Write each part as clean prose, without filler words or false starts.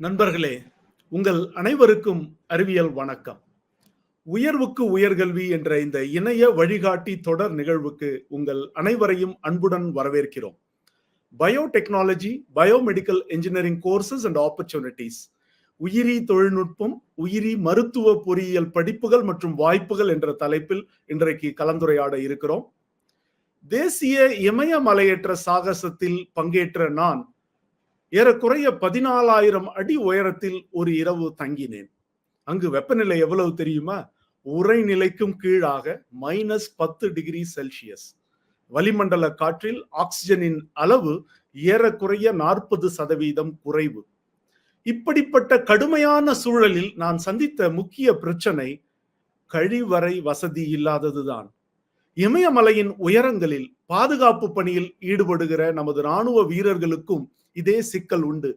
நண்பர்களே, உங்கள் அனைவருக்கும் அறிவியல் வணக்கம். உயர்வுக்கு உயர்கல்வி என்ற இந்த இணைய வழிகாட்டி தொடர் நிகழ்வுக்கு உங்கள் அனைவரையும் அன்புடன் வரவேற்கிறோம். Biotechnology, biomedical engineering courses and opportunities, உயிரி தொழில்நுட்பம், உயிரி மருத்துவ பொறியியல் படிப்புகள் மற்றும் வாய்ப்புகள் என்ற தலைப்பில் இன்றைக்கு கலந்துரையாட இருக்கிறோம். தேசிய இமயமலையேற்ற சாகசத்தில் பங்கேற்ற நான் ஏறக்குறைய 14,000 அடி உயரத்தில் ஒரு இரவு தங்கினேன். அங்கு வெப்பநிலை எவ்வளவு தெரியுமா? உறைநிலைக்கும் கீழாக -10°C. வளிமண்டல காற்றில் ஆக்சிஜனின் அளவு ஏறக்குறைய 40% குறைவு. இப்படிப்பட்ட கடுமையான சூழலில் நான் சந்தித்த முக்கிய பிரச்சனை கழிவறை வசதி இல்லாததுதான். இமயமலையின் உயரங்களில் பாதுகாப்பு பணியில் ஈடுபடுகிற நமது ராணுவ வீரர்களுக்கும் இதே சிக்கல் உண்டு.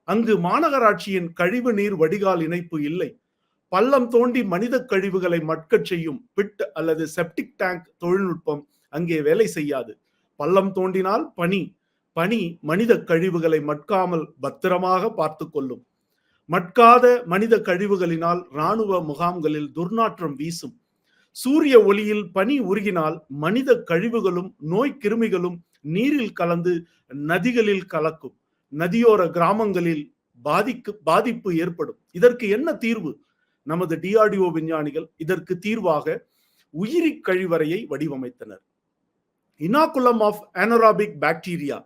அங்கு மாநகராட்சியின் கழிவு நீர் வடிகால் இணைப்பு இல்லை. பள்ளம் தோண்டி மனித கழிவுகளை மட்கச் செய்யும் பிட் அல்லது செப்டிக் டேங்க் தொழில்நுட்பம் அங்கே வேலை செய்யாது. பள்ளம் தோண்டினால் பனி மனித கழிவுகளை மட்காமல் பத்திரமாக பார்த்து கொள்ளும். மட்காத மனித கழிவுகளினால் ராணுவ முகாம்களில் துர்நாற்றம் வீசும். சூரிய ஒளியில் பனி உருகினால் மனித கழிவுகளும் நோய் கிருமிகளும் நீரில் கலந்து நதிகளில் கலக்கும். நதியோர கிராமங்களில் பாதிப்பு ஏற்படும். இதற்கு என்ன தீர்வு? நமது DRDO விஞ்ஞானிகள் இதற்கு தீர்வாக உயிரி கழிவறையை வடிவமைத்தனர். இனாகுலம் ஆஃப் அனராபிக் பாக்டீரியா,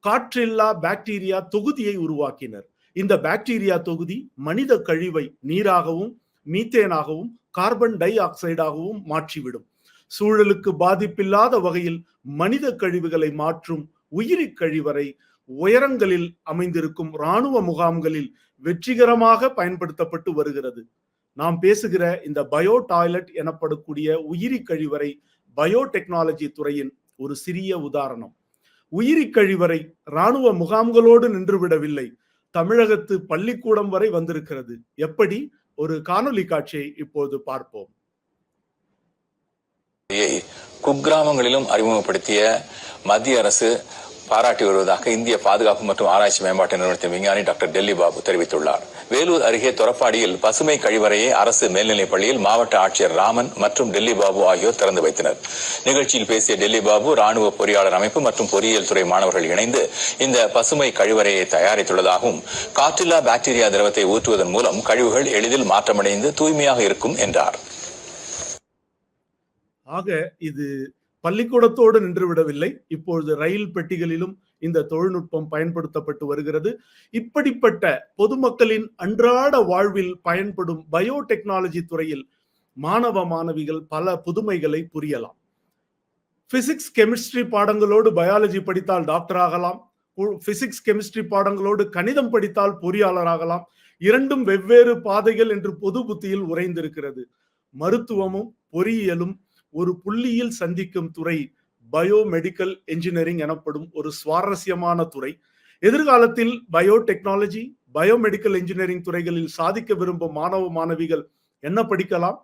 காற்றில்லா பாக்டீரியா தொகுதியை உருவாக்கினர். இந்த பாக்டீரியா தொகுதி மனித கழிவை நீராகவும் மீத்தேனாகவும் கார்பன் டை ஆக்சைடாகவும் மாற்றிவிடும். சூழலுக்கு பாதிப்பில்லாத வகையில் மனித கழிவுகளை மாற்றும் உயிரி கழிவறை உயரங்களில் அமைந்திருக்கும் இராணுவ முகாம்களில் வெற்றிகரமாக பயன்படுத்தப்பட்டு வருகிறது. நாம் பேசுகிற இந்த பயோ டாய்லெட் எனப்படக்கூடிய உயிரி கழிவறை பயோடெக்னாலஜி துறையின் ஒரு சிறிய உதாரணம். உயிரி கழிவறை இராணுவ முகாம்களோடு நின்றுவிடவில்லை, தமிழகத்து பள்ளிக்கூடம் வரை வந்திருக்கிறது. எப்படி? ஒரு காணொலி காட்சியை இப்போது பார்ப்போம். குக்கிராமங்களிலும் அறிமுகப்படுத்திய மத்திய அரசு பாராட்டி வருவதாக இந்திய பாதுகாப்பு மற்றும் ஆராய்ச்சி மேம்பாட்டு நிறுவனத்தின் விஞ்ஞானி டாக்டர் டெல்லி பாபு தெரிவித்துள்ளார். வேலூர் அருகே தொரப்பாடியில் பசுமை கழிவறையை அரசு மேல்நிலைப் பள்ளியில் மாவட்ட ஆட்சியர் ராமன் மற்றும் டெல்லி பாபு ஆகியோர் திறந்து வைத்தனர். நிகழ்ச்சியில் பேசிய டெல்லி பாபு, ராணுவ பொறியாளர் அமைப்பு மற்றும் பொறியியல் துறை மாணவர்கள் இணைந்து இந்த பசுமை கழிவறையை தயாரித்துள்ளதாகவும், காற்றில்லா பாக்டீரியா திரவத்தை ஊற்றுவதன் மூலம் கழிவுகள் எளிதில் மாற்றமடைந்து தூய்மையாக இருக்கும் என்றார். ஆக இது பள்ளிக்கூடத்தோடு நின்று விடவில்லை, இப்பொழுது ரயில் பெட்டிகளிலும் இந்த தொழில்நுட்பம் பயன்படுத்தப்பட்டு வருகிறது. இப்படிப்பட்ட பொதுமக்களின் அன்றாட வாழ்வில் பயன்படும் பயோடெக்னாலஜி துறையில் மாணவ மாணவிகள் பல புதுமைகளை புரியலாம். பிசிக்ஸ் கெமிஸ்ட்ரி பாடங்களோடு பயாலஜி படித்தால் டாக்டர் ஆகலாம். பிசிக்ஸ் கெமிஸ்ட்ரி பாடங்களோடு கணிதம் படித்தால் பொறியாளராகலாம். இரண்டும் வெவ்வேறு பாதைகள் என்று பொது புத்தியில் உறைந்திருக்கிறது. மருத்துவமும் பொறியியலும் ஒரு புள்ளியில் சந்திக்கும் துறை பயோமெடிக்கல் என்ஜினியரிங் எனப்படும் ஒரு சுவாரஸ்யமான துறை. எதிர்காலத்தில் பயோடெக்னாலஜி, பயோமெடிக்கல் என்ஜினியரிங் துறைகளில் சாதிக்க விரும்பும் மாணவ மாணவிகள் என்ன படிக்கலாம்?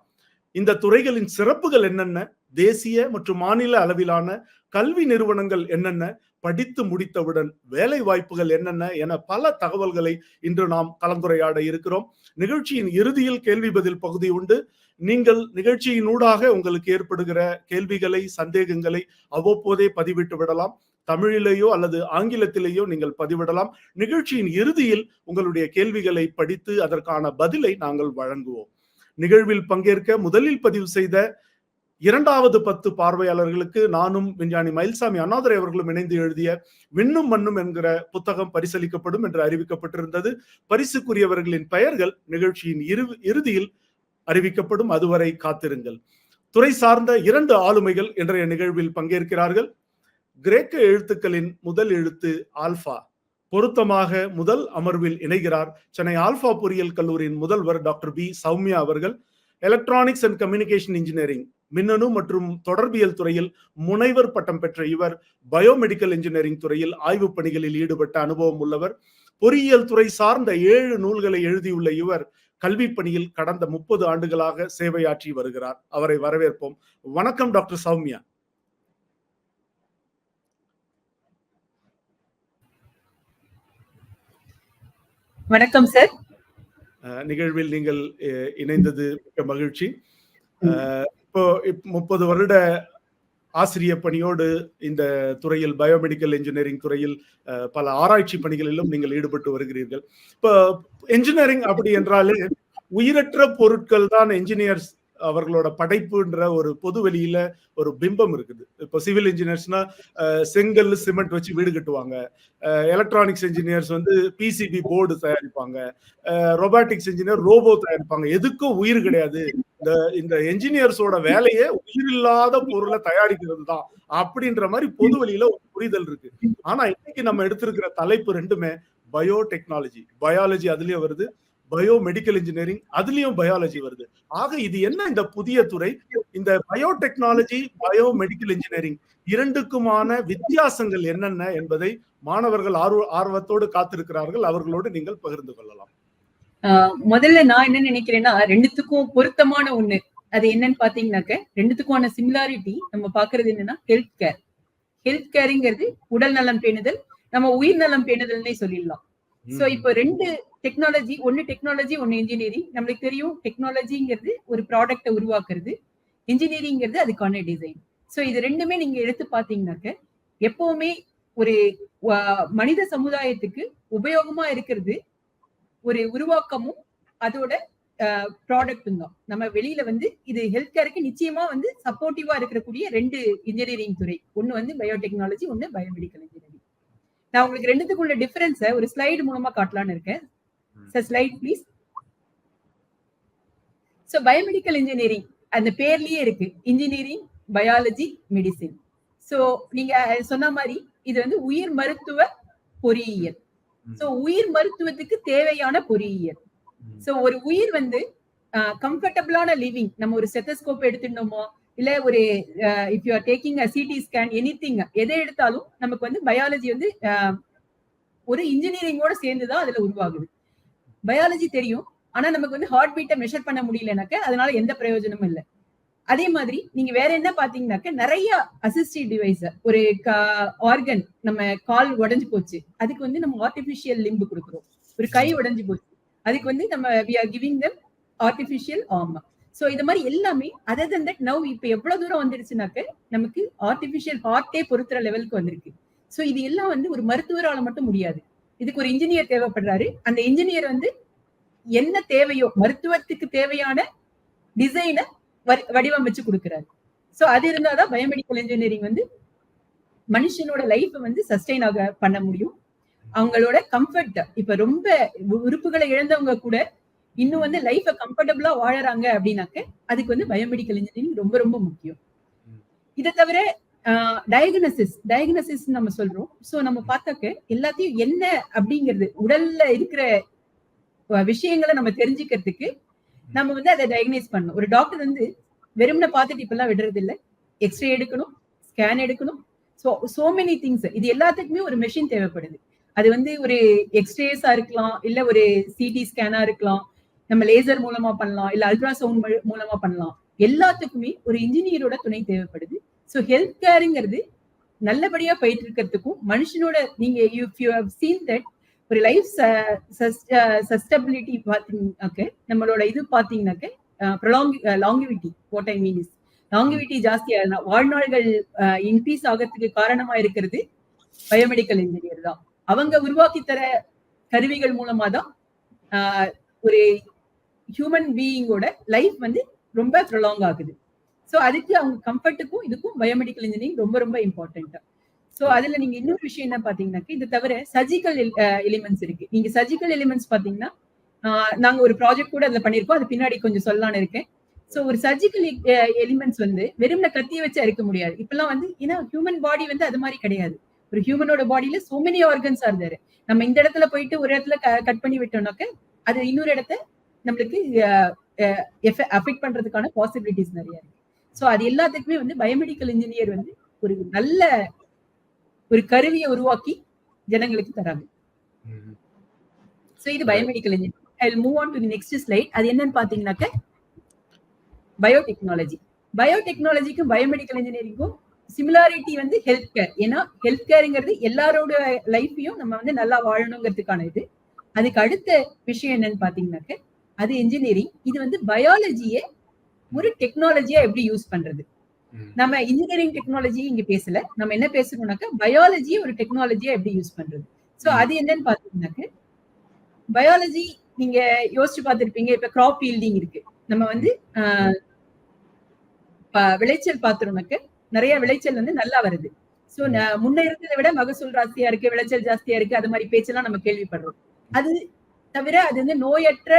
இந்த துறைகளின் சிறப்புகள் என்னென்ன? தேசிய மற்றும் மாநில அளவிலான கல்வி நிறுவனங்கள் என்னென்ன? படித்து முடித்தவுடன் வேலை வாய்ப்புகள் என்னென்ன என பல தகவல்களை இன்று நாம் கலந்துரையாட இருக்கிறோம். நிகழ்ச்சியின் இறுதியில் கேள்வி பதில் பகுதி உண்டு. நீங்கள் நிகழ்ச்சியின் ஊடாக உங்களுக்கு ஏற்படுகிற கேள்விகளை, சந்தேகங்களை அவ்வப்போதே பதிவிட்டு விடலாம். தமிழிலேயோ அல்லது ஆங்கிலத்திலேயோ நீங்கள் பதிவிடலாம். நிகழ்ச்சியின் இறுதியில் உங்களுடைய கேள்விகளை படித்து அதற்கான பதிலை நாங்கள் வழங்குவோம். நிகழ்வில் பங்கேற்க முதலில் பதிவு செய்த 2வது 10 பார்வையாளர்களுக்கு நானும் விஞ்ஞானி மயில்சாமி அண்ணாதுரை அவர்களும் இணைந்து எழுதிய விண்ணும் மண்ணும் என்கிற புத்தகம் பரிசளிக்கப்படும் என்று அறிவிக்கப்பட்டிருந்தது. பரிசுக்குரியவர்களின் பெயர்கள் நிகழ்ச்சியின் இறுதியில் அறிவிக்கப்படும். அதுவரை காத்திருங்கள். துறை சார்ந்த 2 ஆளுமைகள் இன்றைய நிகழ்வில் பங்கேற்கிறார்கள். கிரேக்க எழுத்துக்களின் முதல் எழுத்து ஆல்பா. பொருத்தமாக முதல் அமர்வில் இணைகிறார் சென்னை ஆல்பா பொறியியல் கல்லூரியின் முதல்வர் டாக்டர் பி சௌமியா அவர்கள். எலக்ட்ரானிக்ஸ் அண்ட் கம்யூனிகேஷன் இன்ஜினியரிங், மின்னணு மற்றும் தொடர்பியல் துறையில் முனைவர் பட்டம் பெற்ற இவர் பயோமெடிக்கல் இன்ஜினியரிங் துறையில் ஆய்வு பணிகளில் ஈடுபட்ட அனுபவம் உள்ளவர். பொறியியல் துறை சார்ந்த 7 நூல்களை எழுதியுள்ள இவர் கல்வி பணியில் கடந்த 30 ஆண்டுகளாக சேவையாற்றி வருகிறார். அவரை வரவேற்போம். வணக்கம் டாக்டர் சௌமியா. வணக்கம் சார். நிகழ்வில் நீங்கள் இணைந்தது மிக்க மகிழ்ச்சி. இப்போ 30 வருட ஆசிரியர் பணியோடு இந்த துறையில் பயோமெடிக்கல் இன்ஜினியரிங் துறையில் பல ஆராய்ச்சி பணிகளிலும் நீங்கள் ஈடுபட்டு வருகிறீர்கள். இப்போ என்ஜினியரிங் அப்படி என்றாலே உயிரற்ற பொருட்கள் தான் என்ஜினியர்ஸ் அவர்களோட படைப்புன்ற ஒரு பொது வெளியில ஒரு பிம்பம் இருக்குது. இப்போ சிவில் இன்ஜினியர்ஸ்னா செங்கல் சிமெண்ட் வச்சு வீடு கட்டுவாங்க, எலக்ட்ரானிக்ஸ் இன்ஜினியர்ஸ் வந்து பிசிபி போர்டு தயாரிப்பாங்க, ரொபாட்டிக்ஸ் இன்ஜினியர் ரோபோ தயாரிப்பாங்க. எதுக்கும் உயிர் கிடையாது, இந்த என்ஜினியர்ஸோட வேலையே உயிரில்லாத பொருளை தயாரிக்கிறது தான் அப்படின்ற மாதிரி பொது வெளியில ஒரு புரிதல் இருக்கு. ஆனா இன்னைக்கு நம்ம எடுத்திருக்கிற தலைப்பு ரெண்டுமே பயோடெக்னாலஜி, பயாலஜி அதுலயும் வருது, பயோ மெடிக்கல் இன்ஜினியரிங் அதுலயும் பயாலஜி வருது. ஆக இது என்ன இந்த புதிய துறை? இந்த பயோடெக்னாலஜி பயோ மெடிக்கல் இன்ஜினியரிங் இரண்டுக்குமான வித்தியாசங்கள் என்னென்ன என்பதை மாணவர்கள் ஆர்வத்தோடு காத்திருக்கிறார்கள். அவர்களோடு நீங்கள் பகிர்ந்து கொள்ளலாம். முதல்ல நான் என்ன நினைக்கிறேன்னா, ரெண்டுத்துக்கும் பொருத்தமான ஒண்ணு அது என்னன்னு பாத்தீங்கன்னாக்க, ரெண்டுத்துக்குமான சிமிலாரிட்டி நம்ம பாக்குறது என்னன்னா ஹெல்த் கேர். ஹெல்த் கேருங்கிறது உடல் நலம் பேணுதல், நம்ம உயிர் நலம் பேணுதல்னே சொல்லிடலாம். சோ இப்போ ரெண்டு டெக்னாலஜி, ஒன்னு டெக்னாலஜி ஒன்னு இன்ஜினியரிங். நம்மளுக்கு தெரியும் டெக்னாலஜிங்கிறது ஒரு ப்ராடக்டை உருவாக்குறது, இன்ஜினியரிங்கிறது அதுக்கான டிசைன். சோ இது ரெண்டுமே நீங்க எடுத்து பாத்தீங்கன்னாக்க எப்பவுமே ஒரு மனித சமுதாயத்துக்கு உபயோகமா இருக்கிறது ஒரு உருவாக்கமும் அதோட ப்ராடக்டும் தான். நம்ம வெளியில வந்து இது ஹெல்த் கேருக்கு நிச்சயமா வந்து சப்போர்ட்டிவா இருக்கக்கூடிய ரெண்டு இன்ஜினியரிங் துறை, ஒன்னு வந்து பயோடெக்னாலஜி, ஒன்னு பயோமெடிக்கல் இன்ஜினியரிங். நான் உங்களுக்கு ரெண்டுத்துக்குள்ள டிஃபரன்ஸை ஒரு ஸ்லைடு மூலமா காட்டலான்னு இருக்கேன். Slide please. So biomedical engineering அந்த பேர்லயே இருக்கு, இன்ஜினியரிங் பயாலஜி மெடிசின். சோ நீங்க சொன்ன மாதிரி இது வந்து உயிர் மருத்துவ பொறியியல். சோ உயிர் மருத்துவத்துக்கு தேவையான பொறியியல். சோ ஒரு உயிர் வந்து கம்ஃபர்டபிளான லிவிங், நம்ம ஒரு ஸ்டெத்தஸ்கோப் எடுத்துட்டோமோ இல்ல ஒரு if you are taking a CT scan anything, எதை எடுத்தாலும் நமக்கு வந்து பயாலஜி வந்து ஒரு இன்ஜினியரிங்கோட சேர்ந்துதான் அதுல உருவாகுது. பயாலஜி தெரியும், ஆனா நமக்கு வந்து ஹார்ட் பீட்டை மெஷர் பண்ண முடியலனாக்க அதனால எந்த பிரயோஜனமும் இல்லை. அதே மாதிரி நீங்க வேற என்ன பாத்தீங்கன்னாக்க, நிறைய அசிஸ்டிவ் டிவைஸ், ஒரு ஆர்கன், நம்ம கால் உடைஞ்சு போச்சு, அதுக்கு வந்து நம்ம ஆர்டிபிஷியல் லிம்பு கொடுக்குறோம். ஒரு கை உடைஞ்சு போச்சு, அதுக்கு வந்து நம்ம we are giving them artificial arm. So இது மாதிரி எல்லாமே அதர் தன் தட் நவ் இப்ப எவ்வளவு தூரம் வந்துருச்சுனாக்க நமக்கு ஆர்டிபிஷியல் ஹார்ட்டே பொறுத்துற லெவலுக்கு வந்திருக்கு. சோ இது எல்லாம் வந்து ஒரு மருத்துவரால மட்டும் முடியாது, இதுக்கு ஒரு இன்ஜினியர் தேவைப்படுறாரு. அந்த இன்ஜினியர் வந்து என்ன தேவையோ மருத்துவத்துக்கு தேவையான டிசைனை வடிவமைச்சு கொடுக்கிறாரு. சோ அது இருந்தாதான் பயோமெடிக்கல் இன்ஜினியரிங் வந்து மனுஷனோட லைஃப் வந்து சஸ்டெயின் ஆக பண்ண முடியும். அவங்களோட கம்ஃபர்ட், இப்ப ரொம்ப உறுப்புகளை இழந்தவங்க கூட இன்னும் வந்து லைஃப கம்ஃபர்டபுளா வாழறாங்க அப்படின்னாக்க அதுக்கு வந்து பயோமெடிக்கல் இன்ஜினியரிங் ரொம்ப ரொம்ப முக்கியம். இதை தவிர டயக்னோசிஸ் நம்ம சொல்றோம். சோ நம்ம பார்த்தாக்க எல்லாத்தையும் என்ன அப்படிங்கிறது, உடல்ல இருக்கிற விஷயங்களை நம்ம தெரிஞ்சுக்கிறதுக்கு நம்ம வந்து அதை டயக்னைஸ் பண்ணணும். ஒரு டாக்டர் வந்து வெறும்ன பார்த்துட்டு இப்பெல்லாம் விடுறது இல்லை, எக்ஸ்ரே எடுக்கணும், ஸ்கேன் எடுக்கணும், சோ மெனி திங்ஸ். இது எல்லாத்துக்குமே ஒரு மெஷின் தேவைப்படுது. அது வந்து ஒரு எக்ஸ்ரேஸா இருக்கலாம், இல்ல ஒரு சிடி ஸ்கேனா இருக்கலாம், நம்ம லேசர் மூலமா பண்ணலாம், இல்ல அல்ட்ராசவுண்ட் மூலமா பண்ணலாம். எல்லாத்துக்குமே ஒரு இன்ஜினியரோட துணை தேவைப்படுது. சோ ஹெல்த் கேருங்கிறது நல்லபடியா போயிட்டு இருக்கிறதுக்கும் மனுஷனோட, நீங்க if you have seen that ஒரு லைஃப் சஸ்டபிலிட்டி பாத்தீங்கன்னாக்க, நம்மளோட இது பாத்தீங்கன்னாக்க longevity, what I mean is longevity ஜாஸ்தியா, வாழ்நாள்கள் இன்க்ரீஸ் ஆகிறதுக்கு காரணமா இருக்கிறது பயோமெடிக்கல் இன்ஜினியர் தான். அவங்க உருவாக்கி தர கருவிகள் மூலமா தான் ஒரு ஹியூமன் பீயிங்கோட லைஃப் வந்து ரொம்ப ப்ரொலாங் ஆகுது. ஸோ அதுக்கு அவங்க கம்ஃபர்ட்டுக்கும் இதுக்கும் பயோமெடிக்கல் இன்ஜினியரிங் ரொம்ப ரொம்ப இம்பார்ட்டன்ட். ஸோ அதுல நீங்க இன்னொரு விஷயம் என்ன பாத்தீங்கன்னாக்க, இது தவிர சர்ஜிக்கல் எலிமெண்ட்ஸ் இருக்கு. நீங்க சர்ஜிக்கல் எலிமெண்ட்ஸ் பாத்தீங்கன்னா, நாங்க ஒரு ப்ராஜெக்ட் கூட அதுல பண்ணிருக்கோம், அது பின்னாடி கொஞ்சம் சொல்லலான்னு இருக்கேன். சோ ஒரு சர்ஜிக்கல் எலிமெண்ட்ஸ் வந்து வெறும்ன கத்திய வச்சு அறுக்க முடியாது இப்பெல்லாம் வந்து. ஏன்னா ஹியூமன் பாடி வந்து அது மாதிரி கிடையாது. ஒரு ஹியூமனோட பாடியில so many organs are there. நம்ம இந்த இடத்துல போயிட்டு ஒரு இடத்துல கட் பண்ணி விட்டோம்னாக்க அது இன்னொரு இடத்த நம்மளுக்கு அஃபெக்ட் பண்றதுக்கான பாசிபிலிட்டிஸ் நிறைய இருக்கு. சோ அது எல்லாத்துக்குமே வந்து பயோமெடிக்கல் இன்ஜினியர் வந்து ஒரு நல்ல ஒரு கருவியை உருவாக்கி ஜனங்களுக்கு தராங்க. சோ இது biomedical engineering. I will move on to the next slide. அது என்னன்னு பாத்தீங்கன்னாக்க பயோடெக்னாலஜி. பயோடெக்னாலஜிக்கும் பயோமெடிக்கல் இன்ஜினியரிங்கும் சிமிலாரிட்டி வந்து ஹெல்த் கேர். ஏன்னா ஹெல்த் கேருங்கிறது எல்லாரோட லைஃபையும் நம்ம வந்து நல்லா வாழணுங்கிறதுக்கான இது. அதுக்கு அடுத்த விஷயம் என்னன்னு பாத்தீங்கன்னாக்க அது இன்ஜினியரிங். இது வந்து பயாலஜியை ஒரு டெக்னாலஜியா எப்படி யூஸ் பண்றது. நம்ம இன்ஜினியரிங் டெக்னாலஜி இங்க பேசல, நம்ம என்ன பேசணும்னாக்க பயாலஜியை ஒரு டெக்னாலஜியா எப்படி யூஸ் பண்றது. சோ அது என்னன்னு பாத்தீங்கன்னாக்க பயாலஜி நீங்க யோசிச்சு பார்த்திருப்பீங்க. இப்ப கிராப் ஈல்டிங் இருக்கு. நம்ம வந்து விளைச்சல் பாத்துறோம்னாக்க நிறைய விளைச்சல் வந்து நல்லா வருது. சோ முன்ன இருந்ததை விட மகசூல் ஜாஸ்தியா இருக்கு, விளைச்சல் ஜாஸ்தியா இருக்கு, அது மாதிரி பேச்செல்லாம் நம்ம கேள்விப்படுறோம். அது தவிர அது வந்து நோயற்ற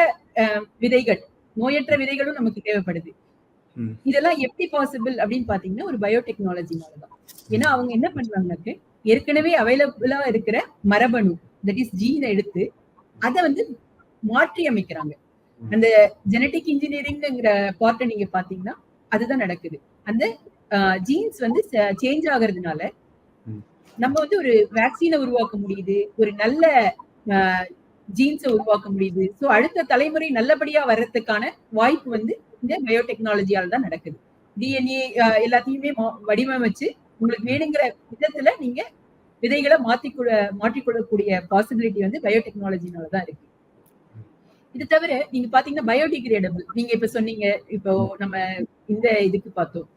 விதைகளும் நமக்கு தேவைப்படுது. இதெல்லாம் எப்படி பாசிபிள் அப்படின்னு பாத்தீங்கன்னா ஒரு பயோடெக்னாலஜினாலதான். ஏன்னா அவங்க என்ன பண்றாங்கன்னாக்க ஏற்கனவே அவைலபிளா இருக்கிற மரபணு, தட் இஸ் ஜீனை எடுத்து அதை வந்து மாற்றி அமைக்கிறாங்க. அந்த ஜெனடிக் இன்ஜினியரிங்ங்கிற பார்ட்டை நீங்க பாத்தீங்கன்னா அதுதான் நடக்குது. அந்த ஜீன்ஸ் வந்து சேஞ்ச் ஆகுறதுனால நம்ம வந்து ஒரு வேக்சினை உருவாக்க முடியுது, ஒரு நல்ல ஜீன்ஸை உருவாக்க முடியுது. சோ அடுத்த தலைமுறை நல்லபடியா வர்றதுக்கான வாய்ப்பு வந்து இந்த பயோடெக்னாலஜியால தான் நடக்குது. டிஎன்ஏ எல்லாத்தையுமே வடிவமைச்சு உங்களுக்கு வேணுங்கிற விதத்துல நீங்க விதைகளை மாற்றிக்கொள்ளக்கூடிய பாசிபிலிட்டி வந்து பயோடெக்னாலஜினாலதான் இருக்கு. இது தவிர நீங்க பாத்தீங்கன்னா பயோடிகிரேடபிள், நீங்க இப்ப சொன்னீங்க. இப்போ நம்ம இந்த இதுக்கு பார்த்தோம்,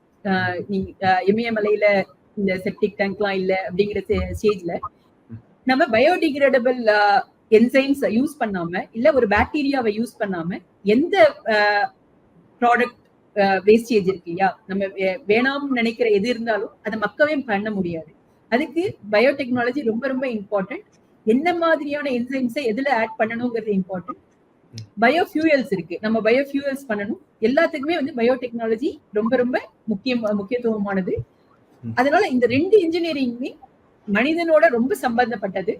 நீங்க இமயமலையில இந்த செப்டிக் டேங்க் எல்லாம் இல்ல அப்படிங்கிற ஸ்டேஜ்ல நம்ம பயோடிகிரேடபிள் என்சைம்ஸ் யூஸ் பண்ணாம, இல்ல ஒரு பாக்டீரியாவை யூஸ் பண்ணாம எந்த ப்ராடக்ட் வேஸ்டேஜ் இருக்கு இல்லையா, நம்ம வேணாம்னு நினைக்கிற எது இருந்தாலும் அதை மக்கவே பண்ண முடியாது. அதுக்கு பயோடெக்னாலஜி ரொம்ப ரொம்ப இம்பார்ட்டன்ட். என்ன மாதிரியான என்சைம்ஸை எதுல ஆட் பண்ணணுங்கிறது இம்பார்ட்டன்ட். பயோஃபியூயல்ஸ் இருக்கு, நம்ம பயோஃபியூயல்ஸ் பண்ணணும். எல்லாத்துக்குமே வந்து பயோடெக்னாலஜி ரொம்ப ரொம்ப முக்கியத்துவமானது. அதனால இந்த ரெண்டு இன்ஜினியரிங்குமே மனிதனோட ரொம்ப சம்பந்தப்பட்டது.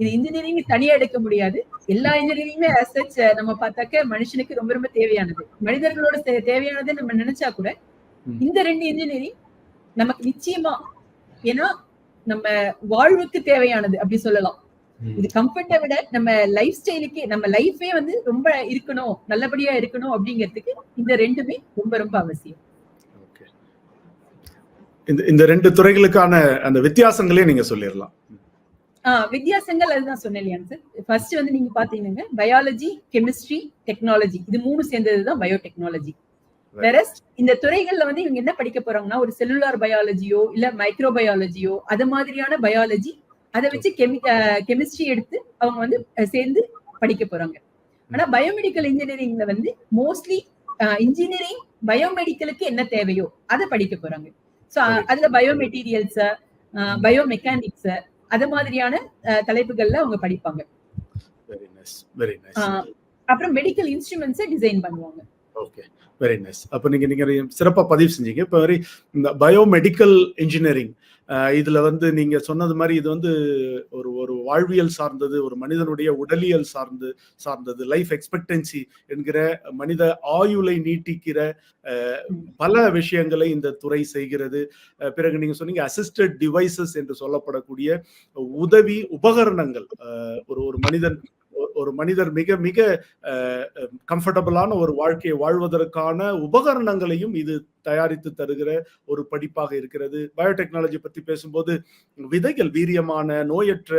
இது இன்ஜினியரிங் தனியா எடுக்க முடியாது. எல்லா இன்ஜினியரிங்குமே as such நம்ம பார்த்தாக்க மனுஷனுக்கு ரொம்ப ரொம்ப தேவையானது, மனிதர்களோட தேவையானது நம்ம நினைச்சா கூட இந்த ரெண்டு இன்ஜினியரிங் நமக்கு நிச்சயமா, ஏன்னா நம்ம வாழ்வுக்கு தேவையானது அப்படி சொல்லலாம். இது கம்ஃபர்ட்டை விட நம்ம லைஃப் ஸ்டைலுக்கு, நம்ம லைஃபே வந்து ரொம்ப இருக்கணும், நல்லபடியா இருக்கணும் அப்படிங்கிறதுக்கு இந்த ரெண்டுமே ரொம்ப ரொம்ப அவசியம். இந்த ரெண்டு துறைகளுக்கான அந்த வித்தியாசங்களே நீங்க சொல்லிடலாம். வித்தியாசங்கள் அதுதான் சொன்னேன் இல்லையா சார். ஃபர்ஸ்ட் வந்து நீங்க பாத்தீங்கன்னா பயாலஜி, கெமிஸ்ட்ரி, டெக்னாலஜி இது மூணு சேர்ந்ததுதான் பயோடெக்னாலஜி. வேற இந்த துறைகள்ல வந்து இவங்க என்ன படிக்க போறாங்கன்னா ஒரு செல்லுலார் பயாலஜியோ இல்ல மைக்ரோ பயாலஜியோ அது மாதிரியான பயாலஜி, அதை வச்சு கெமிஸ்ட்ரி எடுத்து அவங்க வந்து சேர்ந்து படிக்க போறாங்க. ஆனா பயோமெடிக்கல் இன்ஜினியரிங்ல வந்து மோஸ்ட்லி இன்ஜினியரிங் பயோமெடிக்கலுக்கு என்ன தேவையோ அதை படிக்க போறாங்க. சோ அதுல பயோமெட்டீரியல்ஸ், பயோமெக்கானிக்ஸ் அது மாதிரியான தலைப்புகள்ல அவங்க படிப்பாங்க. அப்புறம் மெடிக்கல் இன்ஸ்ட்ருமெண்ட்ஸை டிசைன் பண்ணுவாங்க. Okay, very nice. அப்ப நீங்க சிறப்பா பதிவு செஞ்சீங்க. இப்ப இந்த பயோமெடிக்கல் இன்ஜினியரிங் இதுல வந்து நீங்க சொன்னது மாதிரி இது வந்து ஒரு வாழ்வியல் சார்ந்தது, ஒரு மனிதனுடைய உடலியல் சார்ந்தது, லைஃப் எக்ஸ்பெக்டன்சி என்கிற மனித ஆயுளை நீட்டிக்கிற பல விஷயங்களை இந்த துறை செய்கிறது. பிறகு நீங்க சொன்னீங்க அசிஸ்டட் டிவைசஸ் என்று சொல்லப்படக்கூடிய உதவி உபகரணங்கள். ஒரு மனிதர் மிக மிக கம்ஃபர்டபுளான ஒரு வாழ்க்கையை வாழ்வதற்கான உபகரணங்களையும் இது தயாரித்து தருகிற ஒரு படிப்பாக இருக்கிறது. பயோடெக்னாலஜி பத்தி பேசும்போது விதைகள், வீரியமான நோயற்ற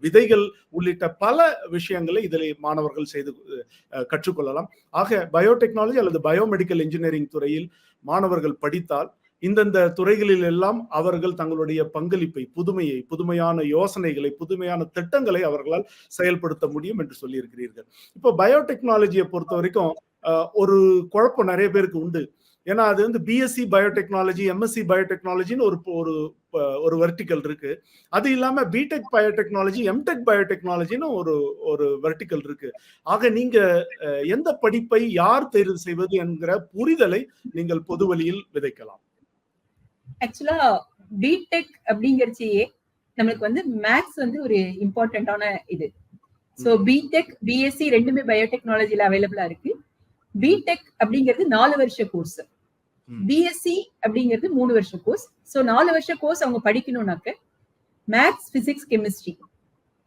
விதைகள் உள்ளிட்ட பல விஷயங்களை இதில் மாணவர்கள் செய்து கற்றுக்கொள்ளலாம். ஆக பயோடெக்னாலஜி அல்லது பயோமெடிக்கல் இன்ஜினியரிங் துறையில் மாணவர்கள் படித்தால் இந்தந்த துறைகளில் எல்லாம் அவர்கள் தங்களுடைய பங்களிப்பை, புதுமையான யோசனைகளை, புதுமையான திட்டங்களை அவர்களால் செயல்படுத்த முடியும் என்று சொல்லியிருக்கிறீர்கள். இப்போ பயோடெக்னாலஜியை பொறுத்த வரைக்கும் ஒரு குழப்பம் நிறைய பேருக்கு உண்டு. ஏன்னா அது வந்து பிஎஸ்சி பயோடெக்னாலஜி, எம்எஸ்சி பயோடெக்னாலஜின்னு ஒரு வெர்டிக்கல் இருக்கு. அது இல்லாம பிடெக் பயோடெக்னாலஜி, எம்டெக் பயோடெக்னாலஜின்னு ஒரு வெர்டிக்கல் இருக்கு. ஆக நீங்க எந்த படிப்பை யார் தேர்வு செய்வது என்கிற புரிதலை நீங்கள் பொதுவெளியில் விதைக்கலாம். ஆக்சுவலா பிடெக் அப்படிங்கறச்சே நம்மளுக்கு வந்து மேத்ஸ் வந்து ஒரு இம்பார்ட்டன்டான இது. சோ பிடெக், பிஎஸ்சி ரெண்டுமே பயோடெக்னாலஜில அவைலபிளா இருக்கு. பிடெக் அப்படிங்கிறது 4 வருஷ கோர்ஸ், பிஎஸ்சி அப்படிங்கிறது 3 வருஷ கோர்ஸ். சோ 4 வருஷ கோர்ஸ் அவங்க படிக்கணும்னாக்க மேத்ஸ், பிசிக்ஸ், கெமிஸ்ட்ரி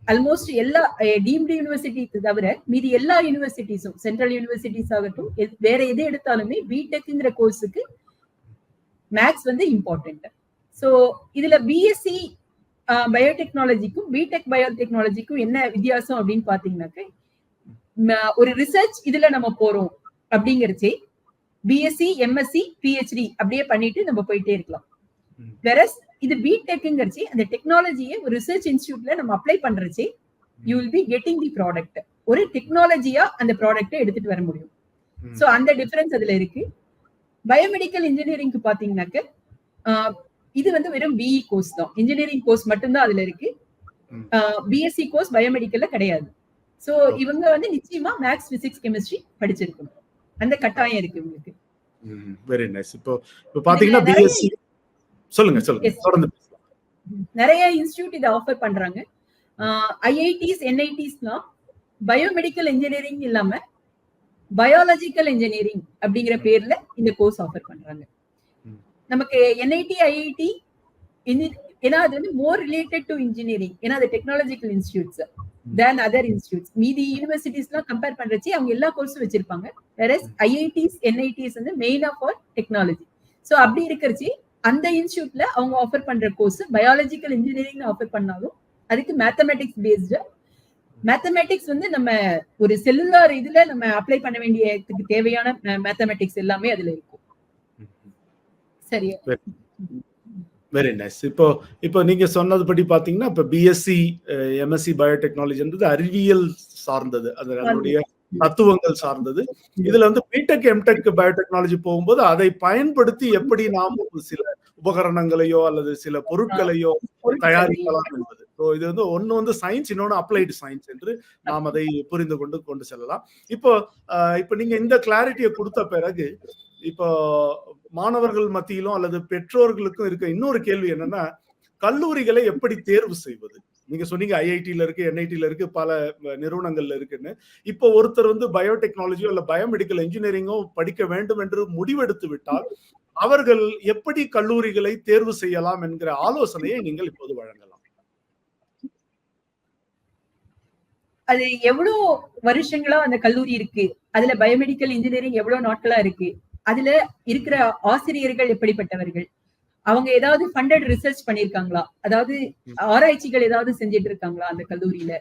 ஆல்மோஸ்ட் எல்லா டீம்டு யூனிவர்சிட்டி தவிர மீதி எல்லா யூனிவர்சிட்டிஸும், சென்ட்ரல் யூனிவர்சிட்டிஸ் ஆகட்டும், வேற எது எடுத்தாலுமே பிடெக்ங்கிற கோர்ஸுக்கு மேத்ஸ் வந்து இம்பார்ட்டன்ட். சோ இதுல பிஎஸ்சி பயோடெக்னாலஜிக்கும் பிடெக் பயோடெக்னாலஜிக்கும் என்ன வித்தியாசம் அப்படின்னு பாத்தீங்கன்னாக்க ஒரு ரிசர்ச் இதுல நம்ம போறோம் அப்படிங்கறச்சே பிஎஸ்சி, எம்எஸ்சி, பிஹெச்டி அப்படியே பண்ணிட்டு நம்ம போயிட்டே இருக்கலாம். வெரஸ் இது பிடெக்ங்கிறச்சு அந்த டெக்னாலஜியை ஒரு ரிசர்ச் இன்ஸ்டிடியூட்ல நம்ம அப்ளை பண்றச்சே you will be getting the product. ஒரு டெக்னாலஜியா அந்த ப்ராடக்ட்டை எடுத்துட்டு வர முடியும். சோ அந்த டிஃபரன்ஸ் அதுல இருக்கு. பயோமெடிக்கல் இன்ஜினியரிங்க்கு பாத்தீங்கன்னாக்க இது வந்து வெறும் பிஇ கோர்ஸ் தான், இன்ஜினியரிங் கோர்ஸ் மட்டும்தான் அதுல இருக்கு. பிஎஸ்சி கோர்ஸ் பயோமெடிக்கல்ல கிடையாது. சோ இவங்க வந்து நிச்சயமா மேத்ஸ், பிசிக்ஸ், கெமிஸ்ட்ரி படிச்சிருக்கணும். அந்த கட்டாயம் இருக்கு உங்களுக்கு. Very nice. இப்போ பாத்தீங்கன்னா பிஎஸ்சி சொல்லுங்க தொடர்ந்து. நிறைய இன்ஸ்டிடியூட் இதை ஆஃபர் பண்றாங்க. ஐஐடிஸ், என்ஐடிஸ்லாம் பயோமெடிக்கல் இன்ஜினியரிங் இல்லாம பயாலஜிக்கல் இன்ஜினியரிங் அப்படிங்கிற பேர்ல இந்த கோர்ஸ் ஆஃபர் பண்றாங்க. நமக்கு என்ஐடி, ஐஐடி ஏன்னா அது வந்து மோர் ரிலேட்டட் டு இன்ஜினியரிங், ஏன்னா அது technological institutes than other institutes. மீதி யூனிவர்சிட்டிஸ்லாம் கம்பேர் பண்றச்சு அவங்க எல்லா கோர்ஸும் வச்சிருப்பாங்க. வேறஸ் ஐஐடிஸ், என்ஐடிஸ் வந்து மெயினா ஃபார் டெக்னாலஜி. ஸோ அப்படி இருக்கிறச்சு அந்த இன்ஸ்டிடியூட்ல அவங்க ஆஃபர் பண்ற கோர்ஸ் பயாலஜிக்கல் இன்ஜினியரிங் ஆஃபர் பண்ணாலும் அதுக்கு மேத்தமெட்டிக்ஸ் பேஸ்டு. மேத்தமெட்டிக்ஸ் வந்து நம்ம ஒரு செல்லுலார் இதுல நம்ம அப்ளை பண்ண வேண்டியதுக்கு தேவையான மேத்தமெட்டிக்ஸ் எல்லாமே அதுல இருக்கும். சரியா? Very nice. இப்போ நீங்க சொன்னதுபடி பாத்தீங்கன்னா இப்ப பிஎஸ்சி, எம்எஸ்சி பயோடெக்னாலஜின்றது அறிவியல் சார்ந்தது, அதனுடைய தத்துவங்கள் சார்ந்தது. இதுல வந்து பிடெக், எம்டெக் பயோடெக்னாலஜி போகும்போது அதை பயன்படுத்தி எப்படி நாம் சில உபகரணங்களையோ அல்லது சில பொருட்களையோ தயாரிக்கலாம் என்பது. இது வந்து ஒன்னு வந்து சயின்ஸ், இன்னொன்னு அப்ளைடு சயின்ஸ் என்று நாம் அதை புரிந்து கொண்டு செல்லலாம். இப்போ நீங்க இந்த கிளாரிட்டியை கொடுத்த பிறகு இப்போ மாணவர்கள் மத்தியிலும் அல்லது பெற்றோர்களுக்கும் இருக்க இன்னொரு கேள்வி என்னன்னா, கல்லூரிகளை எப்படி தேர்வு செய்வது? நீங்க சொன்னீங்க ஐஐடில இருக்கு, என்ஐடில இருக்கு, பல நிறுவனங்கள்ல இருக்குன்னு. இப்போ ஒருத்தர் வந்து பயோடெக்னாலஜியோ இல்ல பயோமெடிக்கல் இன்ஜினியரிங்கோ படிக்க வேண்டும் என்று முடிவெடுத்து விட்டால் அவர்கள் எப்படி கல்லூரிகளை தேர்வு செய்யலாம் என்கிற ஆலோசனையை நீங்கள் இப்போது வழங்கலாம். அது எவ்வளவு வருஷங்களா அந்த கல்லூரி இருக்கு, அதுல பயோமெடிக்கல் இன்ஜினியரிங் எவ்வளவு நாட்களா இருக்கு, அதுல இருக்கிற ஆசிரியர்கள் எப்படிப்பட்டவர்கள், அவங்க ஏதாவது ஃபண்டட் ரிசர்ச் பண்ணிருக்காங்களா, அதாவது ஆராய்ச்சிகள் ஏதாவது செஞ்சுட்டு இருக்காங்களா அந்த கல்லூரியில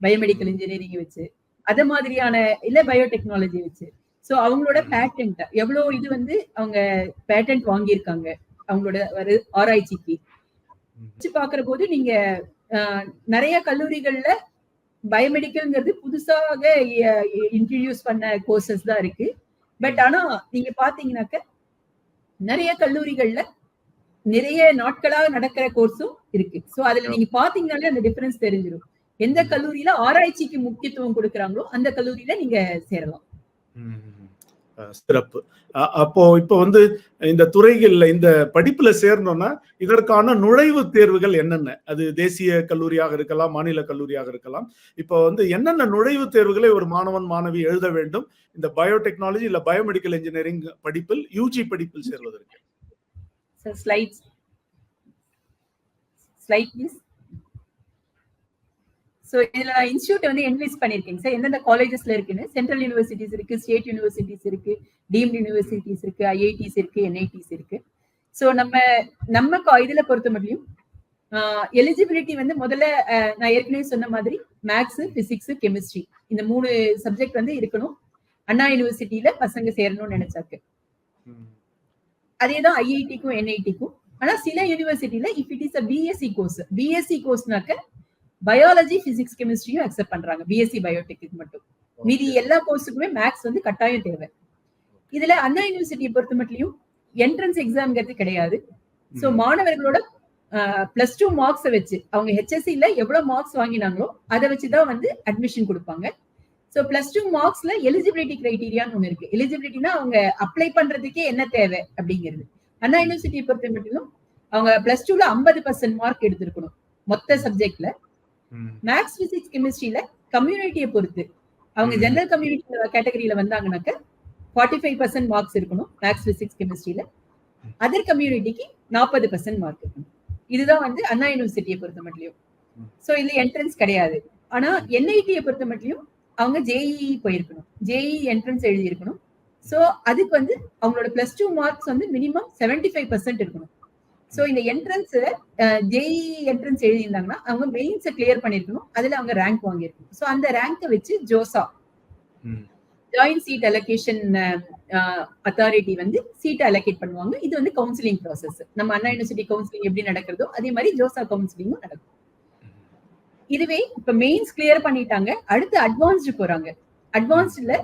பயோமெடிக்கல் இன்ஜினியரிங் வச்சு, அத மாதிரியான இல்ல பயோடெக்னாலஜி வச்சு. சோ அவங்களோட பேட்டன்ட் எவ்வளவு, இது வந்து அவங்க பேட்டன்ட் வாங்கியிருக்காங்க அவங்களோட ஆராய்ச்சிக்கு வச்சு பாக்குற போது நீங்க நிறைய கல்லூரிகள்ல பயோமெடிக்கல்ங்கிறது புதுசாக இன்ட்ரடியூஸ் பண்ண கோர்சஸ் தான் இருக்கு. பட் ஆனா நீங்க பாத்தீங்கன்னாக்க நிறைய கல்லூரிகள்ல நிறைய நாட்களாக நடக்கிற கோர்ஸும் இருக்கு. சோ அதுல நீங்க பாத்தீங்கன்னாலே அந்த டிஃபரன்ஸ் தெரிஞ்சிடும். எந்த கல்லூரியில ஆராய்ச்சிக்கு முக்கியத்துவம் கொடுக்கறாங்களோ அந்த கல்லூரியில நீங்க சேரலாம். சிறப்பு. அப்போ இப்போ வந்து இந்த துறைகள்ல இந்த படிப்புல சேரணும்னா இதற்கான நுழைவு தேர்வுகள் என்னென்ன? அது தேசிய கல்லூரியாக இருக்கலாம், மாநில கல்லூரியாக இருக்கலாம். இப்போ வந்து என்னென்ன நுழைவு தேர்வுகளை ஒரு மாணவன் மாணவி எழுத வேண்டும் இந்த பயோடெக்னாலஜி இல்ல பயோமெடிக்கல் இன்ஜினியரிங் படிப்பில், யூஜி படிப்பில் சேர்வதற்கு? Slide please. சோ இதுல இன்ஸ்டிடியூட் வந்து என்லிஸ்ட் பண்ணிருக்கீங்க சார், எந்தெந்த காலேஜஸ்ல இருக்குன்னு. சென்ட்ரல் யூனிவர்சிட்டிஸ் இருக்கு, ஸ்டேட் யூனிவர்சிட்டிஸ் இருக்கு, டீம்டு யூனிவர்சிட்டிஸ் இருக்கு, ஐஐடிஸ் இருக்கு, என்ஐடிஸ் இருக்கு. சோ நம்ம இதுல பொறுத்த மட்டும் எலிஜிபிலிட்டி வந்து முதல்ல நான் ஏற்கனவே சொன்ன மாதிரி மேத்ஸ், பிசிக்ஸ், கெமிஸ்ட்ரி இந்த 3 சப்ஜெக்ட் வந்து இருக்கணும் அண்ணா யூனிவர்சிட்டியில பசங்க சேரணும்னு நினைச்சாக்கு. அதேதான் ஐஐடிக்கும் என்ஐடிக்கும். ஆனா சில யூனிவர்சிட்டியில if it is a BSc கோர்ஸ்னாக்க பயாலஜி, பிசிக்ஸ், கெமிஸ்ட்ரியும் அக்செப்ட் பண்றாங்க பிஎஸ்சி பயோடெக் மட்டும். மீதி எல்லா கோர்ஸுக்குமே மேத்ஸ் வந்து கட்டாயம் தேவை. இதுல அண்ணா யூனிவர்சிட்டியை பொறுத்த மட்டும் என்ட்ரன்ஸ் எக்ஸாம்ங்கிறது கிடையாது. சோ மாணவர்களோட +2 மார்க்ஸ் வச்சு அவங்க ஹெச்எஸ்சில எவ்வளவு மார்க்ஸ் வாங்கினாங்களோ அதை வச்சுதான் வந்து அட்மிஷன் கொடுப்பாங்க. சோ +2 மார்க்ஸ்ல எலிஜிபிலிட்டி கிரைட்டீரியான்னு ஒண்ணு இருக்கு. எலிஜிபிலிட்டினா அவங்க அப்ளை பண்றதுக்கே என்ன தேவை அப்படிங்கிறது. அண்ணா யூனிவர்சிட்டியை பொறுத்த மட்டும் அவங்க +2ல 50% மார்க் எடுத்திருக்கணும் மொத்த சப்ஜெக்ட்ல. மேத்ஸ், பிசிக்ஸ், கெமிஸ்ட்ரியில கம்யூனிட்டியை பொறுத்து அவங்க ஜெனரல் கம்யூனிட்டி கேட்டகரியில வந்தாங்கன்னாக்க 45% மார்க்ஸ் இருக்கணும் மேத்ஸ், பிசிக்ஸ், கெமிஸ்ட்ரியில. அதர் கம்யூனிட்டிக்கு 40% மார்க் இருக்கணும். இதுதான் வந்து அண்ணா யூனிவர்சிட்டியை பொறுத்த மட்டும். சோ இதுல என்ட்ரன்ஸ் கிடையாது. ஆனா என்ஐடியை பொறுத்த மட்டும் அவங்க ஜேஇஇ போயிருக்கணும், ஜேஇஇ என்ட்ரன்ஸ் எழுதி இருக்கணும். சோ அதுக்கு வந்து அவங்களோட +2 மார்க்ஸ் வந்து மினிமம் 75% இருக்கணும். சோ இந்த என்ட்ரன்ஸ் ஜேஇஇ என்ட்ரன்ஸ் எழுதியிருந்தாங்கன்னா அவங்க மெயின்ஸை கிளியர் பண்ணிருக்கணும், அதுல அவங்க ரேங்க் வாங்கியிருக்கணும். சோ அந்த ரேங்கை வச்சு JoSAA joint seat allocation authority வந்து சீட் அலோகேட் பண்ணுவாங்க. இது வந்து கவுன்சிலிங் ப்ராசஸ். நம்ம அண்ணா யூனிவர்சிட்டி கவுன்சிலிங் எப்படி நடக்கிறதோ அதே மாதிரி ஜோசா கவுன்சிலிங்கும் நடக்கும். இதுவே இப்ப மெயின்ஸ் கிளியர் பண்ணிட்டாங்க, அடுத்து அட்வான்ஸ்டு போறாங்க. அட்வான்ஸ்ட்ல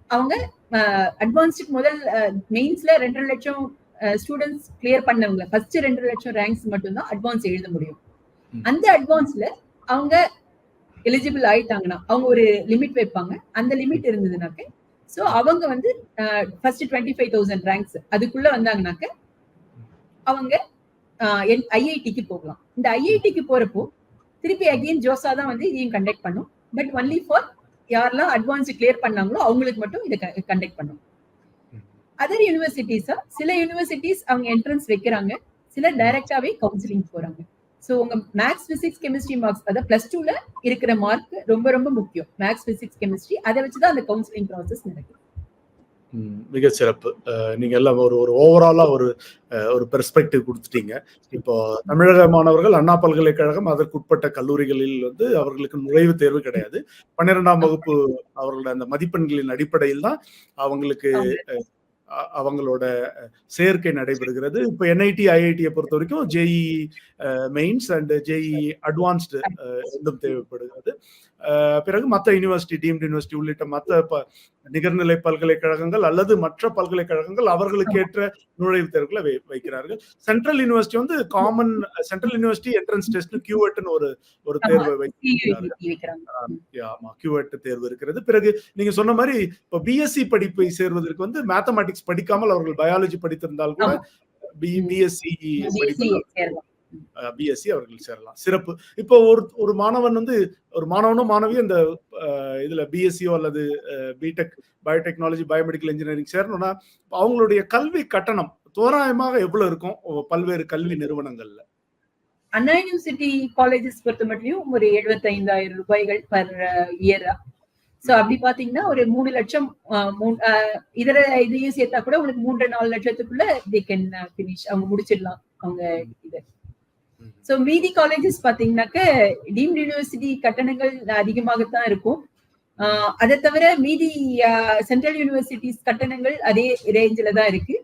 அவங்க அட்வான்ஸ்டுக்கு முதல் மெயின்ஸ்ல 2.5 லட்சம் ஸ்டூடெண்ட்ஸ் கிளியர் பண்ணவங்க ஃபர்ஸ்ட் 2.5 லட்சம் ரேங்க்ஸ் மட்டும்தான் அட்வான்ஸ் எழுத முடியும். அந்த அட்வான்ஸ்ல அவங்க எலிஜிபிள் ஆயிட்டாங்கன்னா அவங்க ஒரு லிமிட் வைப்பாங்க. அந்த லிமிட் இருந்ததுனாக்க சோ அவங்க வந்து ஃபர்ஸ்ட் 25,000 ரேங்க்ஸ் அதுக்குள்ள வந்தாங்கனாக்க அவங்க ஐஐடிக்கு போகலாம். இந்த ஐஐடிக்கு போறப்போ திருப்பி அகைன் ஜோசா தான் வந்து இதையும் கண்டக்ட் பண்ணும். பட் ஒன்லி ஃபார் யாரெல்லாம் அட்வான்ஸ் கிளியர் பண்ணாங்களோ அவங்களுக்கு மட்டும் இதை கண்டக்ட் பண்ணும். அதர் யூனிவர்சிட்டிஸா சில யூனிவர்சிட்டிஸ் அவங்க என்ட்ரன்ஸ் வைக்கிறாங்க, சில டைரக்டாவே கவுன்சிலிங் போறாங்க. சோ உங்க மேக்ஸ் பிசிக்ஸ் கெமிஸ்ட்ரி மார்க்ஸ் அதாவது +2ல இருக்கிற மார்க் ரொம்ப ரொம்ப முக்கியம். மேக்ஸ் பிசிக்ஸ் கெமிஸ்ட்ரி அதை வச்சுதான் அந்த கவுன்சிலிங் ப்ராசஸ் நடக்கும். மிக சிறப்பு. நீங்க எல்லாம் ஒரு ஓவராலா ஒரு பெர்ஸ்பெக்டிவ் கொடுத்துட்டீங்க. இப்போ தமிழக மாணவர்கள் அண்ணா பல்கலைக்கழகம் அதற்குட்பட்ட கல்லூரிகளில் வந்து அவர்களுக்கு நுழைவுத் தேர்வு கிடையாது. 12ஆம் வகுப்பு அவர்களோட அந்த மதிப்பெண்களின் அடிப்படையில் தான் அவங்களுக்கு அவங்களோட சேர்க்கை நடைபெறுகிறது. இப்போ என்ஐடி ஐஐடியை பொறுத்த வரைக்கும் JE mains and JEE advanced ரெண்டும் தேவைப்படுகிறது. பிறகு மற்ற யூனிவர்சிட்டி டீம்டு யூனிவர்சிட்டி உள்ளிட்ட மற்ற நிகர்நிலை பல்கலைக்கழகங்கள் அல்லது மற்ற பல்கலைக்கழகங்கள் அவர்களுக்கு ஏற்ற நுழைவுத் தேர்வுகளை வைக்கிறார்கள். சென்ட்ரல் யூனிவர்சிட்டி வந்து common central university entrance test கியூஎட்னு ஒரு தேர்வை வைக்கிறார்கள். கியூஎட் தேர்வு இருக்கிறது. பிறகு நீங்க சொன்ன மாதிரி இப்போ பிஎஸ்சி படிப்பை சேர்வதற்கு வந்து மேத்தமேட்டிக்ஸ் படிக்காமல் அவர்கள் பயாலஜி படித்திருந்தால் கூட பிஎஸ்சி அவர்கள் சேரலாம். சிறப்பு. இப்போ ஒரு மாணவன் வந்து ஒரு மாணவனோ மாணவியோ இந்த இதுல பிஎஸ்சியோ அல்லது பிடெக் பயோடெக்னாலஜி பயோமெடிக்கல் இன்ஜினியரிங் சேரணும்னா அவங்களுடைய கல்வி கட்டணம் தோராயமாக எவ்வளவு இருக்கும் பல்வேறு கல்வி நிறுவனங்கள்ல? அண்ணா யூனிவர்சிட்டி காலேஜஸ் பொறுத்த மட்டும் ஒரு 75,000 ரூபாய்கள் பர் இயரா. சோ அப்படி பாத்தீங்கன்னா ஒரு 3 லட்சம் இதர இதையும் சேர்த்தா கூட உங்களுக்கு 3-4 லட்சத்துக்குள்ள தே கேன் ஃபினிஷ் அவங்க முடிச்சிடலாம் அவங்க இது. சோ மீதி காலேஜஸ் பாத்தீங்கன்னாக்க டீம்டு யூனிவர்சிட்டி கட்டணங்கள் அதிகமாகத்தான் இருக்கும். அதை தவிர மீதி சென்ட்ரல் யூனிவர்சிட்டிஸ் கட்டணங்கள் அதே ரேஞ்சில தான் இருக்கு.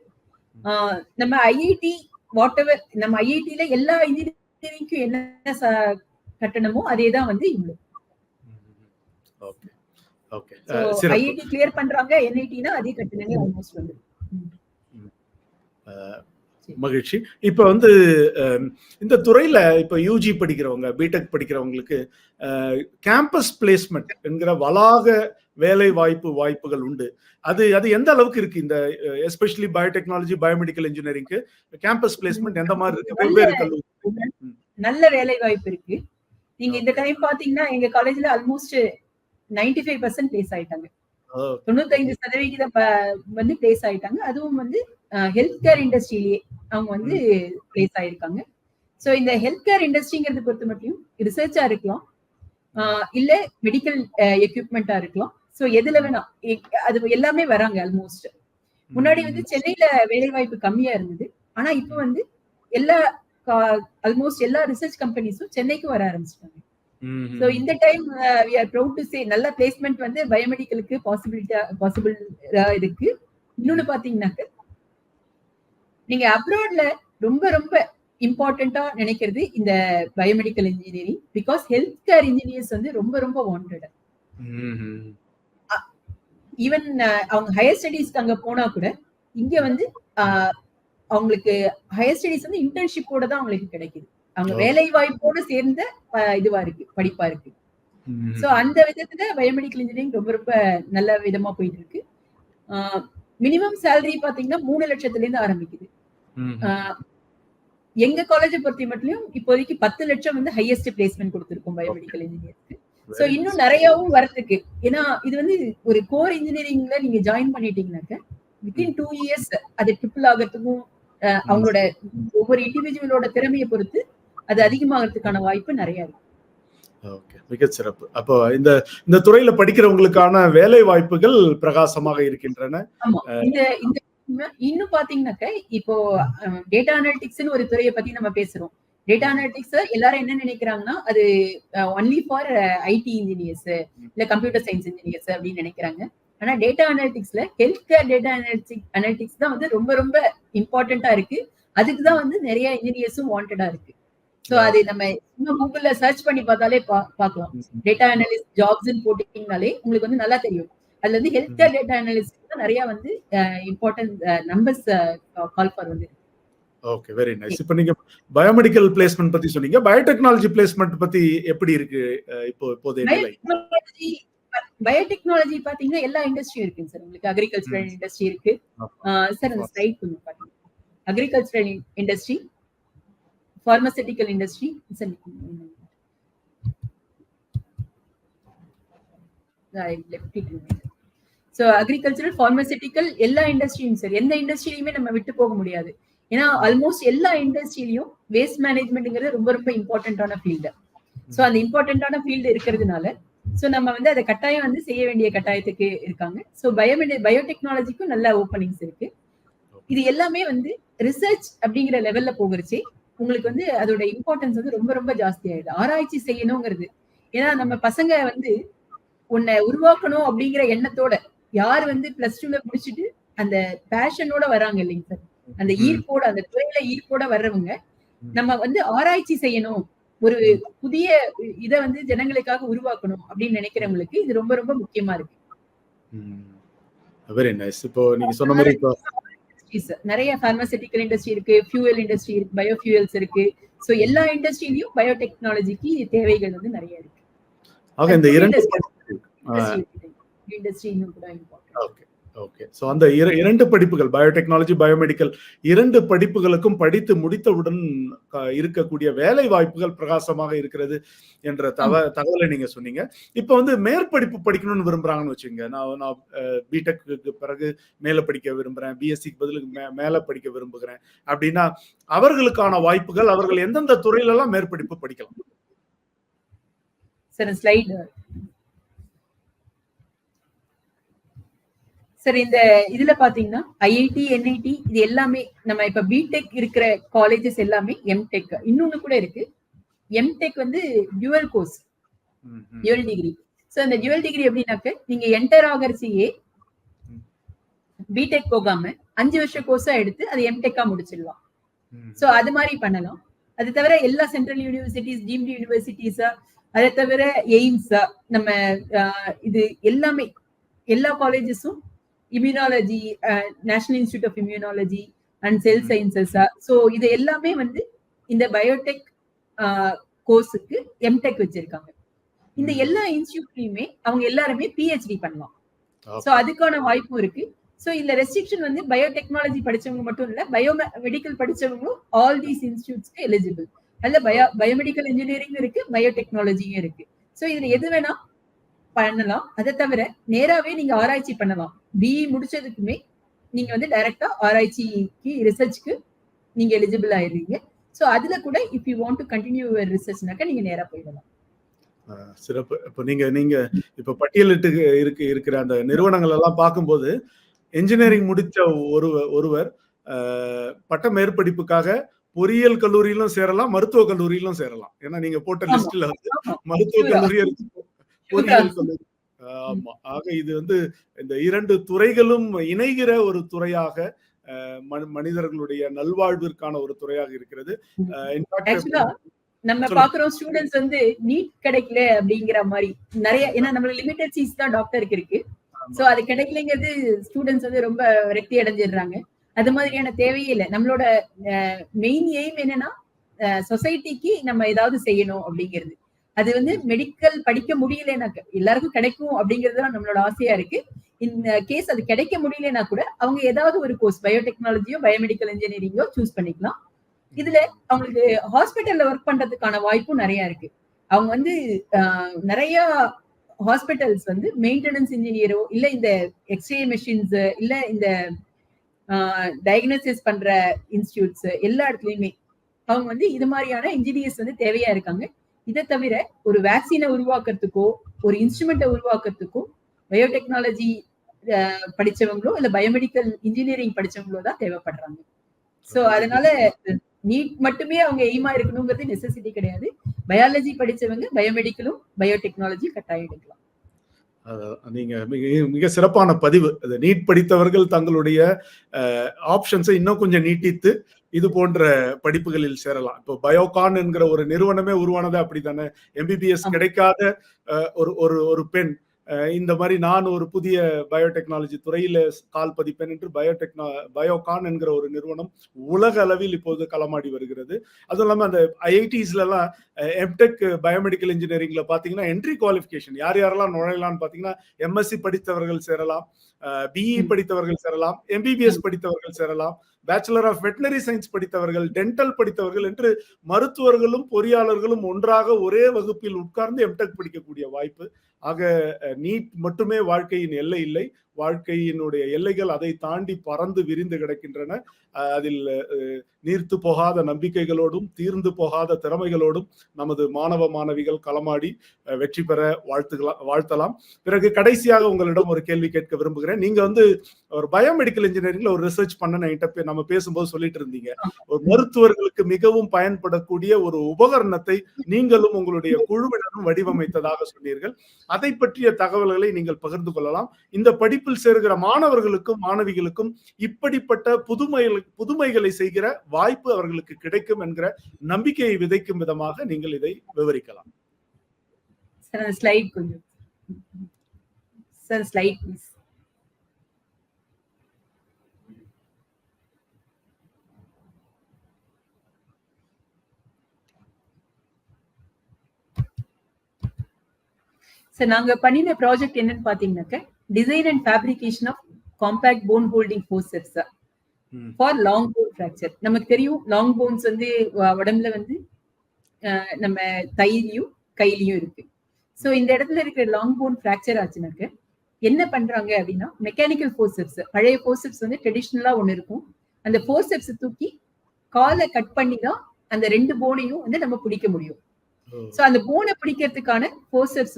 நம்ம ஐஐடி வாட் எவர் நம்ம ஐஐடில எல்லா இன்ஜினியரிங்க்கும் என்ன கட்டணமோ அதே தான் வந்து இவ்வளவு. ஐஐடி கிளியர் பண்றாங்க, என்ஐடினா அதே கட்டணமே ஆல்மோஸ்ட் வந்து. மகிழ்ச்சி. இப்ப வந்து இந்த துறையில இப்ப யூஜி படிக்கிறவங்க பிடெக் படிக்கிறவங்களுக்கு கேம்பஸ் பிளேஸ்மெண்ட் என்கிற வளாக வேலை வாய்ப்புகள் உண்டு. அது எந்த அளவுக்கு இருக்கு? இந்த எஸ்பெஷலி பயோடெக்னாலஜி பயோமெடிக்கல் இன்ஜினியரிங்க்கு கேம்பஸ் பிளேஸ்மெண்ட் எந்த மாதிரி இருக்கு? வெவ்வேறு கல்லூரி நல்ல வேலை வாய்ப்பு இருக்கு. நீங்க இந்த டைம் பாத்தீங்கன்னா எங்க காலேஜ்ல ஆல்மோஸ்ட் 95% பிளேஸ் ஆயிட்டாங்க. 95% வந்து பிளேஸ் ஆயிட்டாங்க. அதுவும் வந்து ஹெல்த் கேர் இண்டஸ்ட்ரியிலேயே அவங்க வந்து பிளேஸ் ஆயிருக்காங்க. சோ இந்த ஹெல்த் கேர் இண்டஸ்ட்ரிங்கிறது பொறுத்த மட்டும் ரிசர்ச்சா இருக்கலாம், இல்ல மெடிக்கல் எக்யூப்மெண்டா இருக்கலாம். சோ எதுல வேணா அது எல்லாமே வராங்க ஆல்மோஸ்ட். முன்னாடி வந்து சென்னையில வேலை வாய்ப்பு கம்மியா இருந்தது. ஆனா இப்ப வந்து ஆல்மோஸ்ட் எல்லா ரிசர்ச் கம்பெனிஸும் சென்னைக்கு வர ஆரம்பிச்சிட்டாங்க. சோ இந்த time we are proud to say நல்ல பிளேஸ்மெண்ட் வந்து பயோமெடிக்கலுக்கு பாசிபிளா இருக்கு. இன்னொன்னு பாத்தீங்கன்னாக்க நீங்க அப்ராட்ல ரொம்ப ரொம்ப இம்பார்ட்டண்டா நினைக்கிறது இந்த biomedical engineering. Because health care engineers வந்து ரொம்ப ரொம்ப வாண்டட். ஈவன் அவங்க ஹையர் ஸ்டடீஸ்க்கு அங்க போனா கூட இங்க வந்து அவங்களுக்கு ஹையர் ஸ்டடீஸ் வந்து இன்டர்ன்ஷிப்போட தான் அவங்களுக்கு கிடைக்குது. அவங்க வேலை வாய்ப்போட சேர்ந்த இதுவா இருக்கு, படிப்பா இருக்கு. சோ அந்த விதத்துல பயோமெடிக்கல் இன்ஜினியரிங் ரொம்ப ரொம்ப நல்ல விதமா போயிட்டு இருக்கு. மினிமம் சேலரி பாத்தீங்கன்னா 3 லட்சத்துல இருந்து ஆரம்பிக்குது. எங்க காலேஜ் பொறுத்த மட்டும் இப்போதைக்கு 10 லட்சம் வந்து ஹையஸ்ட் பிளேஸ்மெண்ட் கொடுத்திருக்கோம் பயோமெடிக்கல் இன்ஜினியருக்கு. சோ இன்னும் நிறையவும் வரதுக்கு. ஏன்னா இது வந்து ஒரு கோர் இன்ஜினியரிங்ல நீங்க ஜாயின் பண்ணிட்டீங்கன்னாக்க வித்தின் 2 இயர்ஸ் அது ட்ரிபிள் ஆகிறதுக்கும் அவங்களோட ஒவ்வொரு இண்டிவிஜுவலோட திறமையை பொறுத்து அது அதிகமாகிறதுக்கான வாய்ப்பு நிறைய இருக்கு. மிக சிறப்பு. அப்போ இந்த துறையில படிக்கிறவங்களுக்கான வேலை வாய்ப்புகள் பிரகாசமாக இருக்கின்றன. ஆமா. இன்னும் பாத்தீங்கன்னாக்க இப்போ டேட்டா அனலிட்டிக்ஸ்னு ஒரு துறையை பத்தி நம்ம பேசுறோம். டேட்டா அனலிட்டிக்ஸ் எல்லாரும் என்ன நினைக்கிறாங்கன்னா அது ஒன்லி ஃபார் ஐடி இன்ஜினியர்ஸ் இல்ல கம்ப்யூட்டர் சயின்ஸ் இன்ஜினியர்ஸ் அப்படின்னு நினைக்கிறாங்க. ஆனா டேட்டா அனலிட்டிக்ஸ்ல ஹெல்த் கேர் டேட்டா அனலிட்டிக்ஸ் தான் வந்து ரொம்ப ரொம்ப இம்பார்ட்டன்டா இருக்கு. அதுக்குதான் வந்து நிறைய இன்ஜினியர்ஸும் வாண்டடா இருக்கு. சோ அது நம்ம இன்னும் கூகுள்ல சர்ச் பண்ணி பார்த்தாலே பார்க்கலாம். டேட்டா அனலிஸ்ட் ஜாப்ஸ் போட்டீங்கனாலே உங்களுக்கு வந்து நல்லா தெரியும். அதுல வந்து ஹெல்த் கேர் டேட்டா அனலிஸ்ட் நிறைய வந்து இம்பார்ட்டன்ட் நம்பர்ஸ் கால் ஃபார் வந்து. Okay, very nice. இப்போ நீங்க பயோமெடிக்கல் பிளேஸ்மென்ட் பத்தி சொன்னீங்க. பயோடெக்னாலஜி பிளேஸ்மென்ட் பத்தி எப்படி இருக்கு இப்போதைய நிலை? பயோடெக்னாலஜி பாத்தீங்கன்னா எல்லா இண்டஸ்ட்ரியும் இருக்கு சார். உங்களுக்கு அக்ரிகல்ச்சரல் இண்டஸ்ட்ரி இருக்கு சார். அந்த ஸ்லைட் கொஞ்சம் பாருங்க. Agricultural industry, pharmaceutical industry, I left it. So agricultural, pharmaceutical எல்லா இண்டஸ்ட்ரியும் சரி, எந்த இண்டஸ்ட்ரியுமே நம்ம விட்டு போக முடியாது. ஏன்னா ஆல்மோஸ்ட் எல்லா இண்டஸ்ட்ரியிலையும் வேஸ்ட் மேனேஜ்மெண்ட்ங்கிறது ரொம்ப ரொம்ப இம்பார்ட்டன்டான ஃபீல்டு. ஸோ அந்த இம்பார்ட்டன்டான ஃபீல்டு இருக்கிறதுனால ஸோ நம்ம வந்து அதை கட்டாயம் வந்து செய்ய வேண்டிய கட்டாயத்துக்கு இருக்காங்க. ஸோ பயோடெக்னாலஜிக்கும் நல்ல ஓப்பனிங்ஸ் இருக்கு. இது எல்லாமே வந்து ரிசர்ச் அப்படிங்கிற லெவல்ல போகிறச்சு உங்களுக்கு வந்து அதோட இம்பார்ட்டன்ஸ் வந்து ரொம்ப ரொம்ப ஜாஸ்தி ஆயிடுது. ஆராய்ச்சி செய்யணுங்கிறது. ஏன்னா நம்ம பசங்க வந்து உன்னை உருவாக்கணும் அப்படிங்கிற எண்ணத்தோட யார் வந்து பிளஸ் 2ல முடிச்சுட்டு அந்த பேஷனோட வராங்க இல்லைங்க சார், அந்த ஈர்ப்போட, அந்த துறையில ஈர்ப்போட வர்றவங்க நம்ம வந்து ஆராய்ச்சி செய்யணும், ஒரு புதிய இதை வந்து ஜனங்களுக்காக உருவாக்கணும் அப்படின்னு நினைக்கிறவங்களுக்கு இது ரொம்ப ரொம்ப முக்கியமா இருக்கு. Very nice. இப்போ நீங்க சொன்ன மாதிரி இப்போ நிறைய பார்மசூட்டிக்கல் இண்டஸ்ட்ரி இருக்கு, ஃபியூயல் இண்டஸ்ட்ரி இருக்கு, பயோஃபியூயல்ஸ் இருக்கு. சோ எல்லா இண்டஸ்ட்ரியிலயும் பயோடெக்னாலஜிக்கு தேவைகள் வந்து நிறைய இருக்கு. ஆக இந்த இரண்டு இண்டஸ்ட்ரி இன்னும் கூட இம்பார்ட்டன்ட். Okay okay. சோ அந்த இரண்டு படிப்புகள் பயோடெக்னாலஜி, பயோமெடிக்கல் இரண்டு படிப்புகளுக்கும் படித்து முடித்தவுடன் இருக்கக்கூடிய வேலை வாய்ப்புகள் பிரகாசமாக இருக்கிறது என்ற தகவலை நீங்க சொன்னீங்க. இப்ப வந்து மேற்படிப்பு படிக்கணும்னு விரும்புறாங்கன்னு வச்சுங்க. நான் பிடெக்கு பிறகு மேல படிக்க விரும்புறேன், பிஎஸ்சிக்கு பதிலுக்கு மேல படிக்க விரும்புகிறேன் அப்படின்னா அவர்களுக்கான வாய்ப்புகள், அவர்கள் எந்தெந்த துறையில எல்லாம் மேற்படிப்பு படிக்கலாம்? Sir slide sir. இந்த இதுல பாத்தீங்கன்னா ஐஐடி, என்ஐடி இது எல்லாமே நம்ம இப்ப பிடெக் இருக்கிற காலேஜஸ் எல்லாமே எம்டெக், இன்னொன்னு கூட இருக்கு. எம்டெக் வந்து dual course, dual degree. So அந்த டியூவல் டிகிரி எப்படின்னாக்க நீங்க என்டர் ஆகறச்சியே பிடெக் போகாம 5 வருஷ கோர்ஸா எடுத்து அது எம்டெக்கா முடிச்சிடலாம். சோ அது மாதிரி பண்ணலாம். அது தவிர எல்லா சென்ட்ரல் யூனிவர்சிட்டிஸ், டீம்டு யூனிவர்சிட்டிஸா, அதை தவிர எய்ம்ஸ், நம்ம இது எல்லாமே எல்லா காலேஜஸும் immunology, national institute of immunology and cell sciences, so இது எல்லாமே வந்து இந்த பயோடெக் கோர்ஸுக்கு எம்டெக் வச்சிருக்காங்க. இந்த எல்லா இன்ஸ்டிடியூட்லயுமே அவங்க எல்லாருமே பிஹெச்டி பண்ணலாம். ஸோ அதுக்கான வாய்ப்பும் இருக்கு. ஸோ இந்த ரெஸ்ட்ரிக்ஷன் வந்து பயோடெக்னாலஜி படிச்சவங்க மட்டும் இல்ல, பயோமெடிக்கல் படிச்சவங்களும் ஆல் தீஸ் இன்ஸ்டிடியூட்ஸ்க்கு எலிஜிபிள். அதுல பயோமெடிக்கல் இன்ஜினியரிங் இருக்கு, பயோடெக்னாலஜியும் இருக்கு. ஸோ இதுல எது வேணா பண்ணலாம். அதை தவிர நேராவே நீங்க ஆராய்ச்சி பண்ணலாம். பிஇ முடிச்சதுக்குமே நீங்க வந்து டைரக்டா ஆராய்ச்சிக்கு, ரிசர்ச்க்கு நீங்க எலிஜிபிள் ஆயிடுறீங்க. சோ அதுல கூட if you want to continue your ரிசர்ச்னாக்க நீங்க நேரா போயிடலாம். சிறப்பு. இப்போ நீங்க இப்ப பட்டியலிட்டு இருக்கிற அந்த நிறுவனங்கள் எல்லாம் பார்க்கும்போது என்ஜினியரிங் முடிச்ச ஒருவர் பட்ட மேற்படிப்புக்காக பொறியியல் கல்லூரியிலும் சேரலாம், மருத்துவக் கல்லூரியிலும் சேரலாம். ஏன்னா நீங்க போட்ட லிஸ்ட்ல வந்து மருத்துவக் கல்லூரி இருக்கு, பொறியியல் கல்லூரி. ஆமா. ஆக இது வந்து இந்த இரண்டு துறைகளும் இணைகிற ஒரு துறையாக, மனிதர்களுடைய நல்வாழ்விற்கான ஒரு துறையாக இருக்கிறது. நம்ம பாக்குறோம் ஸ்டூடெண்ட்ஸ் வந்து நீட் கிடைக்கல அப்படிங்கிற மாதிரி நிறைய, ஏன்னா நம்ம லிமிடெட் சீட்ஸ் தான் டாக்டருக்கு இருக்கு. சோ அது கிடைக்கலங்கிறது ஸ்டூடெண்ட்ஸ் வந்து ரொம்ப விரக்தி அடைஞ்சிடுறாங்க. அது மாதிரியான தேவையே இல்லை. நம்மளோட மெயின் எய்ம் என்னன்னா சொசைட்டிக்கு நம்ம ஏதாவது செய்யணும் அப்படிங்கிறது. அது வந்து மெடிக்கல் படிக்க முடியலன்னா எல்லாருக்கும் கிடைக்கும் அப்படிங்கிறது தான் நம்மளோட ஆசையா இருக்கு. இந்த கேஸ் அது கிடைக்க முடியலன்னா கூட அவங்க ஏதாவது ஒரு கோர்ஸ் பயோடெக்னாலஜியோ பயோமெடிக்கல் இன்ஜினியரிங்கோ சூஸ் பண்ணிக்கலாம். இதுல அவங்களுக்கு ஹாஸ்பிட்டல்ல ஒர்க் பண்றதுக்கான வாய்ப்பும் நிறைய இருக்கு. அவங்க வந்து நிறைய ஹாஸ்பிட்டல்ஸ் வந்து மெயின்டெனன்ஸ் இன்ஜினியரோ இல்ல இந்த எக்ஸ்ரே மெஷின்ஸ் இல்ல இந்த டயக்னோசிஸ் பண்ற இன்ஸ்டிடியூட்ஸ் எல்லா இடத்துலயுமே அவங்க வந்து இது மாதிரியான இன்ஜினியர்ஸ் வந்து தேவையா இருக்காங்க. இதை தவிர ஒரு வேக்சினை உருவாக்குறதுக்கோ ஒரு இன்ஸ்ட்ருமெண்ட்டை உருவாக்குறதுக்கோ பயோடெக்னாலஜி படிச்சவங்களோ இல்ல பயோமெடிக்கல் இன்ஜினியரிங் படிச்சவங்களோ தான் தேவைப்படுறாங்க. சோ அதனால நீட் மட்டுமே அவங்க எய்மா இருக்கணுங்கிறது நெசசிட்டி கிடையாது. பயாலஜி படிச்சவங்க பயோமெடிக்கலும் பயோடெக்னாலஜி கட்டாயம் எடுக்கலாம். நீங்க மிக மிக சிறப்பான பதிவு. நீட் படித்தவர்கள் தங்களுடைய ஆப்ஷன்ஸை இன்னும் கொஞ்சம் நீட்டித்து இது போன்ற படிப்புகளில் சேரலாம். இப்போ பயோகான் என்கிற ஒரு நிறுவனமே உருவானது அப்படித்தானே. எம்பிபிஎஸ் கிடைக்காத ஒரு பெண் இந்த மாதிரி நான் ஒரு புதிய பயோடெக்னாலஜி துறையில கால் பதிப்பேன் என்று பயோகான் என்கிற ஒரு நிறுவனம் உலக அளவில் இப்போது களமாடி வருகிறது. அதுவும் இல்லாம அந்த ஐஐடிஸ்ல எல்லாம் எம்டெக் பயோமெடிக்கல் இன்ஜினியரிங்ல பாத்தீங்கன்னா என்ட்ரி குவாலிஃபிகேஷன் யாரெல்லாம் நுழையலாம்னு பாத்தீங்கன்னா எம்எஸ்சி படித்தவர்கள் சேரலாம், பிஇ படித்தவர்கள் சேரலாம், எம்பிபிஎஸ் படித்தவர்கள் சேரலாம், பேச்சுலர் ஆஃப் வெட்டினரி சயின்ஸ் படித்தவர்கள், டென்டல் படித்தவர்கள் என்று மருத்துவர்களும் பொறியாளர்களும் ஒன்றாக ஒரே வகுப்பில் உட்கார்ந்து எம்டெக் படிக்கக்கூடிய வாய்ப்பு. ஆக நீட் மட்டுமே வாழ்க்கையின் எல்லை இல்லை, வாழ்க்கையினுடைய எல்லைகள் அதை தாண்டி பறந்து விரிந்து கிடக்கின்றன. அதில் நீர்த்து போகாத நம்பிக்கைகளோடும் தீர்ந்து போகாத திறமைகளோடும் நமது மாணவ மாணவிகள் களமாடி வெற்றி பெற வாழ்த்தலாம். பிறகு கடைசியாக உங்களிடம் ஒரு கேள்வி கேட்க விரும்புகிறேன். நீங்க ஒரு பயோமெடிக்கல் இன்ஜினியரிங்ல ஒரு ரிசர்ச் பண்ண நம்ம பேசும்போது சொல்லிட்டு இருந்தீங்க, ஒரு மருத்துவர்களுக்கு மிகவும் பயன்படக்கூடிய ஒரு உபகரணத்தை நீங்களும் உங்களுடைய குழுவினரும் வடிவமைத்ததாக சொன்னீர்கள். அதை பற்றிய தகவல்களை நீங்கள் பகிர்ந்து கொள்ளலாம். இந்த படிப்பில் சேர்கிற மாணவர்களுக்கும் மாணவிகளுக்கும் இப்படிப்பட்ட புதுமைகளை செய்கிற வாய்ப்பு அவர்களுக்கு கிடைக்கும் என்கிற நம்பிக்கையை விதைக்கும் விதமாக நீங்கள் இதை விவரிக்கலாம். ஸ்லைட் கொஞ்சம் சார், ஸ்லைட் ப்ளீஸ். சார், நாங்க பண்ணின ப்ராஜெக்ட் என்னன்னு பாத்தீங்கன்னாக்க design and fabrication of compact bone holding forceps for long bone fracture. நமக்கு தெரியும் லாங் போன்ஸ் உடம்புல நம்ம தையிலையும் கையிலையும் இருக்கு. ஸோ இந்த இடத்துல இருக்கிற லாங் போன் ஃப்ராக்சர் ஆச்சுனாக்க என்ன பண்றாங்க அப்படின்னா மெக்கானிக்கல் ஃபோர்செப்ஸ், பழைய ஃபோர்செப்ஸ் ட்ரெடிஷ்னலா ஒண்ணு இருக்கும். அந்த ஃபோர்செப்ஸ் தூக்கி காலை கட் பண்ணி தான் அந்த ரெண்டு போனையும் நம்ம பிடிக்க முடியும். ஸோ அந்த போனை பிடிக்கிறதுக்கான ஃபோர்செப்ஸ்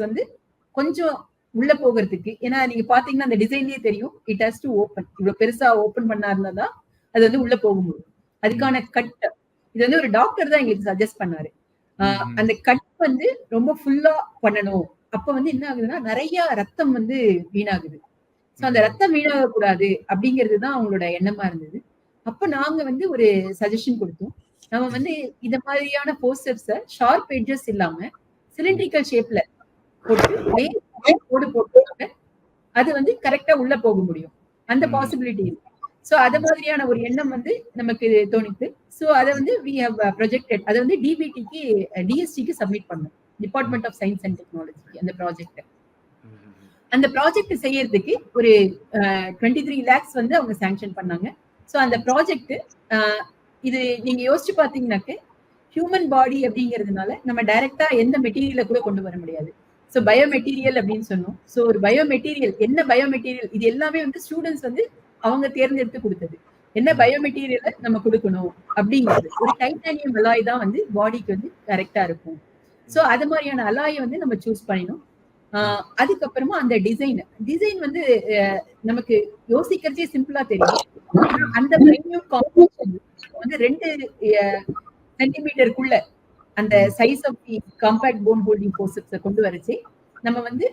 கொஞ்சம் உள்ள போகிறதுக்கு, ஏன்னா நீங்க பாத்தீங்கன்னா அந்த டிசைன்லயே தெரியும், இட் ஹாஸ் டு ஓப்பன். இவ்வளவு பெருசா ஓப்பன் பண்ணா இருந்தாதான் அது உள்ள போக முடியும். அதுக்கான கட் இது ஒரு டாக்டர் தான் எங்களுக்கு சஜஸ்ட் பண்ணாரு. அந்த கட் ரொம்ப ஃபுல்லா பண்ணணும். அப்ப என்ன ஆகுதுன்னா நிறைய ரத்தம் வீணாகுது. சோ அந்த ரத்தம் வீணாக கூடாது அப்படிங்கிறது தான் அவங்களோட எண்ணமா இருந்தது. அப்ப நாங்க ஒரு சஜஷன் கொடுத்தோம். நம்ம இந்த மாதிரியான ஃபோர்செப்ஸ ஷார்ப் எட்ஜஸ் இல்லாம சிலிண்ட்ரிக்கல் ஷேப்ல போட்டு அது கரெக்டா உள்ள போக முடியும். அந்த பாசிபிலிட்டி இருக்கு. சோ அத மாதிரியான ஒரு எண்ணம் நமக்கு தோணித்து. சோ அதை we have projected. அதை டிபிடிக்கு டிஎஸ்டிக்கு சப்மிட் பண்ணோம், department of science and technology. அந்த ப்ராஜெக்ட் செய்யறதுக்கு ஒரு 23 lakhs அவங்க சாங்ஷன் பண்ணாங்க. சோ அந்த ப்ராஜெக்ட் இது நீங்க யோசிச்சு பாத்தீங்கன்னாக்க ஹியூமன் பாடி அப்படிங்கிறதுனால நம்ம டைரக்டா எந்த மெட்டீரியலை கூட கொண்டு வர முடியாது. சோ பயோமெட்டீரியல் அப்படின்னு சொன்னோம். சோ ஒரு பயோமெட்டீரியல் என்ன பயோமெட்டீரியல் இது எல்லாமே ஸ்டூடெண்ட்ஸ் அவங்க தேர்ந்தெடுத்து கொடுத்தது. என்ன பயோமெட்டீரியலை நம்ம கொடுக்கணும் அப்படிங்கிறது ஒரு டைட்டானியம் அலாய் தான் பாடிக்கு கரெக்டா இருக்கும். சோ அது மாதிரியான அலாயை நம்ம சூஸ் பண்ணினோம். அதுக்கப்புறமா அந்த டிசைன் நமக்கு யோசிக்கிறதே சிம்பிளா தெரியும். அந்த காம்பினேஷன் 2 சென்டிமீட்டருக்குள்ள அந்த size of the compact bone holding ஃபோர்செப்ஸை கொண்டு வரச்சு நம்ம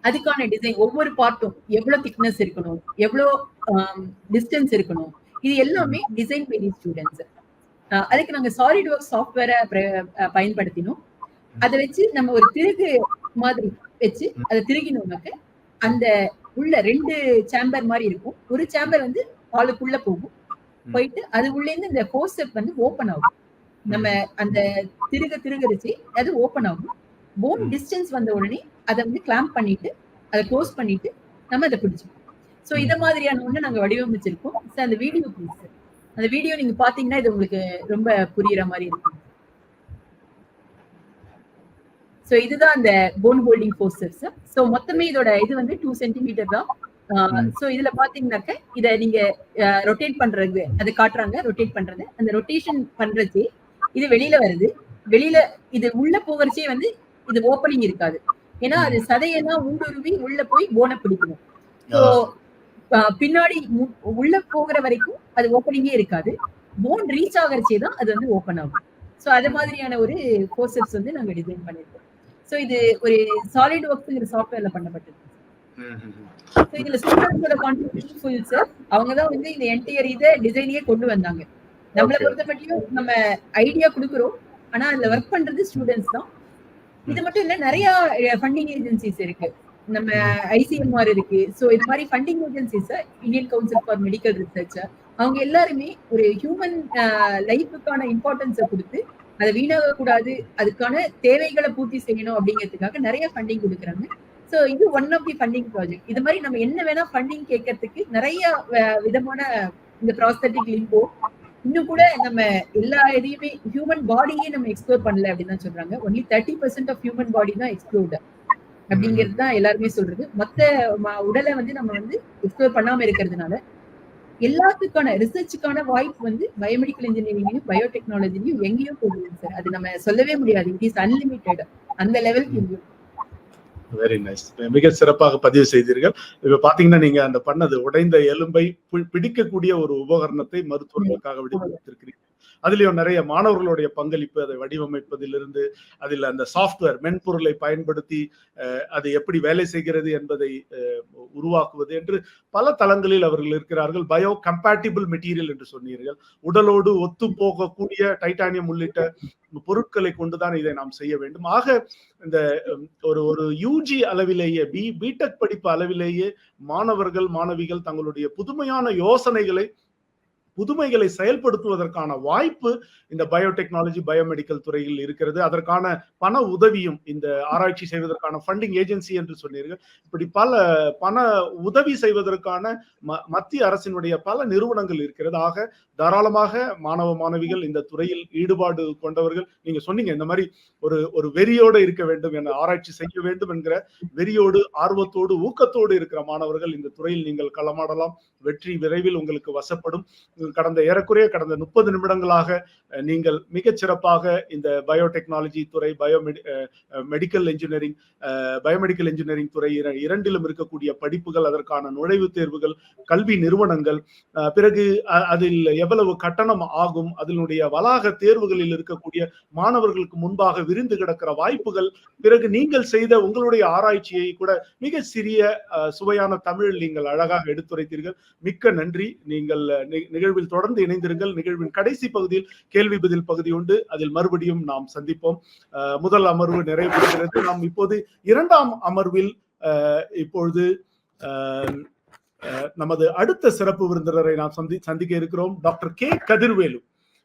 அதுக்கான டிசைன் ஒவ்வொரு பார்ட்டும் எவ்வளவு திக்னஸ் இருக்கணும், எவ்வளவு டிஸ்டன்ஸ் இருக்கணும், இது எல்லாமே டிசைன் பை தி ஸ்டூடெண்ட்ஸ். அதுக்கு நாங்க சாலிட் ஒர்க் சாஃப்ட்வேரை பயன்படுத்தினோம். அதை வச்சு நம்ம ஒரு திருகு மாதிரி வச்சு அதை திருகினோம்னாக்க அந்த உள்ள 2 சேம்பர் மாதிரி இருக்கும். ஒரு சேம்பர் ஆளுக்குள்ள போகும், போயிட்டு அது உள்ள இருந்து இந்த ஃபோர்செப் ஓபன் ஆகும். நம்ம அந்த திருகரிச்சு அது ஓபன் ஆகும். போன் டிஸ்டன்ஸ் வந்த உடனே அதை கிளாம்ப் பண்ணிட்டு அதை க்ளோஸ் பண்ணிட்டு நம்ம அதை பிடிச்சிப்போம். சோ இத மாதிரியான ஒண்ணு நாங்க வடிவமைச்சிருக்கோம். அந்த வீடியோ ப்ளீஸ். அந்த வீடியோ நீங்க பாத்தீங்கன்னா இது உங்களுக்கு ரொம்ப புரியுற மாதிரி இருக்கும். சோ இதுதான் அந்த போன் ஹோல்டிங் ஃபோர்செப்ஸ். சோ மொத்தமே இதோட இது 2 சென்டிமீட்டர் தான். சோ இதுல பாத்தீங்கன்னாக்க இத நீங்க ரொட்டேட் பண்றது அது காட்டுறாங்க. ரொட்டேட் பண்றது அந்த ரொட்டேஷன் பண்றச்சே இது வெளியில வருது. வெளியில இது உள்ள போகிறச்சே இது ஓப்பனிங் இருக்காது. ஏன்னா அது சதையெல்லாம் ஊடுருவி உள்ள போய் போனை பிடிக்கணும். சோ பின்னாடி உள்ள போகிற வரைக்கும் அது ஓப்பனிங்கே இருக்காது. போன் ரீச் ஆகிறச்சே தான் அது வந்து ஓப்பன் ஆகும். ஸோ அது மாதிரியான ஒரு ஃபோர்செப்ஸ் வந்து நாங்க டிசைன் பண்ணிருக்கோம். ஸோ இது ஒரு சாலிட் ஒர்க்ஸ்ங்கிற சாஃப்ட்வேர்ல பண்ணப்பட்டது. ஸோ இதுல ஸ்டூடெண்ட்ஸோட கான்ட்ரிபியூஷன் ஃபுல் சார். அவங்க தான் வந்து இந்த என்டையர் இதை டிசைனையே கொண்டு வந்தாங்க. நம்மளை பொறுத்த மட்டும் நம்ம ஐடியா கொடுக்குறோம், ஆனா அதுல ஒர்க் பண்றது ஸ்டூடெண்ட்ஸ் தான். இது மட்டும் இல்ல, நிறைய ஃபண்டிங் ஏஜென்சிஸ் இருக்கு. நம்ம ஐசிஎம்ஆர் இருக்கு. ஸோ இது மாதிரி funding agencies, Indian council for medical research, அவங்க எல்லாருமே ஒரு ஹியூமன் லைஃபுக்கான இம்பார்ட்டன்ஸை கொடுத்து அதை வீணாக கூடாது, அதுக்கான தேவைகளை பூர்த்தி செய்யணும் அப்படிங்கிறதுக்காக நிறைய ஃபண்டிங் கொடுக்குறாங்க. ஸோ இது one of the funding project. இது மாதிரி நம்ம என்ன வேணா ஃபண்டிங் கேட்கறதுக்கு நிறைய விதமான இந்த ப்ராஸ்தட்டிக் லிம்போ, இன்னும் கூட நம்ம எல்லா இதையுமே ஹியூமன் பாடியே நம்ம எக்ஸ்ப்ளோர் பண்ணல அப்படின்னு தான் சொல்றாங்க. ஒன்லி 30% ஆஃப் ஹியூமன் பாடி தான் எக்ஸ்ப்ளோர்டு அப்படிங்கிறது தான் எல்லாருமே சொல்றது. மொத்த உடலை வந்து நம்ம வந்து எக்ஸ்ப்ளோர் பண்ணாம இருக்கிறதுனால எல்லாத்துக்கான ரிசர்ச்சுக்கான வாய்ப்பு வந்து பயோமெடிக்கல் இன்ஜினியரிங்லையும் பயோடெக்னாலஜிலையும் எங்கேயும் போகுது சார். அது நம்ம சொல்லவே முடியாது. It is unlimited. அந்த லெவலுக்கு. Very nice. மிக சிறப்பாக பதிவு செய்தீர்கள். இப்ப பாத்தீங்கன்னா நீங்க அந்த பண்ணது உடைந்த எலும்பை பிடிக்கக்கூடிய ஒரு உபகரணத்தை மருத்துவர்களுக்காக வடிவமைத்திருக்கிறீர்கள். அதுலயும் நிறைய மாணவர்களுடைய பங்களிப்பு, அதை வடிவமைப்பதிலிருந்து அதில் அந்த சாஃப்ட்வேர் மென்பொருளை பயன்படுத்தி அது எப்படி வேலை செய்கிறது என்பதை உருவாக்குவது என்று பல தளங்களில் அவர்கள் இருக்கிறார்கள். பயோ கம்பேட்டிபிள் மெட்டீரியல் என்று சொன்னீர்கள். உடலோடு ஒத்து போகக்கூடிய டைட்டானியம் உள்ளிட்ட பொருட்களை கொண்டுதான் இதை நாம் செய்ய வேண்டும். ஆக இந்த ஒரு யூஜி அளவிலேயே பிடெக் படிப்பு அளவிலேயே மாணவர்கள் மாணவிகள் தங்களுடைய புதுமைகளை செயல்படுத்துவதற்கான வாய்ப்பு இந்த பயோடெக்னாலஜி பயோமெடிக்கல் துறையில் இருக்கிறது. அதற்கான பண உதவியும் இந்த ஆராய்ச்சி செய்வதற்கான ஃபண்டிங் ஏஜென்சி என்று சொன்னீர்கள். இப்படி பண உதவி செய்வதற்கான மத்திய அரசினுடைய பல நிறுவனங்கள் இருக்கிறது. ஆக தாராளமாக மாணவ மாணவிகள் இந்த துறையில் ஈடுபாடு கொண்டவர்கள், நீங்க சொன்னீங்க இந்த மாதிரி ஒரு வெறியோடு இருக்க வேண்டும் என, ஆராய்ச்சி செய்ய வேண்டும் என்கிற வெறியோடு ஆர்வத்தோடு ஊக்கத்தோடு இருக்கிற மாணவர்கள் இந்த துறையில் நீங்கள் களமாடலாம். வெற்றி விரைவில் உங்களுக்கு வசப்படும். ஏறக்குறைய கடந்த 30 நிமிடங்களாக நீங்கள் மிகச் சிறப்பாக இந்த பயோடெக்னாலஜி துறை, பயோமெடிக்கல் இன்ஜினியரிங் துறை இரண்டிலும் இருக்கக்கூடிய படிப்புகள், அதற்கான நுழைவுத் தேர்வுகள், கல்வி நிறுவனங்கள், பிறகு அதில் எவ்வளவு கட்டணம் ஆகும், அதனுடைய வளாக தேர்வுகளில் இருக்கக்கூடிய மாணவர்களுக்கு முன்பாக விரிந்து கிடக்கிற வாய்ப்புகள், பிறகு நீங்கள் செய்த உங்களுடைய ஆராய்ச்சியை கூட மிக சிறிய சுவையான தமிழில் நீங்கள் அழகாக எடுத்துரைத்தீர்கள். மிக்க நன்றி. நீங்கள் நிகழ்வில் தொடர்ந்து இணைந்திருங்கள். நிகழ்வின் கடைசி பகுதியில் கேள்வி பதில் பகுதி உண்டு. அதில் மறுபடியும் நாம் சந்திப்போம். முதல் அமர்வு நிறைவேறுகிறது. நாம் இப்போது இரண்டாம் அமர்வில் இப்பொழுது நமது அடுத்த சிறப்பு விருந்தினரை நாம் சந்திக்க இருக்கிறோம். Doctor K Kathirvelu.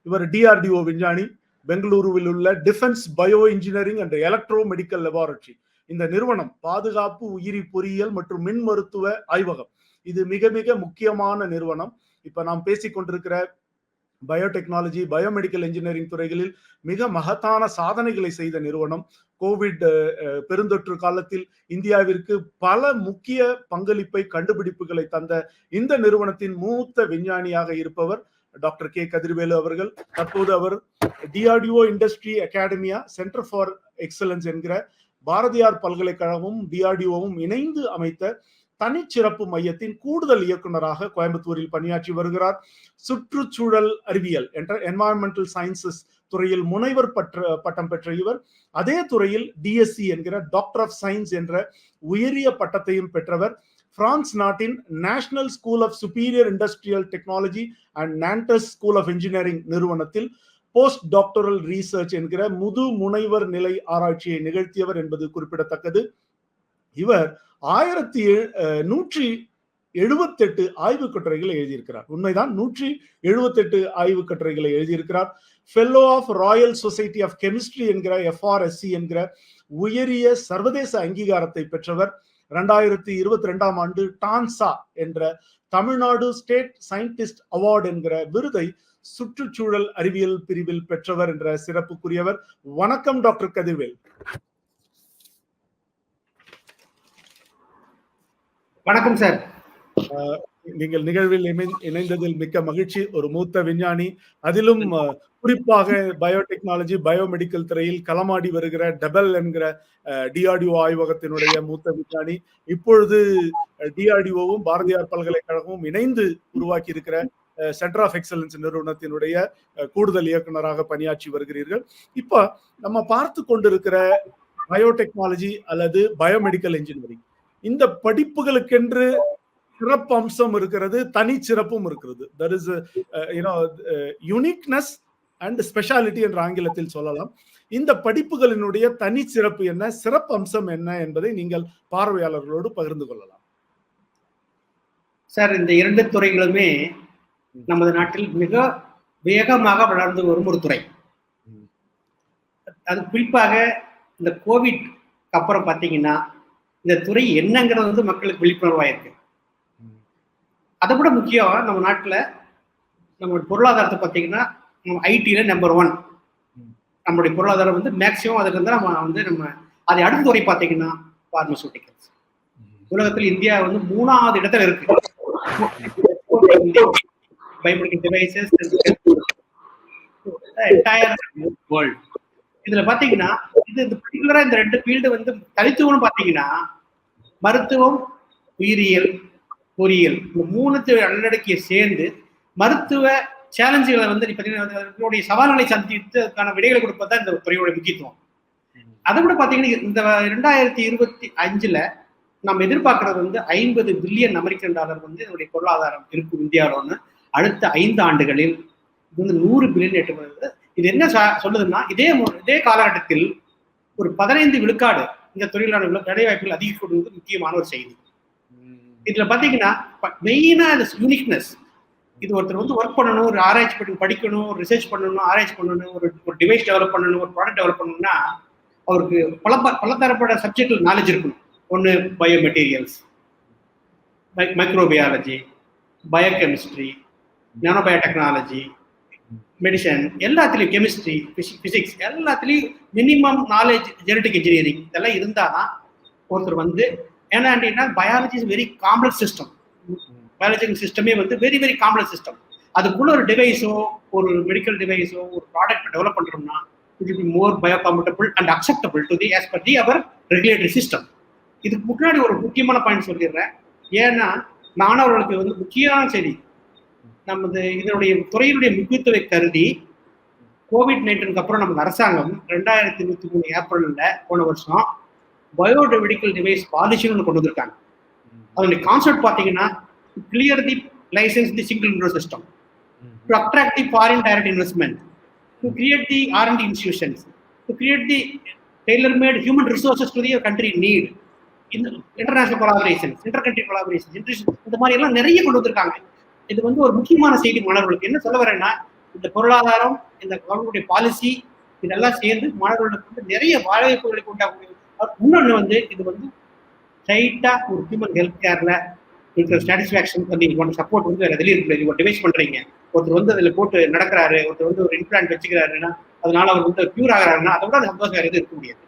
இவர் DRDO விஞ்ஞானி. பெங்களூருவில் உள்ள defence bio engineering and electro medical laboratory. இந்த நிறுவனம் பாதுகாப்பு உயிரி பொறியியல் மற்றும் மின் மருத்துவ ஆய்வகம். இது மிக மிக முக்கியமான நிறுவனம். இப்ப நாம் பேசிக் கொண்டிருக்கிற பயோடெக்னாலஜி பயோமெடிக்கல் இன்ஜினியரிங் துறைகளில் மிக மகத்தான சாதனைகளை செய்த நிறுவனம். கோவிட் பெருந்தொற்று காலத்தில் இந்தியாவிற்கு பல முக்கிய பங்களிப்பை, கண்டுபிடிப்புகளை தந்த இந்த நிறுவனத்தின் மூத்த விஞ்ஞானியாக இருப்பவர் டாக்டர் கே கதிர்வேலு அவர்கள். தற்போது அவர் DRDO industry academia centre for excellence என்கிற பாரதியார் பல்கலைக்கழகமும் DRDOவும் இணைந்து அமைத்த தனிச்சிறப்பு மையத்தின் கூடுதல் இயக்குநராக கோயம்புத்தூரில் பணியாற்றி வருகிறார். சுற்றுச்சூழல் அறிவியல் என்ற என்வாயன்மெண்டல் சயின்சஸ் துறையில் முனைவர் பட்டம் பெற்ற இவர் அதே துறையில் DSc என்கிற டாக்டர் ஆஃப் சயின்ஸ் என்ற உயரிய பட்டத்தையும் பெற்றவர். பிரான்ஸ் நாட்டின் national school of superior industrial technology and Nantes school of engineering நிறுவனத்தில் போஸ்ட் டாக்டரல் ரீசர்ச் என்கிற முனைவர் நிலை ஆராய்ச்சியை நிகழ்த்தியவர் என்பது குறிப்பிடத்தக்கது. இவர் 1178 ஆய்வு கட்டுரைகளை எழுதியிருக்கிறார். உண்மைதான், 178 ஆய்வு கட்டுரைகளை எழுதியிருக்கிறார். Fellow of Royal Society of Chemistry என்கிற FRSC என்கிற உயரிய சர்வதேச அங்கீகாரத்தை பெற்றவர். 2022ஆம் ஆண்டு டான்சா என்ற தமிழ்நாடு ஸ்டேட் சயின்டிஸ்ட் அவார்டு என்கிற விருதை சுற்றுச்சூழல் அறிவியல் பிரிவில் பெற்றவர் என்ற சிறப்புக்குரியவர். வணக்கம் டாக்டர் கதிர்வேல். வணக்கம் சார். நீங்கள் நிகழ்வில் இணைந்ததில் மிக்க மகிழ்ச்சி. ஒரு மூத்த விஞ்ஞானி, அதிலும் குறிப்பாக பயோடெக்னாலஜி பயோமெடிக்கல் துறையில் களமாடி வருகிற டெபல் என்கிற DRDO ஆய்வகத்தினுடைய மூத்த விஞ்ஞானி. இப்பொழுது DRDOவும் பாரதியார் பல்கலைக்கழகமும் இணைந்து உருவாக்கி இருக்கிற சென்டர் ஆஃப் எக்ஸலன்ஸ் நிறுவனத்தினுடைய கூடுதல் இயக்குனராக பணியாற்றி வருகிறீர்கள். இப்ப நம்ம பார்த்து கொண்டிருக்கிற பயோடெக்னாலஜி அல்லது பயோமெடிக்கல் இன்ஜினியரிங், இந்த படிப்புகளுக்கென்று சிறப்பு அம்சம் இருக்கிறது, தனி சிறப்பும் இருக்கிறது. That is uniqueness and speciality என்ற ஆங்கிலத்தில் சொல்லலாம். இந்த படிப்புகளினுடைய தனி சிறப்பு என்ன, சிறப்பு அம்சம் என்ன என்பதை நீங்கள் பார்வையாளர்களோடு பகிர்ந்து கொள்ளலாம். சார், இந்த 2 துறைகளுமே நமது நாட்டில் மிக வேகமாக வளர்ந்து வரும் ஒரு துறை. அது குறிப்பாக இந்த கோவிட் அப்புறம் பார்த்தீங்கன்னா இந்த துறை என்னங்கிறது வந்து மக்களுக்கு விழிப்புணர்வாயிருக்கு. அதை விட முக்கியம், நம்ம நாட்டில் நம்ம பொருளாதாரத்தை பார்த்தீங்கன்னா நம்ம ஐடியில் நம்பர் 1. நம்மளுடைய பொருளாதாரம் வந்து மேக்சிமம் அதுக்கு வந்து நம்ம அதை அடுத்த துறை பார்த்தீங்கன்னா பார்மசூட்டிக்கல்ஸ். உலகத்தில் இந்தியா வந்து 3வது இடத்துல இருக்கு. Biomedical devices entire world. இதுல பாத்தீங்கன்னா இது பர்டிகுலரா இந்த 2 ஃபீல்டு வந்து தனித்துவம்னு பாத்தீங்கன்னா மருத்துவம், உயிரியல், பொறியியல், இந்த 3 உள்ளடக்கிய சேர்ந்து மருத்துவ சேலஞ்சுகளை வந்து பார்த்தீங்கன்னா சவால்களை சந்தித்து அதுக்கான விடைகளை கொடுப்பது இந்த துறையோட முக்கியத்துவம். அதை விட பார்த்தீங்கன்னா இந்த 2025 நம்ம எதிர்பார்க்கறது வந்து $50 பில்லியன் வந்து இதனுடைய பொருளாதாரம் இருக்கும் இந்தியாவிலன்னு. அடுத்த 5 ஆண்டுகளில் இது வந்து $100 பில்லியன் எட்டுவது. இது என்ன சொல்லுதுன்னா, இதே காலகட்டத்தில் ஒரு 15 விழுக்காடு இந்த தொழிலான வேலைவாய்ப்புகள் அதிகரிக்கிறது முக்கியமான ஒரு செய்தி. இதுல பாத்தீங்கன்னா மெயினா யூனிக்னஸ். இது ஒருத்தர் வந்து ஒர்க் பண்ணணும், ஒரு ஆராய்ச்சி பண்ணி படிக்கணும், ரிசர்ச் பண்ணணும், ஆராய்ச்சி பண்ணணும், ஒரு டிவைஸ் டெவலப் பண்ணணும், ஒரு ப்ராடக்ட் டெவலப் பண்ணணும்னா அவருக்கு பலதரப்பட்ட சப்ஜெக்ட்ல நாலேஜ் இருக்கணும். ஒன்று biomaterials, microbiology, biochemistry, nanobiotechnology, medicine, எல்லாத்துலேயும் கெமிஸ்ட்ரி, பிசிக்ஸ், எல்லாத்துலேயும் மினிமம் நாலேஜ், ஜெனடிக் இன்ஜினியரிங் இதெல்லாம் இருந்தால் தான் ஒருத்தர் வந்து. ஏன்னா biology is very complex system. Biological சிஸ்டமே வந்து வெரி வெரி காம்ப்ளெக்ஸ் சிஸ்டம். அதுக்குள்ள ஒரு டிவைஸோ, ஒரு மெடிக்கல் டிவைஸோ, ஒரு ப்ராடக்ட் டெவலப் பண்ணுறோம்னா it will be more biocompatible and acceptable to the as per the our regulatory system. இதுக்கு முன்னாடி ஒரு முக்கியமான பாயிண்ட் சொல்லிடுறேன். ஏன்னா மாணவர்களுக்கு வந்து முக்கியமான செய்தி, நமது இதனுடைய துறையினுடைய முக்கியத்துவத்தை கருதி கோவிட்-19 அப்புறம் நமது அரசாங்கம் 2023 ஏப்ரல்ல போன வருஷம் பயோமெடிக்கல் டிவைஸ் பாலிசின்னு கொண்டு வந்திருக்காங்க. அதனுடைய கான்செப்ட் பார்த்தீங்கன்னா clear the license the single window system, to attract the foreign direct investment, to create the R&D institutions, to create the tailor-made human resources to the country need, in international collaborations, inter-country collaborations, இந்த மாதிரி எல்லாம் நிறைய கொண்டு வந்திருக்காங்க. இது வந்து ஒரு முக்கியமான செய்தி மாணவர்களுக்கு. என்ன சொல்ல வரேன்னா, இந்த பொருளாதாரம், இந்த கவர்மெண்ட் பாலிசி இதெல்லாம் சேர்ந்து மாணவர்களுக்கு வந்து நிறைய வாய்ப்புகளை உண்டாகும். இன்னொன்று வந்து இது வந்து ஸ்ட்ரைட்டா ஒரு ஹியூமன் ஹெல்த் கேர்ல இருக்கிற சாட்டிஸ்ஃபேக்ஷன் பண்ணி சப்போர்ட் வந்து வேற எதுலையும் இருக்கு. ஒரு டிவைஸ் பண்றீங்க, ஒருத்தர் வந்து அதில் போட்டு நடக்கிறாரு, ஒருத்தர் வந்து ஒரு இம்ப்ளான்ட் வச்சுக்கிறாருன்னா அதனால அவர் வந்து கியூர் ஆகிறாருன்னா அதை விட அந்த சந்தோஷம் வேறு எதுவும் இருக்க முடியாது.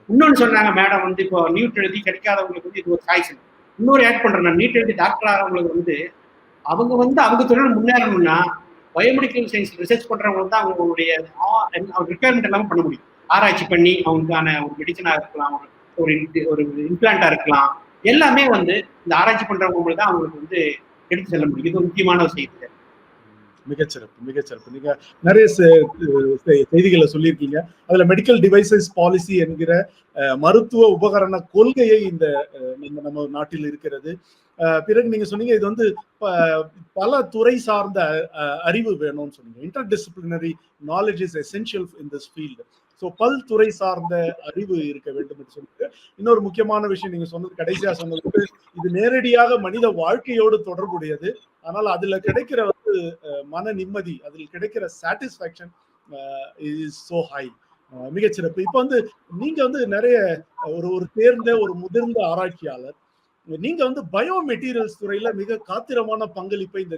இன்னொன்று சொன்னாங்க மேடம் வந்து இப்போ நீட் எழுதி கிடைக்காதவங்களுக்கு வந்து இது ஒரு சாய்ஸ். இன்னொரு ஆட் பண்றேன், நீட் எழுதி டாக்டர் ஆகிறவங்களுக்கு வந்து அவங்க தொழில் முன்னேறணும்னா பயோமெடிக்கல் சயின்ஸ் ரிசர்ச் பண்றவங்க தான் அவங்களுடைய ரிக்யர்மெண்ட் எல்லாமே பண்ண முடியும். ஆராய்ச்சி பண்ணி அவங்களுக்கான ஒரு மெடிசனா இருக்கலாம், ஒரு இம்ப்ளான்டா இருக்கலாம், எல்லாமே வந்து இந்த ஆராய்ச்சி பண்றவங்க தான் அவங்களுக்கு வந்து எடுத்து செல்ல முடியும். இது முக்கியமான ஒரு செய்தி. மிகச்சிறப்பு. நீங்க நிறைய செய்திகளை சொல்லியிருக்கீங்க. அதுல மெடிக்கல் டிவைசஸ் பாலிசி என்கிற மருத்துவ உபகரண கொள்கையை இந்த நம்ம நாட்டில் இருக்கிறது. பிறகு நீங்க சொன்னீங்க இது வந்து பல துறை சார்ந்த அறிவு வேணும்னு சொன்னீங்க. Inter disciplinary knowledge is essential in this field. So பல்துறை சார்ந்த அறிவு இருக்க வேண்டும் என்று சொல்லிட்டு இன்னொரு முக்கியமான விஷயம் நீங்க சொன்னது, கடைசியா சொன்னது, இது நேரடியாக மனித வாழ்க்கையோடு தொடர்புடையது. ஆனால் அதுல கிடைக்கிற வந்து மன நிம்மதி, அதில் கிடைக்கிற சாட்டிஸ்ஃபேக்ஷன் இஸ் சோ ஹை. மிகச்சிறப்பு. இப்ப வந்து நீங்க வந்து நிறைய ஒரு தேர்ந்த ஒரு முதிர்ந்த ஆராய்ச்சியாளர். நீங்க வந்து பயோ மெட்டீரியல்ஸ் துறையில மிக காத்திரமான பங்களிப்பை இந்த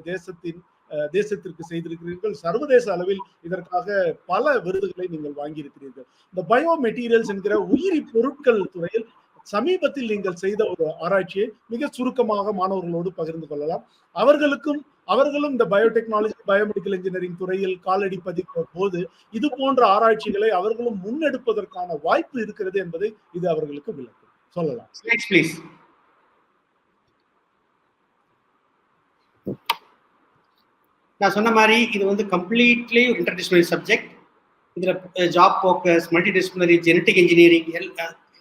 தேசத்திற்கு செய்திருக்கிறீர்கள். சர்வதேச அளவில் இதற்காக பல விருதுகளை நீங்கள் வாங்கியிருக்கிறீர்கள். இந்த பயோ மெட்டீரியல்ஸ் என்கிற உயிரி பொருட்கள் துறையில் சமீபத்தில் நீங்கள் செய்த ஒரு ஆராய்ச்சியை மிக சுருக்கமாக மாணவர்களோடு பகிர்ந்து கொள்ளலாம். அவர்களும் இந்த பயோடெக்னாலஜி, பயோமெடிக்கல் இன்ஜினியரிங் துறையில் காலடி பதிக்கிற போது இது போன்ற ஆராய்ச்சிகளை அவர்களும் முன்னெடுப்பதற்கான வாய்ப்பு இருக்கிறது என்பதை இது அவர்களுக்கு விளக்கும். சொல்லலாம். Please. நான் சொன்ன மாதிரி இது வந்து கம்ப்ளீட்லி இன்டர்டிசிப்ளினரி சப்ஜெக்ட். இதுல job focus, multi disciplinary, genetic engineering,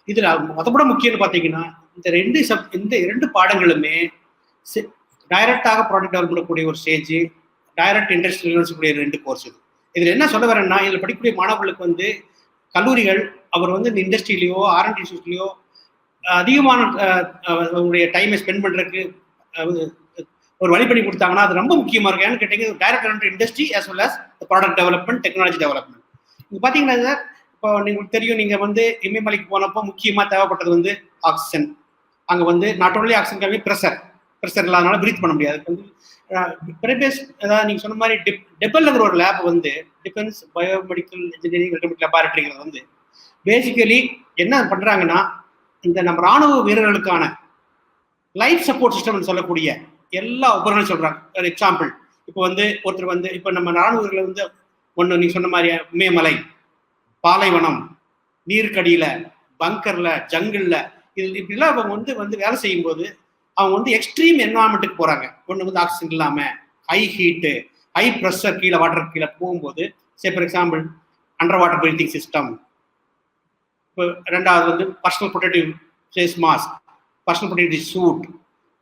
இதுல அதை விட முக்கியம்னு பாத்தீங்கன்னா இந்த இரண்டு பாடங்களுமே டைரக்டாக ப்ராடக்ட் டெவலப் பண்ணக்கூடிய ஒரு ஸ்டேஜ், டைரக்ட் இண்டஸ்ட்ரியல் கூடிய 2 கோர்ஸ். இதுல என்ன சொல்ல வரேன்னா, இதுல படிக்கக்கூடிய மாணவர்களுக்கு வந்து கல்லூரிகள் அவர் வந்து இந்த இண்டஸ்ட்ரியிலையோ ஆர்என்டி இன்ஸ்டியூட்லயோ அதிகமான அவங்களுடைய டைமை ஸ்பெண்ட் பண்றதுக்கு ஒரு வழி பண்ணி கொடுத்தாங்கன்னா அது ரொம்ப முக்கியமா இருக்கு. ஏன்னு கேட்டீங்க, direct industry as well as product development, technology development. நீங்க பாத்தீங்கன்னா சார், இப்போ உங்களுக்கு தெரியும், நீங்க வந்து இமயமலைக்கு போனப்போ முக்கியமா தேவைப்பட்டது வந்து ஆக்சிஜன். அங்க வந்து நாட் ஓன்லி ஆக்சிஜன் கம்மி, ப்ரெஷர் இல்லாதனால பிரீத் பண்ண முடியாது. அதாவது நீங்க சொன்ன மாதிரி டெபல்ங்கிற ஒரு லேப் வந்து டிஃபென்ஸ் பயோமெடிக்கல் இன்ஜினியரிங் லெபார்டரிங்கிறது வந்து பேசிக்கலி என்ன பண்றாங்கன்னா, இந்த நம்ம ராணுவ வீரர்களுக்கான லைஃப் சப்போர்ட் சிஸ்டம் சொல்லக்கூடிய எல்லா உபகரணம் சொல்றாங்க. ஃபார் எக்ஸாம்பிள், இப்போ வந்து ஒருத்தர் வந்து இப்போ நம்ம ராணுவர்களை வந்து ஒன்று நீங்க சொன்ன மாதிரி இமயமலை, பாலைவனம், நீருக்கடியில, பங்கர்ல, ஜங்கிள்ல, இது இப்படிலாம் அவங்க வந்து வேலை செய்யும் போது அவங்க வந்து எக்ஸ்ட்ரீம் என்வரான்மெண்ட்டுக்கு போறாங்க. ஒன்று வந்து ஆக்சிஜன் இல்லாம, ஹை ஹீட்டு, ஹை ப்ரெஷர், கீழே வாட்டர் கீழே போகும்போது, for example under water breathing system. இப்போ ரெண்டாவது வந்து personal protective face mask, personal protective suit,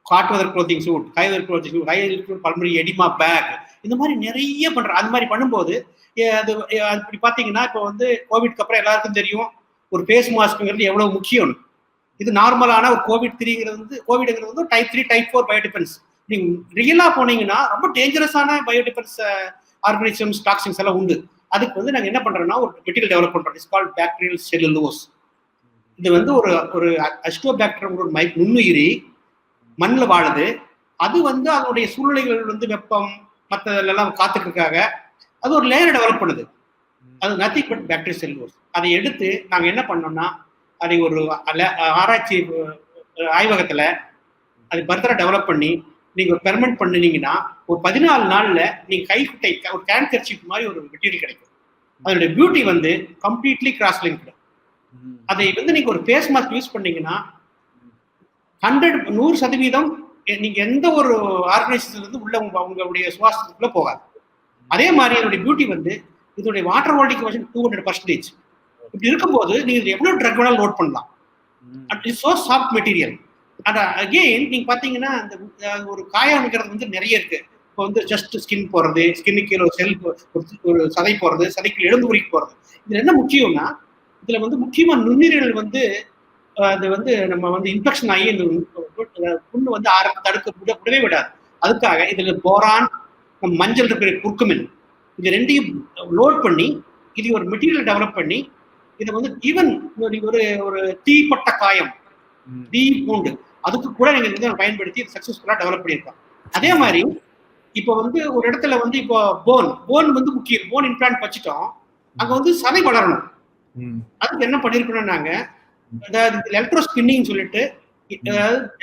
hot weather clothing suit, high weather clothing suit, high pulmonary edema bag, இந்த மாதிரி நிறைய பண்றாங்க. அந்த மாதிரி பண்ணும்போது அது இப்படி பார்த்தீங்கன்னா, இப்போ வந்து கோவிட்க்கு அப்புறம் எல்லாருக்கும் தெரியும் ஒரு ஃபேஸ் மாஸ்க்ங்கிறது எவ்வளவு முக்கியம். இது நார்மலான ஒரு கோவிட்ங்கிறது வந்து டைப் 3 டைப் 4 பயோடிஃபென்ஸ். நீங்க ரியலா போனீங்கன்னா ரொம்ப டேஞ்சரஸான பயோடிஃபென்ஸ் ஆர்கானிசம்ஸ், டாக்ஸின்ஸ் எல்லாம் உண்டு. அதுக்கு வந்து நாங்கள் என்ன பண்றோம்னா ஒரு மெட்டீரியல் டெவலப் பண்றோம். It's called bacterial cellulose. இது வந்து ஒரு அஸ்டோபாக்டர் ஒரு நுண்ணுயிரி மண்ணில் வாழுது. அது வந்து அதனுடைய சூழ்நிலைகள் வந்து வெப்பம் மற்றதெல்லாம் காத்துக்கிறதுக்காக அது ஒரு லேயர் டெவலப் பண்ணுது. அது நத்திங் பட் பாக்டீரியல் செல்லுலோஸ். அதை எடுத்து நாங்கள் என்ன பண்ணோம்னா, அதை ஒரு ஆராய்ச்சி ஆய்வகத்தில் அது பர்தரா டெவலப் பண்ணி நீங்க ஒரு பெர்மெண்ட் பண்ணினீங்கன்னா ஒரு 14 நாள்ல நீங்க கைக்குட்டை ஒரு கேன்சர் சீப் மாதிரி ஒரு மெட்டீரியல் கிடைக்கும். அதனுடைய பியூட்டி வந்து கம்ப்ளீட்லி கிராஸ் லிங்க்டு. அதை வந்து நீங்க ஒரு ஃபேஸ் மாஸ்க் யூஸ் பண்ணீங்கன்னா 100% நீங்க எந்த ஒரு ஆர்கனைசேஷன் வந்து உள்ள உங்களுடைய சுவாசத்துக்குள்ள போகாது. அதே மாதிரி அதனுடைய பியூட்டி வந்து இதோடைய வாட்டர் ஹோல்டிங் கெப்பாசிட்டி 200%. இப்படி இருக்கும்போது நீங்க எவ்வளவு ட்ரக் வேணாலும் லோட் பண்ணலாம். It's so soft material. And again நீங்க பாத்தீங்கன்னா அந்த ஒரு காயம்ங்கிறது வந்து நிறைய இருக்கு. இப்போ வந்து ஜஸ்ட் ஸ்கின் போறது, ஸ்கின்னுக்கு கீழே செல் ஒரு சதை போறது, சதைக்கு எலும்பு உரிக்கு போறது. இதுல என்ன முக்கியம்னா, இதுல வந்து முக்கியமா நுண்ணுயிர்கள் வந்து அது வந்து நம்ம வந்து இன்ஃபெக்ஷன் ஆகி இந்த புண்ணு வந்து தடுக்க விடவே விடாது. அதுக்காக இதுல போரான், மஞ்சள் இருக்கிற குர்குமின், இது ரெண்டையும் லோட் பண்ணி இது ஒரு மெட்டீரியல் டெவலப் பண்ணி இதை வந்து ஈவன் ஒரு தீப்பட்ட காயம், தீ பூண்டு, அதுக்கு கூட நீங்க வந்து பயன்படுத்தி சக்சஸ்ஃபுல்லா டெவலப் பண்ணியிருக்கோம். அதே மாதிரி இப்போ வந்து ஒரு இடத்துல வந்து இப்போ போன் வந்து முக்கியம். போன் இம்ப்ளான்ட் வச்சுட்டோம், அங்க வந்து சதை வளரணும். அதுக்கு என்ன பண்ணிருக்கணும் நாங்க, அதாவது எலக்ட்ரோ ஸ்பின்னிங் சொல்லிட்டு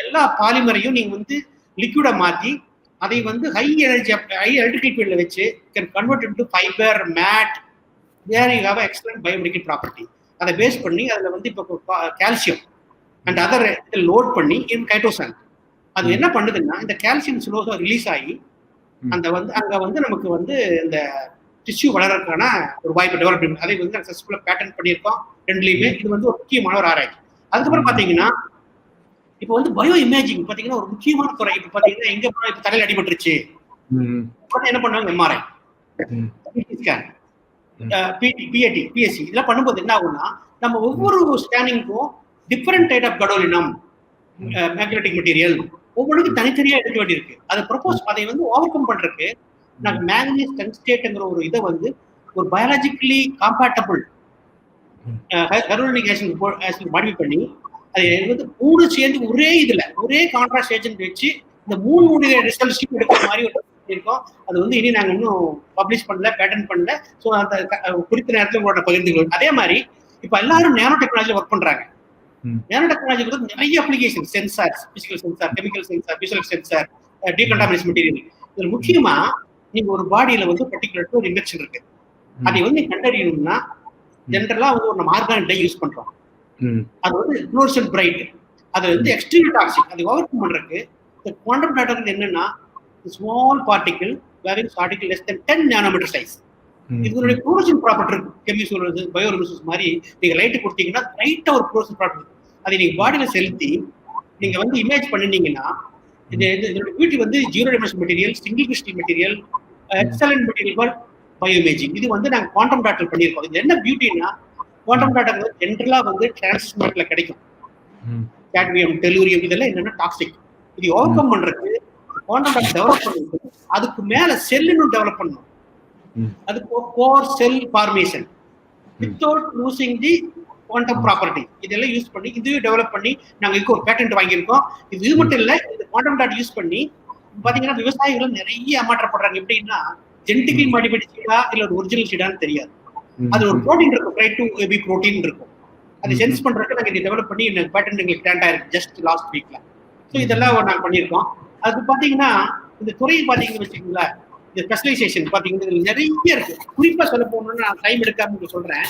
எல்லா பாலிமரையும் நீங்க வந்து லிக்விடா மாத்தி அதை வந்து ஹை எலக்ட்ரிக்கல் ஃபீல்ட்ல வச்சு can convert into fibre, mat, where you have excellent biomedical property. அதை பேஸ் பண்ணி அதுல வந்து இப்போ கால்சியம் அண்ட் அதர் லோட் பண்ணி இன் கைட்டோசான். அது என்ன பண்ணுதுன்னா, இந்த கால்சியம் ஸ்லோஸா ரிலீஸ் ஆகி அந்த வந்து அங்க வந்து நமக்கு வந்து இந்த டிஷ்யூ வளர்றதுக்கான ஒரு வாய்ப்பு டெவலப் பண்ணி அதை வந்து சக்சஸ்ஃபுல்லா பேட்டன் பண்ணியிருக்கோம் ரெண்டுலையுமே. இது வந்து ஒரு முக்கியமான ஒரு ஆராய்ச்சி. அதுக்கப்புறம் பாத்தீங்கன்னா இப்போ வந்து பயோ இமேஜிங் பாத்தீங்கன்னா ஒரு முக்கியமான துறை. இப்போ பாத்தீங்கன்னா எங்க போனா இப்போ தலையில் அடிபட்டுருச்சு, என்ன பண்ணுவாங்க, எம்ஆர்ஐ, ஸ்கேன், பிஏடி, பிஎஸ்சி, இதெல்லாம் பண்ணும்போது என்ன ஆகும்னா, நம்ம ஒவ்வொரு ஸ்கேனிங்க்கும் different type of gadolinium magnetic material ஒவ்வொன்றுக்கும் தனித்தனியா எடுக்க வேண்டியிருக்கு. அதை ப்ரொபோஸ் அதை வந்து ஓவர் கம் பண்றதுக்கு நாங்கள் மேக்னீஸ் டங்ஸ்டேட்ங்கிற ஒரு இதை வந்து ஒரு பயாலஜிக்கலி காம்பேட்டபிள் ஹைட்ரோனிக் ஆசிட் மாடிஃபை பண்ணி அதை வந்து 3 சேர்ந்து ஒரே இதுல ஒரே கான்ட்ராஸ்ட் ஏஜென்ட் வச்சு இந்த 3 ரிசல்ட்ஸ் எடுக்கிற மாதிரி ஒரு இருக்கோம். அது வந்து இனி நாங்கள் இன்னும் பப்ளிஷ் பண்ணல, பேட்டன் பண்ணல. ஸோ அந்த குறித்த நேரத்தில் உங்களோட பகிர்ந்துகள். அதே மாதிரி இப்போ எல்லாரும் நேனோ டெக்னாலஜி ஒர்க் பண்றாங்க. நேனோ டெக்னாலஜி வந்து நிறைய application, sensor, physical sensor, chemical sensor, visual sensor, decontamination material. இதுல முக்கியமா நீங்க ஒரு பாடியில வந்து பர்டிகுலர் ஒரு இன்ஃபெக்ஷன் இருக்கு, அதை வந்து கண்டறியணும்னா ஜென்ரலா வந்து நம்ம ஆர்கானிக் டை யூஸ் பண்றோம். அது வந்து ஃப்ளோரசன்ட் பிரைட், அது வந்து எக்ஸ்ட்ரீம் டாக்ஸிக். அதை ஓவர் கம் பண்றதுக்கு இந்த குவாண்டம் டாட்டர் என்னன்னா small particle having particle less than 10 nanometer size. இதனுடைய குளோரசன் ப்ராப்பர்ட்டி இருக்கும். கெமிஸ்ட்ரி பயோரிசோர்ஸ் மாதிரி நீங்க லைட் கொடுத்தீங்கன்னா லைட்டா ஒரு குளோரசன் ப்ராப்பர்ட்டி அதை நீங்க பாடியில செலுத்தி நீங்க வந்து இமேஜ் பண்ணினீங்கன்னா இதோட பியூட்டி வந்து 0 dimension material, single crystal material, excellent material for bio imaging. இது வந்து நாங்க குவாண்டம் டாட்டில் பண்ணியிருக்கோம். இது என்ன பியூட்டின்னா குவாண்டம் டாட்டா வந்து ஜென்ரலா வந்து டிரான்ஸ்மிட்ல கிடைக்கும். கேட்மியம், டெலூரியம் இதெல்லாம் என்னன்னா டாக்ஸிக். இது ஓவர் கம் பண்றதுக்கு குவாண்டம் டாட் டெவலப் பண்ணுறது, அதுக்கு மேல செல் இன்னும் டெவலப் பண்ணணும். அது கோர் செல் ஃபார்மேஷன் வித்தவுட் லூசிங் தி குவாண்டம் ப்ராப்பர்ட்டி. இதெல்லாம் யூஸ் பண்ணி இதுவே டெவலப் பண்ணி நாங்க இதுக்கு ஒரு பேட்டன்ட் வாங்கியிருக்கோம். இது மட்டும் இல்ல, இந்த குவாண்டம் டாட் யூஸ் பண்ணி பாத்தீங்கன்னா விவசாயிகள் நிறைய ஏமாற்றப்படுறாங்க. எப்படின்னா ஜெனடிக்கலி மாடிஃபைடு சீடா இல்ல ஒரு ஒரிஜினல் சீடான்னு தெரியாது. அது ஒரு ப்ரோட்டீன் இருக்கும், ரைட் டு ஏபி ப்ரோட்டீன் இருக்கும். அது சென்ஸ் பண்றதுக்கு நாங்க இதை டெவலப் பண்ணி பேட்டன்ட் எங்களுக்கு கிராண்ட் ஆயிருக்கு ஜஸ்ட் லாஸ்ட் வீக்ல. ஸோ இதெல்லாம் நாங்க பண்ணியிருக்கோம். அது பாத்தீங்கன்னா இந்த துறையை பாத்தீங்கன்னு வச்சுக்கோங்களேன், இந்த ஸ்பெஷலைசேஷன் பாத்தீங்கன்னா நிறைய இருக்கு. குறிப்பா சொல்ல போகணும்னு நான் டைம் எடுக்காம சொல்றேன்.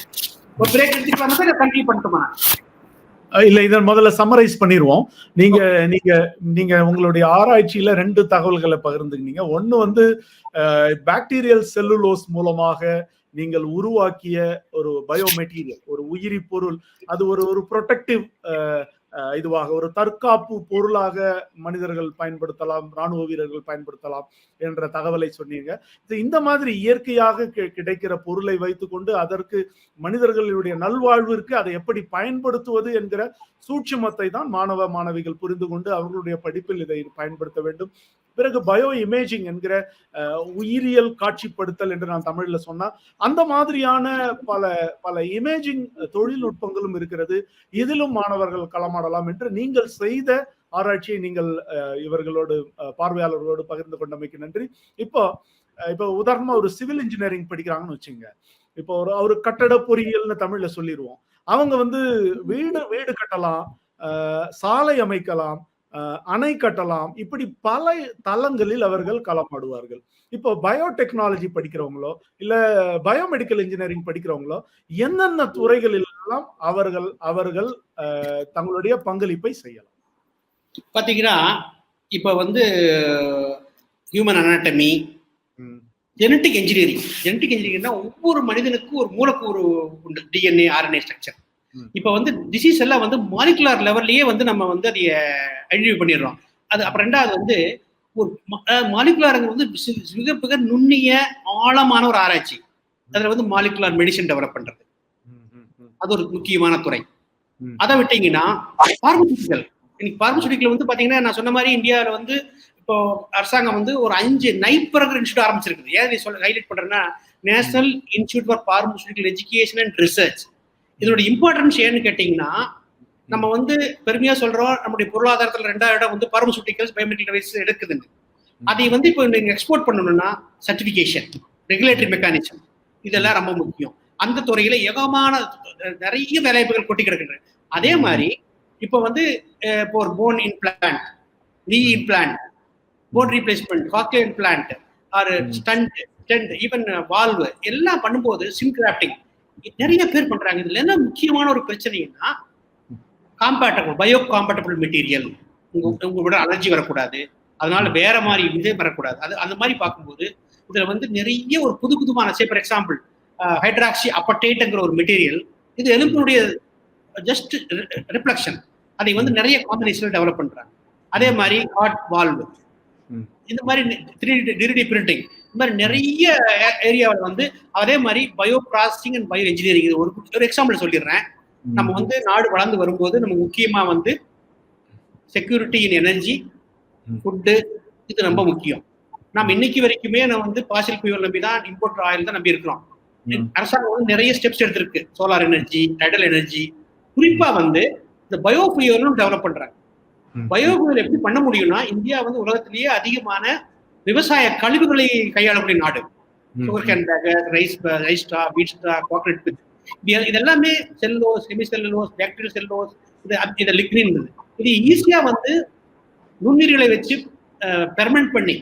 ஒரு பிரேக் எடுத்துட்டு வந்தா கண்டினியூ பண்ணிட்டோமா? இல்ல, இதை முதல்ல சம்மரைஸ் பண்ணிடுவோம். நீங்க நீங்க நீங்க உங்களுடைய ஆராய்ச்சியில 2 தகவல்களை பகிர்ந்துக்கிட்டீங்க. ஒண்ணு வந்து பாக்டீரியல் செல்லுலோஸ் மூலமாக நீங்கள் உருவாக்கிய ஒரு பயோ மெட்டீரியல், ஒரு உயிரி பொருள், அது ஒரு ப்ரொடெக்டிவ் இதுவாக ஒரு தற்காப்பு பொருளாக மனிதர்கள் பயன்படுத்தலாம், ராணுவ வீரர்கள் பயன்படுத்தலாம் என்ற தகவலை சொன்னீங்க. இந்த மாதிரி இயற்கையாக கிடைக்கிற பொருளை வைத்துக்கொண்டு அதற்கு மனிதர்களுடைய நல்வாழ்விற்கு அதை எப்படி பயன்படுத்துவது என்கிற சூட்சுமத்தை தான் மாணவ மாணவிகள் புரிந்து கொண்டு அவர்களுடைய படிப்பில் இதை பயன்படுத்த வேண்டும். பிறகு பயோ இமேஜிங் என்கிற உயிரியல் காட்சிப்படுத்தல் என்று நான் தமிழ்ல சொன்னா, அந்த மாதிரியான பல பல இமேஜிங் தொழில்நுட்பங்களும் இருக்கிறது. இதிலும் மாணவர்கள் களமாடலாம் என்று நீங்கள் செய்த ஆராய்ச்சியை நீங்கள் இவர்களோடு பார்வையாளர்களோடு பகிர்ந்து கொண்டமைக்கு நன்றி. இப்போ உதாரணமா ஒரு சிவில் இன்ஜினியரிங் படிக்கிறாங்கன்னு வச்சுங்க. இப்போ ஒரு கட்டட பொறியியல்னு தமிழ்ல சொல்லிடுவோம். அவங்க வந்து வீடு கட்டலாம், சாலை அமைக்கலாம், அணை கட்டலாம், இப்படி பல தளங்களில் அவர்கள் களமாடுவார்கள். இப்போ பயோடெக்னாலஜி படிக்கிறவங்களோ இல்ல பயோமெடிக்கல் இன்ஜினியரிங் படிக்கிறவங்களோ என்னென்ன துறைகளில் எல்லாம் அவர்கள் தங்களுடைய பங்களிப்பை செய்யலாம்? பாத்தீங்கன்னா இப்ப வந்து ஹியூமன் அனாட்டமி, ஜெனடிக் இன்ஜினியரிங்னா ஒவ்வொரு மனிதனுக்கும் ஒரு மூலக்கூறு உண்டு, டிஎன்ஏ, ஆர்என்ஏ ஸ்ட்ரக்சர். இப்ப வந்து டிசீஸ் எல்லாம் வந்து மாலிகுலர் லெவல்லயே வந்து நம்ம வந்து அதை ஐடென்டிஃபை பண்ணிடுறோம். அது அப்புறம் ரெண்டாவது வந்து ஒரு மாலிகுலர் வந்து மிக நுண்ணிய ஆழமான ஒரு ஆராய்ச்சி. அதுல வந்து மாலிகுலர் மெடிசன் டெவலப் பண்றது அது ஒரு முக்கியமான துறை. அதை விட்டீங்கன்னா பார்மசூட்டிக்கல் வந்து பாத்தீங்கன்னா நான் சொன்ன மாதிரி இந்தியாவில வந்து இப்போ அரசாங்கம் வந்து ஒரு 5 நைப்பரகர் இன்ஸ்டியூட் ஆரம்பிச்சிருக்குது. ஏன் ஹைலைட் பண்றேன்னா, national institute for pharmaceutical education and research. இதோட இம்பார்ட்டன்ஸ் ஏன்னு கேட்டீங்கன்னா, நம்ம வந்து பெருமையா சொல்றோம் நம்முடைய பொருளாதாரத்துல 2வது இடம் வந்து பார்மசூட்டிக்கல்ஸ், பயோமெடிக்கல் டிவைசஸ் எடுக்குதுன்னு. அதை வந்து இப்போ நீங்க எக்ஸ்போர்ட் பண்ணணும்னா சர்டிபிகேஷன், ரெகுலேட்டரி மெக்கானிசம் இதெல்லாம் ரொம்ப முக்கியம். அந்த துறையில ஏகமான நிறைய வேலைவாய்ப்புகள் கொட்டி கிடக்குது. அதே மாதிரி இப்போ வந்து இப்போ ஒரு bone implant, knee implant, bone replacement, cochlear implant, or stent, even valve எல்லாம் பண்ணும்போது சிம் கிராஃப்டிங் நிறைய பேர் பண்றாங்க. இதுல என்ன முக்கியமான ஒரு பிரச்சனைன்னா, பயோ காம்பேட்டபிள் மெட்டீரியல், உங்களோட அலர்ஜி வரக்கூடாது, அதனால வேற மாதிரி இதே வரக்கூடாது. அது அந்த மாதிரி பார்க்கும்போது இதுல வந்து நிறைய ஒரு புதுமான ஃபார் எக்ஸாம்பிள் ஹைட்ராக்சி அப்படேட்ங்கிற ஒரு மெட்டீரியல், இது எலும்பினுடைய ஜஸ்ட் ரிஃப்ளெக்ஷன், அதை வந்து நிறைய காம்பினேஷன்ல டெவலப் பண்றாங்க. அதே மாதிரி ஹார்ட் வால்வு, இந்த மாதிரி 3D பிரிண்டிங், இந்த மாதிரி நிறைய ஏரியாவில் வந்து அதே மாதிரி bio processing and bio engineering. இது ஒரு எக்ஸாம்பிள் சொல்லிடுறேன். நம்ம வந்து நாடு வளர்ந்து வரும்போது நம்ம முக்கியமா வந்து செக்யூரிட்டி இன் எனர்ஜி, ஃபுட்டு, இது ரொம்ப முக்கியம். நம்ம இன்னைக்கு வரைக்குமே நம்ம வந்து பாசில் ஃபியூல் நம்பி தான், இம்போர்ட் ஆயில் தான் நம்பி இருக்கிறோம். அரசாங்கம் வந்து நிறைய ஸ்டெப்ஸ் எடுத்திருக்கு, சோலார் எனர்ஜி, டைடல் எனர்ஜி, குறிப்பா வந்து இந்த பயோஃபியூலும் டெவலப் பண்றாங்க. பயோஃபியூல் எப்படி பண்ண முடியும்னா, இந்தியா வந்து உலகத்திலேயே அதிகமான விவசாய கழிவுகளை கையாளக்கூடிய நாடு. Sugar cane Baker, rice straw, வீட் ஸ்ட்ரா, கோகனட் பித், இது எல்லாமே செல்லோஸ், செமி செல்லுலோஸ், பாக்டீரியல் செல்லுலோஸ், இது லிக்னின். இது ஈஸியா வந்து நுண்ணுயிர்களை வச்சு பெர்மெண்ட் பண்ணி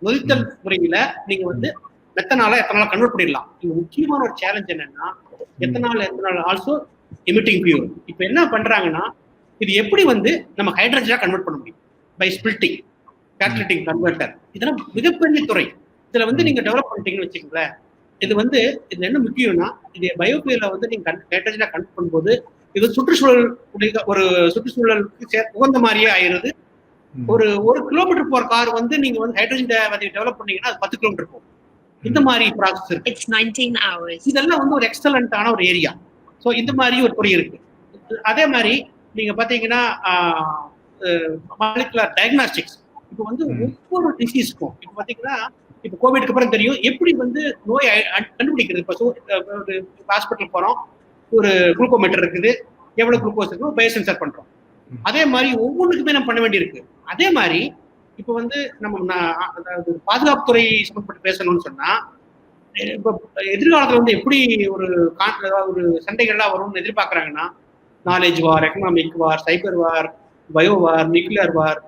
நொதித்தல் முறையில நீங்க வந்து எத்தனால கன்வெர்ட் பண்ணிடலாம். இது முக்கியமான ஒரு சேலஞ்ச் என்னன்னா, எத்தனால் ஆல்சோ எமிட்டிங் ஃபியூல். இப்ப என்ன பண்றாங்கன்னா, இது எப்படி வந்து நம்ம ஹைட்ரஜனா கன்வெர்ட் பண்ண முடியும் பை ஸ்பிளிட்டிங், கேட்டலிட்டிக் கன்வெர்ட்டர். இதெல்லாம் மிகப்பெரிய துறை. இதுல வந்து நீங்க டெவலப் பண்ணிட்டீங்கன்னு வச்சுக்கோங்களேன், இது வந்து இதுல என்ன முக்கியம்னா, இது பயோபியல வந்து நீங்க ஹைட்ரஜனா கன்வெர்ட் பண்ணும்போது இது சுற்றுச்சூழல் ஒரு சுற்றுச்சூழலுக்கு உகந்த மாதிரியே ஆயிருது. ஒரு 1 கிலோமீட்டர் போற கார் வந்து நீங்க வந்து ஹைட்ரஜன் டெவலப் பண்ணீங்கன்னா அது 10 கிலோமீட்டர் போகும். இந்த மாதிரி ப்ராசஸ் இருக்கு. It's 19 hours. இதெல்லாம் வந்து ஒரு எக்ஸலண்டான ஒரு ஏரியா. ஸோ இந்த மாதிரி ஒரு துறை இருக்கு. அதே மாதிரி நீங்க பாத்தீங்கன்னா மாலிகுலர் டயக்னாஸ்டிக்ஸ், இப்போ வந்து ஒவ்வொரு டிசீஸ்க்கும் இப்போ பாத்தீங்கன்னா இப்போ கோவிட்க்கு அப்புறம் தெரியும் எப்படி வந்து நோய் கண்டுபிடிக்கிறது. இப்போ ஒரு ஹாஸ்பிட்டல் போறோம், ஒரு குளுக்கோமீட்டர் இருக்குது, எவ்வளவு குளுக்கோஸ் இருக்கு பயோசென்சர் பண்றோம். அதே மாதிரி ஒவ்வொன்றுக்குமே நம்ம பண்ண வேண்டியிருக்கு. அதே மாதிரி இப்போ வந்து நம்ம அதாவது பாதுகாப்புத்துறை சம்பந்தப்பட்டு பேசணும்னு சொன்னா, இப்போ எதிர்காலத்துல வந்து எப்படி ஒரு சண்டைகள்லாம் வரும்னு எதிர்பார்க்கறாங்கன்னா, நாலேஜ் வார், எக்கனாமிக் வார், சைபர் வார், பயோ வார், நியூக்ளியர் வார்,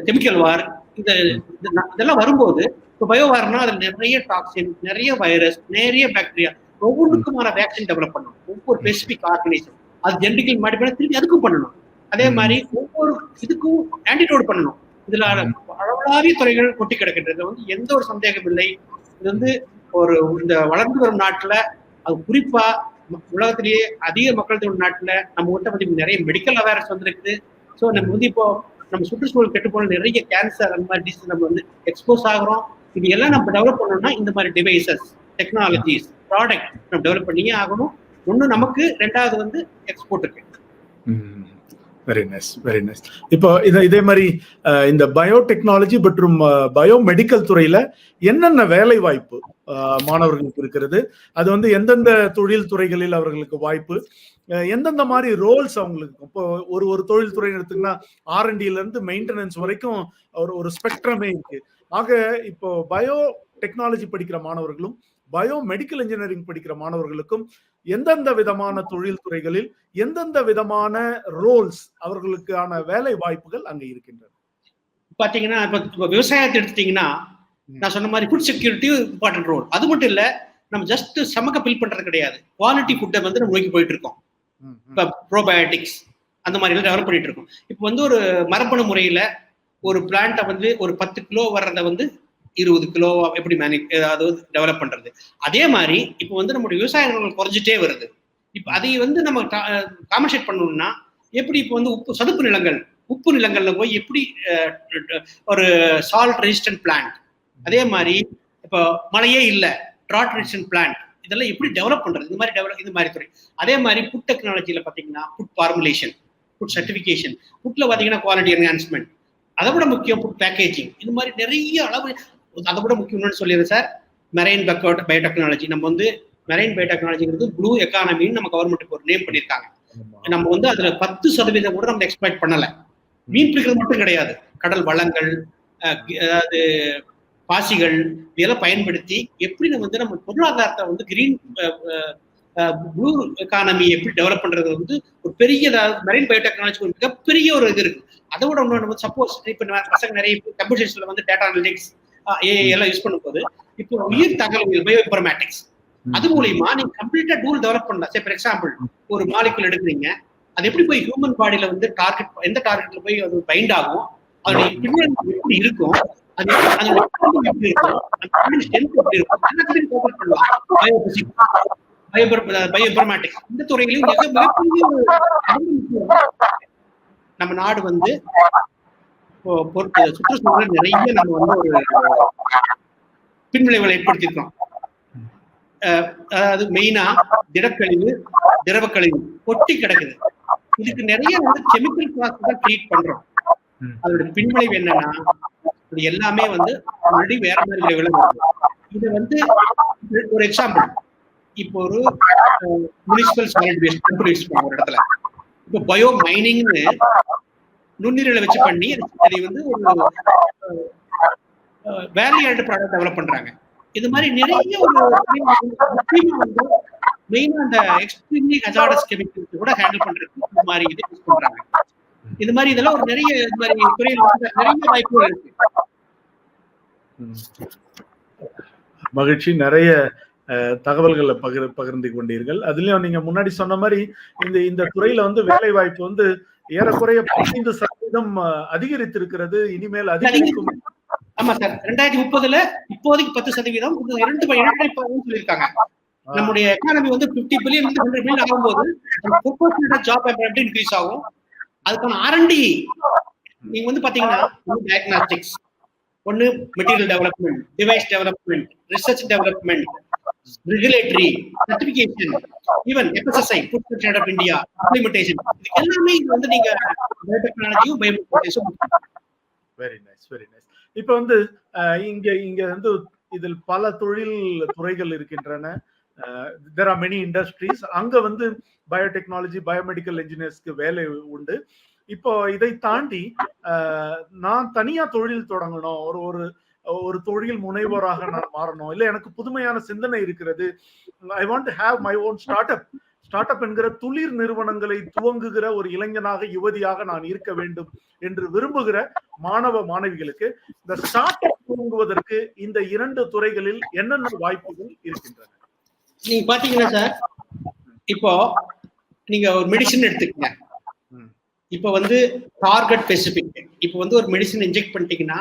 கெமிக்கல் வார், இதெல்லாம் வரும்போது இப்போ பயோ வார்னா அதுல நிறைய டாக்ஸின், நிறைய வைரஸ், நிறைய பாக்டீரியா, ஒவ்வொன்றுக்குமான வேக்சின் டெவலப் பண்ணணும். ஒவ்வொரு ஸ்பெசிபிக் ஆர்கனைசேஷன் அது ஜெனடிக்கல் மாடி பண்ண திருப்பி அதுக்கும் பண்ணணும். அதே மாதிரி ஒவ்வொரு இதுக்கும் ஆன்டிடோட் பண்ணணும். இதுல அளவலாவிய துறைகள் கொட்டி கிடக்கின்றது வந்து எந்த ஒரு சந்தேகம் இல்லை. இது வந்து இந்த வளர்ந்து வரும் நாட்டுல, அது குறிப்பா உலகத்திலேயே அதிக மக்கள் தொகை நாட்டுல நம்ம கிட்ட வந்து நிறைய மெடிக்கல் அவேர்னஸ் வந்திருக்குது. ஸோ நம்ம வந்து இப்போ நம்ம சுற்றுச்சூழல் கெட்டு போன நிறைய கேன்சர் அந்த மாதிரி டிசீஸ் நம்ம வந்து எக்ஸ்போஸ் ஆகிறோம். இது எல்லாம் நம்ம டெவலப் பண்ணணும்னா இந்த மாதிரி டிவைசஸ், டெக்னாலஜிஸ், ப்ராடக்ட் நம்ம டெவலப் பண்ணியே ஆகணும். ஒண்ணு நமக்கு, ரெண்டாவது வந்து எக்ஸ்போர்ட்டுக்கு. Very nice, very nice. இப்போ இதே மாதிரி இந்த பயோடெக்னாலஜி மற்றும் பயோமெடிக்கல் துறையில என்னென்ன வேலை வாய்ப்பு மாணவர்களுக்கு இருக்கிறது, அது வந்து எந்தெந்த தொழில் துறைகளில் அவர்களுக்கு வாய்ப்பு, எந்தெந்த மாதிரி ரோல்ஸ் அவங்களுக்கு, இப்போ ஒரு தொழில் துறை எடுத்தீங்கன்னா R&Dல இருந்து மெயின்டெனன்ஸ் வரைக்கும் ஒரு ஸ்பெக்ட்ரமே இருக்கு. ஆக இப்போ பயோ டெக்னாலஜி படிக்கிற மாணவர்களும் பயோ மெடிக்கல் இன்ஜினியரிங் படிக்கிற மாணவர்களுக்கும் எந்தெந்த விதமான தொழில் துறைகளில் எந்தெந்த விதமான ரோல்ஸ் அவர்களுக்கான வேலை வாய்ப்புகள் அங்க இருக்கின்றன? பாத்தீங்கன்னா இப்போ விவசாயத்தை எடுத்துட்டீங்கன்னா, நான் சொன்ன மாதிரி ஃபுட் செக்யூரிட்டி இம்பார்ட்டன்ட் ரோல். அது மட்டும் இல்ல, நம்ம ஜஸ்ட் சமக்க பில் பண்றது கிடையாது, குவாலிட்டி ஃபுட்டை வந்து நம்ம நோக்கி போயிட்டு இருக்கோம். இப்போ ப்ரோபயோட்டிக்ஸ் அந்த மாதிரி எல்லாம் டெவலப் பண்ணிட்டு இருக்கோம். இப்போ வந்து ஒரு மரபணு முறையில ஒரு பிளான்ட்டை வந்து ஒரு 10 கிலோ வர்றதை வந்து 20 கிலோ எப்படி அதாவது டெவலப் பண்றது. அதே மாதிரி இப்போ வந்து நம்மளுடைய விவசாய நிலங்கள் குறைஞ்சிட்டே வருது. இப்போ அதை வந்து நம்ம காம்பன்சேட் பண்ணணும்னா எப்படி, இப்போ வந்து உப்பு நிலங்கள்ல போய் எப்படி ஒரு சால்ட் ரெசிஸ்டன்ட் பிளான்ட், அதே மாதிரி இப்போ மழையே இல்லை ட்ராட் ரெசிஸ்டன்ட் பிளான்ட், இதெல்லாம் எப்படி டெவலப் பண்றது, இந்த மாதிரி துறை. அதே மாதிரி ஃபுட் டெக்னாலஜியில பாத்தீங்கன்னா ஃபுட் ஃபார்முலேஷன், ஃபுட் சர்டிஃபிகேஷன், ஃபுட்ல பாத்தீங்கன்னா குவாலிட்டி என்ஹான்ஸ்மெண்ட், அதை விட முக்கியம் ஃபுட் பேக்கேஜிங், இந்த மாதிரி நிறைய அளவு. அதை விட முக்கியம்னு சொல்லிடுறேன் சார், மெரைன் பயோடெக்னாலஜி. நம்ம வந்து மெரைன் பயோடெக்னாலஜிங்கிறது ப்ளூ எக்கானமின்னு நம்ம கவர்மெண்ட்டுக்கு ஒரு நேம் பண்ணியிருக்காங்க. நம்ம வந்து அதுல 10% கூட நம்ம எக்ஸ்பெக்ட் பண்ணல. மீன் பிடிக்கிறது மட்டும் கிடையாது, கடல் வளங்கள், அதாவது பாசிகள், இதெல்லாம் பயன்படுத்தி எப்படி நம்ம வந்து நம்ம பொருளாதாரத்தை வந்து கிரீன் ப்ளூ எக்கானமி எப்படி டெவலப் பண்றது வந்து ஒரு பெரிய, மெரைன் பயோடெக்னாலஜி ஒரு மிகப்பெரிய ஒரு இது இருக்கு. அதை விட நம்ம சப்போஸ் இப்போ பசங்க நிறைய கம்ப்யூட்டர்ஸ்ல வந்து டேட்டா அனலிட்டிக்ஸ் எல்லாம் யூஸ் பண்ணும்போது இப்போ உயிர் தகவல் பயோ இன்ஃபர்மேட்டிக்ஸ், அது மூலியமா நீங்க கம்ப்ளீட்டா டூல் டெவலப் பண்ணலாம். சரி, ஃபார் எக்ஸாம்பிள் ஒரு மாலிகுல் எடுக்கிறீங்க, அது எப்படி போய் ஹியூமன் பாடியில வந்து எந்த டார்கெட்ல போய் அது பைண்ட் ஆகும், அதோட பின்னணி எப்படி இருக்கும், எப்படி இருக்கும், பயோ இன்ஃபர்மேட்டிக்ஸ், இந்த துறைகளையும் மிகப்பெரிய நம்ம நாடு வந்து சுற்றுச்சூழல் நிறைய நம்ம வந்து ஒரு பின்விளைவுகளை ஏற்படுத்தியிருக்கோம். அதாவது மெயினா திடக்கழிவு, திரவக்கழிவு கொட்டி கிடக்குது. இதுக்கு நிறைய வந்து கெமிக்கல் ப்ராசஸ் தான் ட்ரீட் பண்றோம். அதோட பின்விளைவு என்னன்னா, இது எல்லாமே வந்து ஆல்ரெடி வேற மாதிரி விளைவுகளை வருது. இது வந்து ஒரு எக்ஸாம்பிள், இப்போ ஒரு முனிசிபல் சாலிட் வேஸ்ட் கண்டுபிடிச்சு ஒரு இடத்துல இப்போ பயோ மைனிங்னு நுண்ணுயிரிகளை வச்சு பண்ணி அதை வந்து ஒரு வேல்யூ ஆடட் ப்ராடக்ட் டெவலப் பண்றாங்க. இது மாதிரி நிறைய ஒரு வந்து மெயினா அந்த எக்ஸ்ட்ரீம்லி ஹசார்டஸ் கெமிக்கல்ஸ் கூட ஹேண்டில் பண்றதுக்கு இந்த மாதிரி இது யூஸ் பண்றாங்க. இது மாதிரி இதெல்லாம் ஒரு நிறைய இது மாதிரி துறையில் நிறைய வாய்ப்புகள் இருக்கு. மகிழ்ச்சி, நிறைய தகவல்களை பகிர்ந்து கொண்டீர்கள். அதுலயும் நீங்க முன்னாடி சொன்ன மாதிரி இந்த துறையில வந்து வேலை வாய்ப்பு வந்து ஏறக்குறைய 15% அதிகரித்திருக்கிறது, இனிமேல் அதிகரிக்கும். ஆமா சார், 2030 இப்போதைக்கு 10%, 2 சொல்லியிருக்காங்க. நம்முடைய எக்கானமி வந்து 50 பில்லியன் வந்து 100 பில்லியன் ஆகும்போது ஜாப் எப்படி இன்க்ரீஸ் ஆகும். அதுக்கான R&D நீங்க வந்து பாத்தீங்கன்னா டயக்னாஸ்டிக்ஸ், ஒன்னு material development, device development, research development, regulatory, certification, even FSSAI, food security of India, implementation, இது எல்லாமே இது வந்து நீங்க பயோடெக்னாலஜியும் பயோமெடிக்கேஷனும். Very nice, very nice. இப்ப வந்து இங்க வந்து இதில் பல தொழில் துறைகள் இருக்கின்றன. there are many industries. அங்க வந்து பயோடெக்னாலஜி, பயோமெடிக்கல் இன்ஜினியர்ஸ்க்கு வேலை உண்டு. இப்போ இதை தாண்டி நான் தனியா தொழில் தொடங்கணும், ஒரு தொழில் முனைவோராக நான் மாறணும், இல்ல எனக்கு புதுமையான சிந்தனை இருக்கிறது, I want to have my own start up என்கிற துளிர் நிறுவனங்களை துவங்குகிற ஒரு இளைஞனாக, யுவதியாக நான் இருக்க வேண்டும் என்று விரும்புகிற மாணவ மாணவிகளுக்கு இந்த ஸ்டார்ட் அப் துவங்குவதற்கு இந்த 2 துறைகளில் என்னென்ன வாய்ப்புகள் இருக்கின்றன? நீங்க பாத்தீங்கன்னா சார், இப்போ நீங்க ஒரு மெடிசின் எடுத்துக்கங்க. இப்போ வந்து டார்கெட் ஸ்பெசிபிக். இப்போ வந்து ஒரு மெடிசின் இன்ஜெக்ட் பண்ணிட்டீங்கன்னா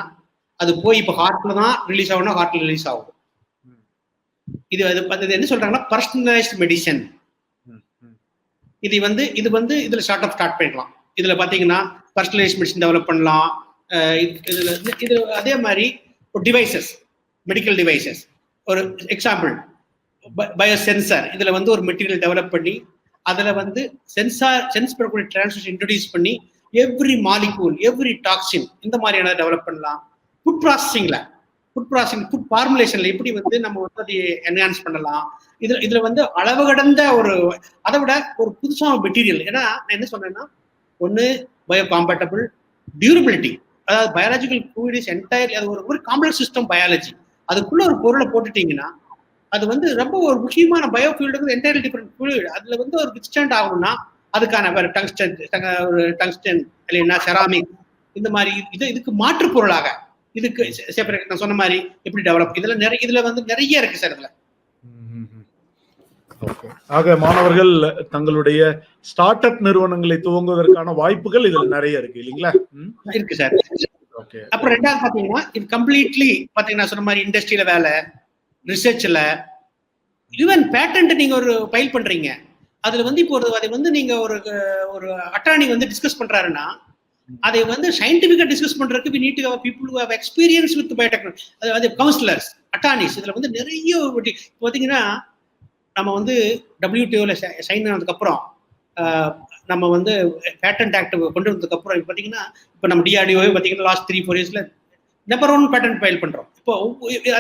அது போய் இப்போ ஹார்ட்ல தான் ரிலீஸ் ஆகும்னா ஹார்ட்ல ரிலீஸ் ஆகும். அது என்ன சொல்றாங்கன்னா பர்சனலைஸ்ட் மெடிசன். இது வந்து இதுல ஸ்டார்ட் பண்ணிக்கலாம். இதுல பாத்தீங்கன்னா பர்சனலைஸ்ட் மெடிசன் டெவலப் பண்ணலாம். இது அதே மாதிரி டிவைசஸ், மெடிக்கல் டிவைசஸ், ஒரு எக்ஸாம்பிள் பயோசென்சார். இதுல வந்து ஒரு மெட்டீரியல் டெவலப் பண்ணி அதுல வந்து சென்ஸ் பண்ணக்கூடிய டிரான்ஸ்மிஷன் இன்ட்ரோடியூஸ் பண்ணி எவ்ரி மாலிகூல், எவ்ரி டாக்ஸின், இந்த மாதிரியான டெவலப் பண்ணலாம். ஃபுட் ஃபுட் ஃபார்முலேஷன்ல எப்படி வந்து நம்ம வந்து அதை என்ஹான்ஸ் பண்ணலாம். இதுல வந்து அளவு கடந்த அதை விட ஒரு புதுசான மெட்டீரியல். ஏன்னா நான் என்ன சொன்னேன்னா, ஒன்னு பயோ காம்பேட்டபிள், டியூரபிலிட்டி. அதாவது பயாலஜிக்கல் ஃப்ளூயிட் இஸ் என்டையர்லி, அது ஒரு காம்ப்ளெக்ஸ் சிஸ்டம் பயாலஜி. அதுக்குள்ள ஒரு பொருளை போட்டுட்டீங்கன்னா அது வந்து ரொம்ப ஒரு முக்கியமான bio field, entirely different fluid. அதுல வந்து ஒரு வித்ஸ்டாண்ட் ஆகணும்னா அதுக்கான வேற டங்ஸ்டன் இல்லைன்னா செராமிக், இந்த மாதிரி இதுக்கு மாற்று பொருளாக இதுக்கு நான் சொன்ன மாதிரி எப்படி டெவலப், இதுல வந்து நிறைய இருக்கு சார். இதுல ஆக மாணவர்கள் தங்களுடைய ஸ்டார்ட் அப் நிறுவனங்களை துவங்குவதற்கான வாய்ப்புகள் இதுல நிறைய இருக்கு இல்லைங்களா? இருக்கு சார். அப்புறம் ரெண்டாவது பாத்தீங்கன்னா இது கம்ப்ளீட்லி பாத்தீங்கன்னா சொன்ன மாதிரி இண்டஸ்ட்ரியில வேலை, ரிசர்ச்ல, ஈவன் பேட்டன்ட் நீங்க ஒரு ஃபைல் பண்றீங்க. அதுல வந்து இப்போ அதை வந்து நீங்க ஒரு அட்டார்னி வந்து டிஸ்கஸ் பண்றாருன்னா அதை வந்து சயின்டிபிக்கா டிஸ்கஸ் பண்றதுக்கு we need to have people who have experience with biotechnology. அது கவுன்சிலர்ஸ், அட்டார்னிஸ். இதுல வந்து நிறைய பாத்தீங்கன்னா நம்ம வந்து WTOல சைன் ஆனதுக்கு அப்புறம், நம்ம வந்து பேட்டன்ட் ஆக்ட் கொண்டு வந்ததுக்கு அப்புறம் பாத்தீங்கன்னா இப்போ நம்ம DRDO பாத்தீங்கன்னா லாஸ்ட் 3-4 இயர்ஸ்ல நம்பர் 1 பேட்டன்ட் ஃபைல் பண்றோம். இப்போ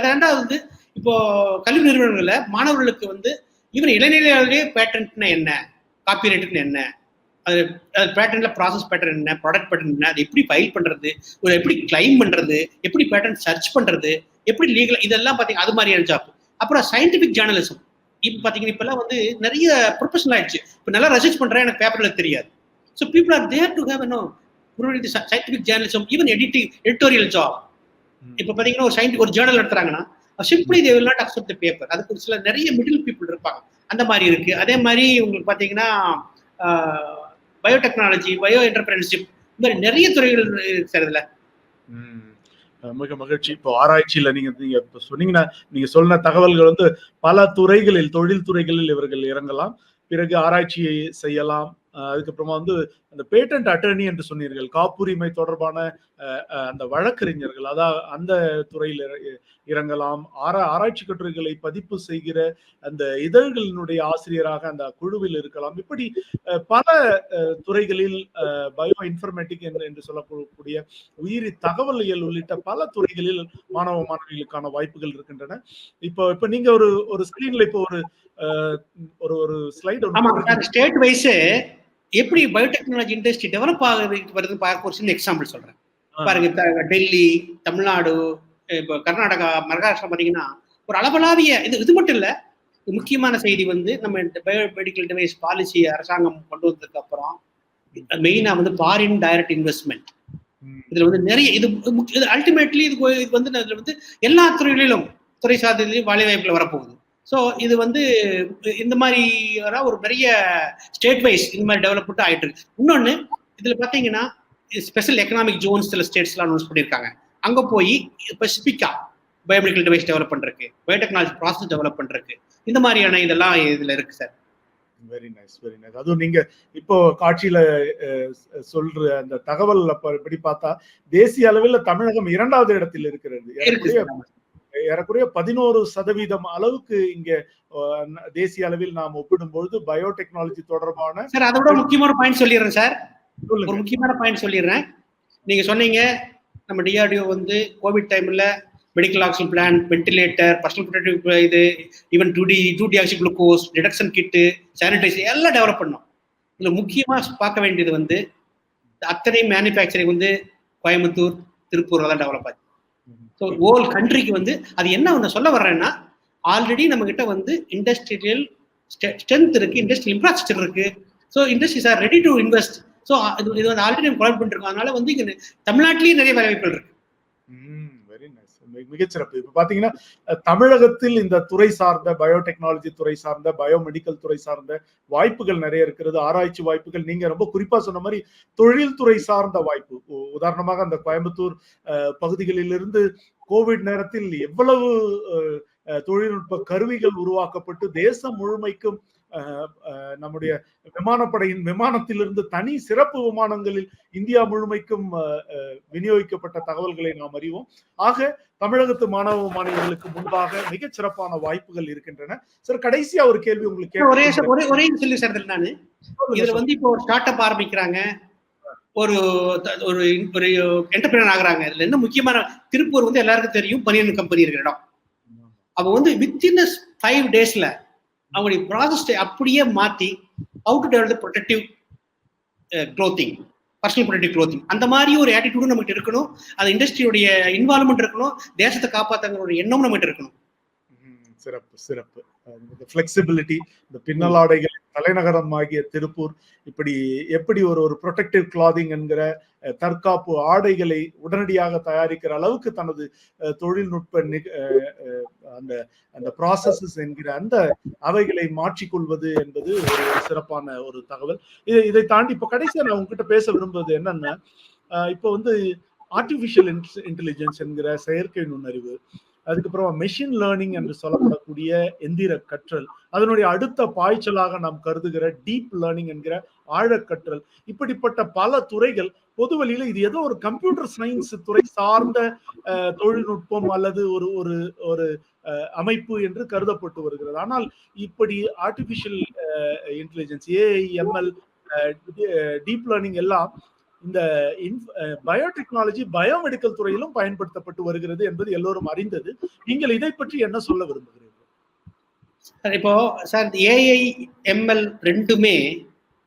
ரெண்டாவது வந்து இப்போ கல்வி நிறுவனங்கள்ல மாணவர்களுக்கு வந்து ஈவன் இளைஞர்களே பேட்டன்ட்னா என்ன, காப்பிரைட்னா என்ன, அது பேட்டன்ட்ல ப்ராசஸ் பேட்டர்ன் என்ன, ப்ராடக்ட் பேட்டர்ன் என்ன, அது எப்படி ஃபைல் பண்றது, ஒரு எப்படி கிளைம் பண்றது, எப்படி பேட்டன்ட் சர்ச் பண்றது, எப்படி லீகல், இதெல்லாம் பாத்தீங்கன்னா அது மாதிரியான ஜாப். அப்புறம் சயின்டிபிக் ஜேர்னலிசம். இப்போ பாத்தீங்கன்னா இப்பெல்லாம் வந்து நிறைய ப்ரொஃபஷனல் ஆயிடுச்சு. இப்போ நல்லா ரிசர்ச் பண்றேன், எனக்கு பேப்பர்ல தெரியாது. So people are there to have scientific journalism, even editorial job. இப்போ பாத்தீங்கன்னா ஒரு ஜேர்னல் நடத்துறாங்கன்னா simply they will not accept the paper. அதுக்கு ஒரு சில நிறைய மிடில் பீப்புள் இருப்பாங்க, அந்த மாதிரி இருக்கு. அதே மாதிரி உங்களுக்கு பாத்தீங்கன்னா பயோடெக்னாலஜி, பயோ என்டர்பிரினர்ஷிப், இந்த மாதிரி நிறைய துறைகள் இருக்கு சார் இதுல. மிக மகிழ்ச்சி. இப்போ ஆராய்ச்சியில நீங்க சொன்னீங்கன்னா, நீங்க சொன்ன தகவல்கள் வந்து பல துறைகளில், தொழில் துறைகளில் இவர்கள் இறங்கலாம், பிறகு ஆராய்ச்சியை செய்யலாம். அதுக்கப்புறமா வந்து அந்த பேட்டன்ட் அட்டர்னி என்று சொன்னீர்கள், காப்புரிமை தொடர்பான அந்த வழக்கறிஞர்கள், அதான் அந்த துறையில் இறங்கலாம். ஆராய்ச்சி கட்டுரைகளை பதிப்பு செய்கிற அந்த இதழ்களினுடைய ஆசிரியராக அந்த குழுவில் இருக்கலாம். இப்படி பல துறைகளில் பயோ இன்ஃபர்மேட்டிக் என்று சொல்லக்கூடிய உயிரி தகவலியல் உள்ளிட்ட பல துறைகளில் மாணவ மாணவிகளுக்கான வாய்ப்புகள் இருக்கின்றன. இப்போ நீங்க ஒரு ஸ்கிரீன்ல இப்போ ஒரு ஸ்லைட் ஸ்டேட் வைஸ் எப்படி பயோடெக்னாலஜி இண்டஸ்ட்ரி டெவலப் வருது பார்க்க ஒரு சின்ன எக்ஸாம்பிள் சொல்றேன் பாருங்க. டெல்லி, தமிழ்நாடு, இப்போ கர்நாடகா, மகாராஷ்டிரா பாத்தீங்கன்னா ஒரு அளவலாவிய இது மட்டும் இல்ல. முக்கியமான செய்தி வந்து நம்ம பயோமெடிக்கல் டிவைஸ் பாலிசி அரசாங்கம் கொண்டு வந்ததுக்கு அப்புறம் மெயினா வந்து ஃபாரின் டைரக்ட் இன்வெஸ்ட்மெண்ட். இதுல வந்து நிறைய இது அல்டிமேட்லி இது வந்து அதுல வந்து எல்லா துறைகளிலும், துறை சார்ந்ததிலும் வேலை வாய்ப்புல வரப்போகுது. ஸோ இது வந்து இந்த மாதிரி ஒரு பெரிய ஸ்டேட் வைஸ் இந்த மாதிரி டெவலப்மெண்ட் ஆயிட்டு இருக்கு. இன்னொன்னு இதுல பாத்தீங்கன்னா ஸ்பெஷல் எக்கனாமிக் ஜோன்ஸ் சில ஸ்டேட்ஸ்லாம் அனௌன்ஸ் பண்ணியிருக்காங்க. அங்க போய் ஸ்பெசிஃபிக்கா பயோமெடிக்கல் டிவைஸ் டெவலப் பண்றதுக்கு, பயோடெக்னாலஜி ப்ராசஸ் டெவலப் பண்றதுக்கு, இந்த மாதிரியான இதெல்லாம் இதுல இருக்கு sir. Very nice, very nice. அதுவும் நீங்க இப்போ காட்சியில சொல்ற அந்த தகவல் படி பார்த்தா தேசிய அளவில் தமிழகம் 2வது இடத்தில் இருக்கிறது. ஏறக்குறைய 11% அளவுக்கு இங்க தேசிய அளவில் நாம் ஒப்பிடும்பொழுது பயோடெக்னாலஜி தொடர்பான சார். அதோட முக்கியமான பாயிண்ட் சொல்லிடுறேன் சார். ஒரு முக்கியமான பாயிண்ட் சொல்லிடுறேன். நீங்க சொன்னீங்க நம்ம டிஆர்டிஓ வந்து கோவிட் டைம்ல medical oxygen plan, ventilator, personal protective இது, even 2D oxygen glucose, detection kit, sanitiser எல்லாம் டெவலப் பண்ணோம். இதுல முக்கியமா பார்க்க வேண்டியது வந்து அத்தனை மேனுஃபேக்சரிங் வந்து கோயம்புத்தூர், திருப்பூர்ல தான் டெவலப் ஆச்சு. ஸோ ஹோல் கண்ட்ரிக்கு வந்து அது என்ன ஒன்று சொல்ல வர்றேன்னா, ஆல்ரெடி நம்ம கிட்ட வந்து இண்டஸ்ட்ரியல் ஸ்ட்ரென்த் இருக்கு, இண்டஸ்ட்ரியல் இன்ஃப்ராஸ்ட்ரக்சர் இருக்கு. So industries are ready to invest. So இது வந்து ஆல்ரெடி நம்ம கொலாபரேட் பண்ணிருக்கோம். அதனால வந்து இங்க தமிழ்நாட்டிலேயே நிறைய வேலைவாய்ப்புகள் இருக்கு. மிகச்சிறப்பு. இப்ப பாத்தீங்கன்னா தமிழகத்தில் இந்த துறை சார்ந்த பயோடெக்னாலஜி துறை சார்ந்த பயோமெடிக்கல் துறை சார்ந்த வாய்ப்புகள் நிறைய இருக்கிறது. ஆராய்ச்சி வாய்ப்புகள், நீங்க ரொம்ப குறிப்பா சொன்ன மாதிரி தொழில்துறை சார்ந்த வாய்ப்பு. உதாரணமாக அந்த கோயம்புத்தூர் பகுதிகளிலிருந்து கோவிட் நேரத்தில் எவ்வளவு தொழில்நுட்ப கருவிகள் உருவாக்கப்பட்டு தேசம் முழுமைக்கும் நம்முடைய விமானப்படையின் விமானத்திலிருந்து தனி சிறப்பு விமானங்களில் இந்தியா முழுமைக்கும் விநியோகிக்கப்பட்ட தகவல்களை நாம் அறிவோம். ஆக தமிழகத்து மாணவ மாணவிகளுக்கு முன்பாக மிகச் சிறப்பான வாய்ப்புகள் இருக்கின்றன. சார், கடைசியா ஒரு கேள்வி உங்களுக்கு ஒரே சொல்லி சார், நானு இதுல வந்து இப்போ ஒரு ஸ்டார்ட் அப் ஆரம்பிக்கிறாங்க, ஒரு ஒரு என்டர்பிரினர் ஆகுறாங்க. இதுல என்ன முக்கியமான, திருப்பூர் வந்து எல்லாருக்கும் தெரியும் பனியன் கம்பெனி இருக்கிற இடம். அவங்க வந்து வித்தின் 5 daysல அவங்களுடைய ப்ராசஸ் அப்படியே மாத்தி how to develop protective clothing, personal protective clothing, அந்த மாதிரி ஒரு ஆட்டிடியூடும் நமக்கு இருக்கணும். அந்த இண்டஸ்ட்ரியோடைய இன்வால்வ்மெண்ட் இருக்கணும், தேசத்தை காப்பாற்றுங்கிற எண்ணமும் நம்மகிட்ட இருக்கணும். சிறப்பு, சிறப்பு. ஃபிளெக்சிபிலிட்டி, இந்த பின்னலாடைகள் தலைநகரம் ஆகிய திருப்பூர் இப்படி எப்படி ஒரு ப்ரொடெக்டிவ் கிளாதிங் என்கிற தற்காப்பு ஆடைகளை உடனடியாக தயாரிக்கிற அளவுக்கு தனது தொழில்நுட்ப அந்த அந்த ப்ராசஸஸ் என்கிற அந்த அவைகளை மாற்றிக்கொள்வது என்பது ஒரு சிறப்பான ஒரு தகவல். இதை தாண்டி இப்ப கடைசியா நான் உங்ககிட்ட பேச விரும்புவது என்னன்னா, இப்போ வந்து ஆர்டிபிஷியல் இன்டெலிஜென்ஸ் என்கிற செயற்கை நுண்ணறிவு, அதுக்கப்புறம் மெஷின் லேர்னிங் என்று சொல்லப்படக்கூடிய எந்திர கற்றல், அதனுடைய அடுத்த பாய்ச்சலாக நாம் கருதுகிற டீப் லேர்னிங் என்கிற ஆழக்கற்றல், இப்படிப்பட்ட பல துறைகள் பொதுவெளியில இது ஏதோ ஒரு கம்ப்யூட்டர் சயின்ஸ் துறை சார்ந்த தொழில்நுட்பம் அல்லது ஒரு ஒரு அமைப்பு என்று கருதப்பட்டு வருகிறது. ஆனால் இப்படி artificial intelligence, AI, ML, deep learning எல்லாம் இந்த பயோடெக்னாலஜி பயோமெடிக்கல் துறையிலும் பயன்படுத்தப்பட்டு வருகிறது என்பது எல்லோரும் அறிந்தது. நீங்கள் இதை பற்றி என்ன சொல்ல விரும்புகிறீர்கள்? இப்போ சார், ஏஐ எம்எல் ரெண்டுமே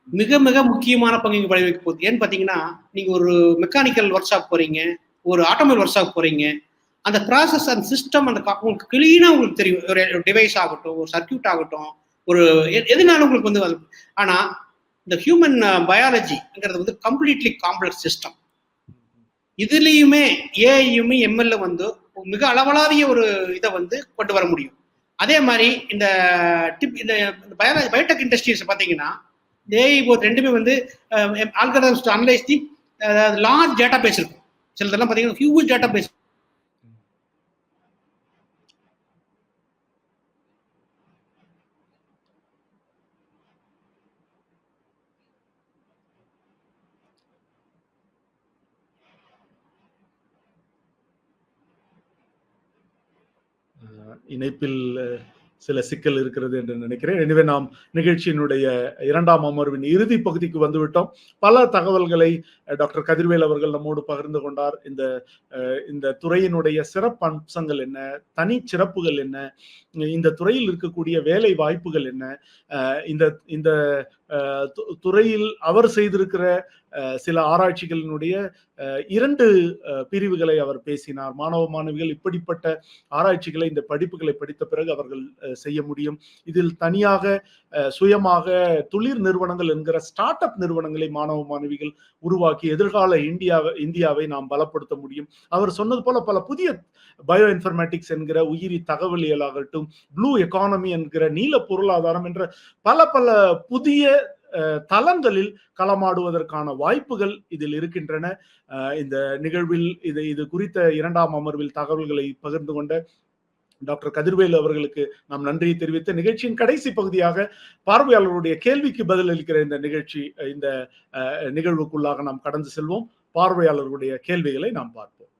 மிக மிக முக்கியமான பங்கு இங்க விளைவிக்க போகுது. ஏன்னு பாத்தீங்கன்னா, நீங்க ஒரு மெக்கானிக்கல் ஒர்க் ஷாப் போறீங்க, ஒரு ஆட்டோமொபைல் ஒர்க் ஷாப் போறீங்க, அந்த ப்ராசஸ், அந்த சிஸ்டம், அந்த உங்களுக்கு கிளீனா உங்களுக்கு தெரியும். ஒரு டிவைஸ் ஆகட்டும், ஒரு சர்க்கியூட் ஆகட்டும், ஒரு எதுனாலும் உங்களுக்கு வந்து, ஆனா இந்த ஹியூமன் பயாலஜிங்கிறது வந்து கம்ப்ளீட்லி காம்ப்ளெக்ஸ் சிஸ்டம். இதுலயுமே ஏஐயுமே எம்எல்ல வந்து மிக அளவலாவிய ஒரு இதை வந்து கொண்டு வர முடியும். அதே மாதிரி இந்த பயோடெக் இண்டஸ்ட்ரீஸ் பாத்தீங்கன்னா, ஏஐ ரெண்டுமே வந்து algorithms to analyse the large data base இருக்கும். சிலதெல்லாம் பாத்தீங்கன்னா ஹியூஜ் டேட்டா பேஸ். இணைப்பில் சில சிக்கல் இருக்கிறது என்று நினைக்கிறேன். எனவே நாம் நிகழ்ச்சியினுடைய 2ஆம் அமர்வின் இறுதி பகுதிக்கு வந்துவிட்டோம். பல தகவல்களை டாக்டர் கதிர்வேல் அவர்கள் நம்மோடு பகிர்ந்து கொண்டார். இந்த துறையினுடைய சிறப்பு அம்சங்கள் என்ன, தனி சிறப்புகள் என்ன, இந்த துறையில் இருக்கக்கூடிய வேலை வாய்ப்புகள் என்ன, இந்த துறையில் அவர் செய்திருக்கிற சில ஆராய்ச்சிகளினுடைய 2 பிரிவுகளை அவர் பேசினார். மாணவ மாணவிகள் இப்படிப்பட்ட ஆராய்ச்சிகளை, இந்த படிப்புகளை படித்த பிறகு அவர்கள் செய்ய முடியும். இதில் தனியாக சுயமாக தொழில் நிறுவனங்கள் என்கிற ஸ்டார்ட் அப் நிறுவனங்களை மாணவ மாணவிகள் உருவாக்கி எதிர்கால இந்தியாவை நாம் பலப்படுத்த முடியும். அவர் சொன்னது போல பல புதிய பயோ இன்ஃபர்மேட்டிக்ஸ் என்கிற உயிரி தகவலியலாகட்டும், ப்ளூ எக்கானமி என்கிற நீல பொருளாதாரம் என்ற பல புதிய தளங்களில் களமாடுவதற்கான வாய்ப்புகள் இதில் இருக்கின்றன. இந்த நிகழ்வில் இது குறித்த 2ஆம் அமர்வில் தகவல்களை பகிர்ந்து கொண்ட டாக்டர் கதிர்வேலு அவர்களுக்கு நாம் நன்றியை தெரிவித்த நிகழ்ச்சியின் கடைசி பகுதியாக பார்வையாளர்களுடைய கேள்விக்கு பதிலளிக்கிற இந்த நிகழ்வுக்குள்ளாக நாம் கடந்து செல்வோம். பார்வையாளர்களுடைய கேள்விகளை நாம் பார்ப்போம்.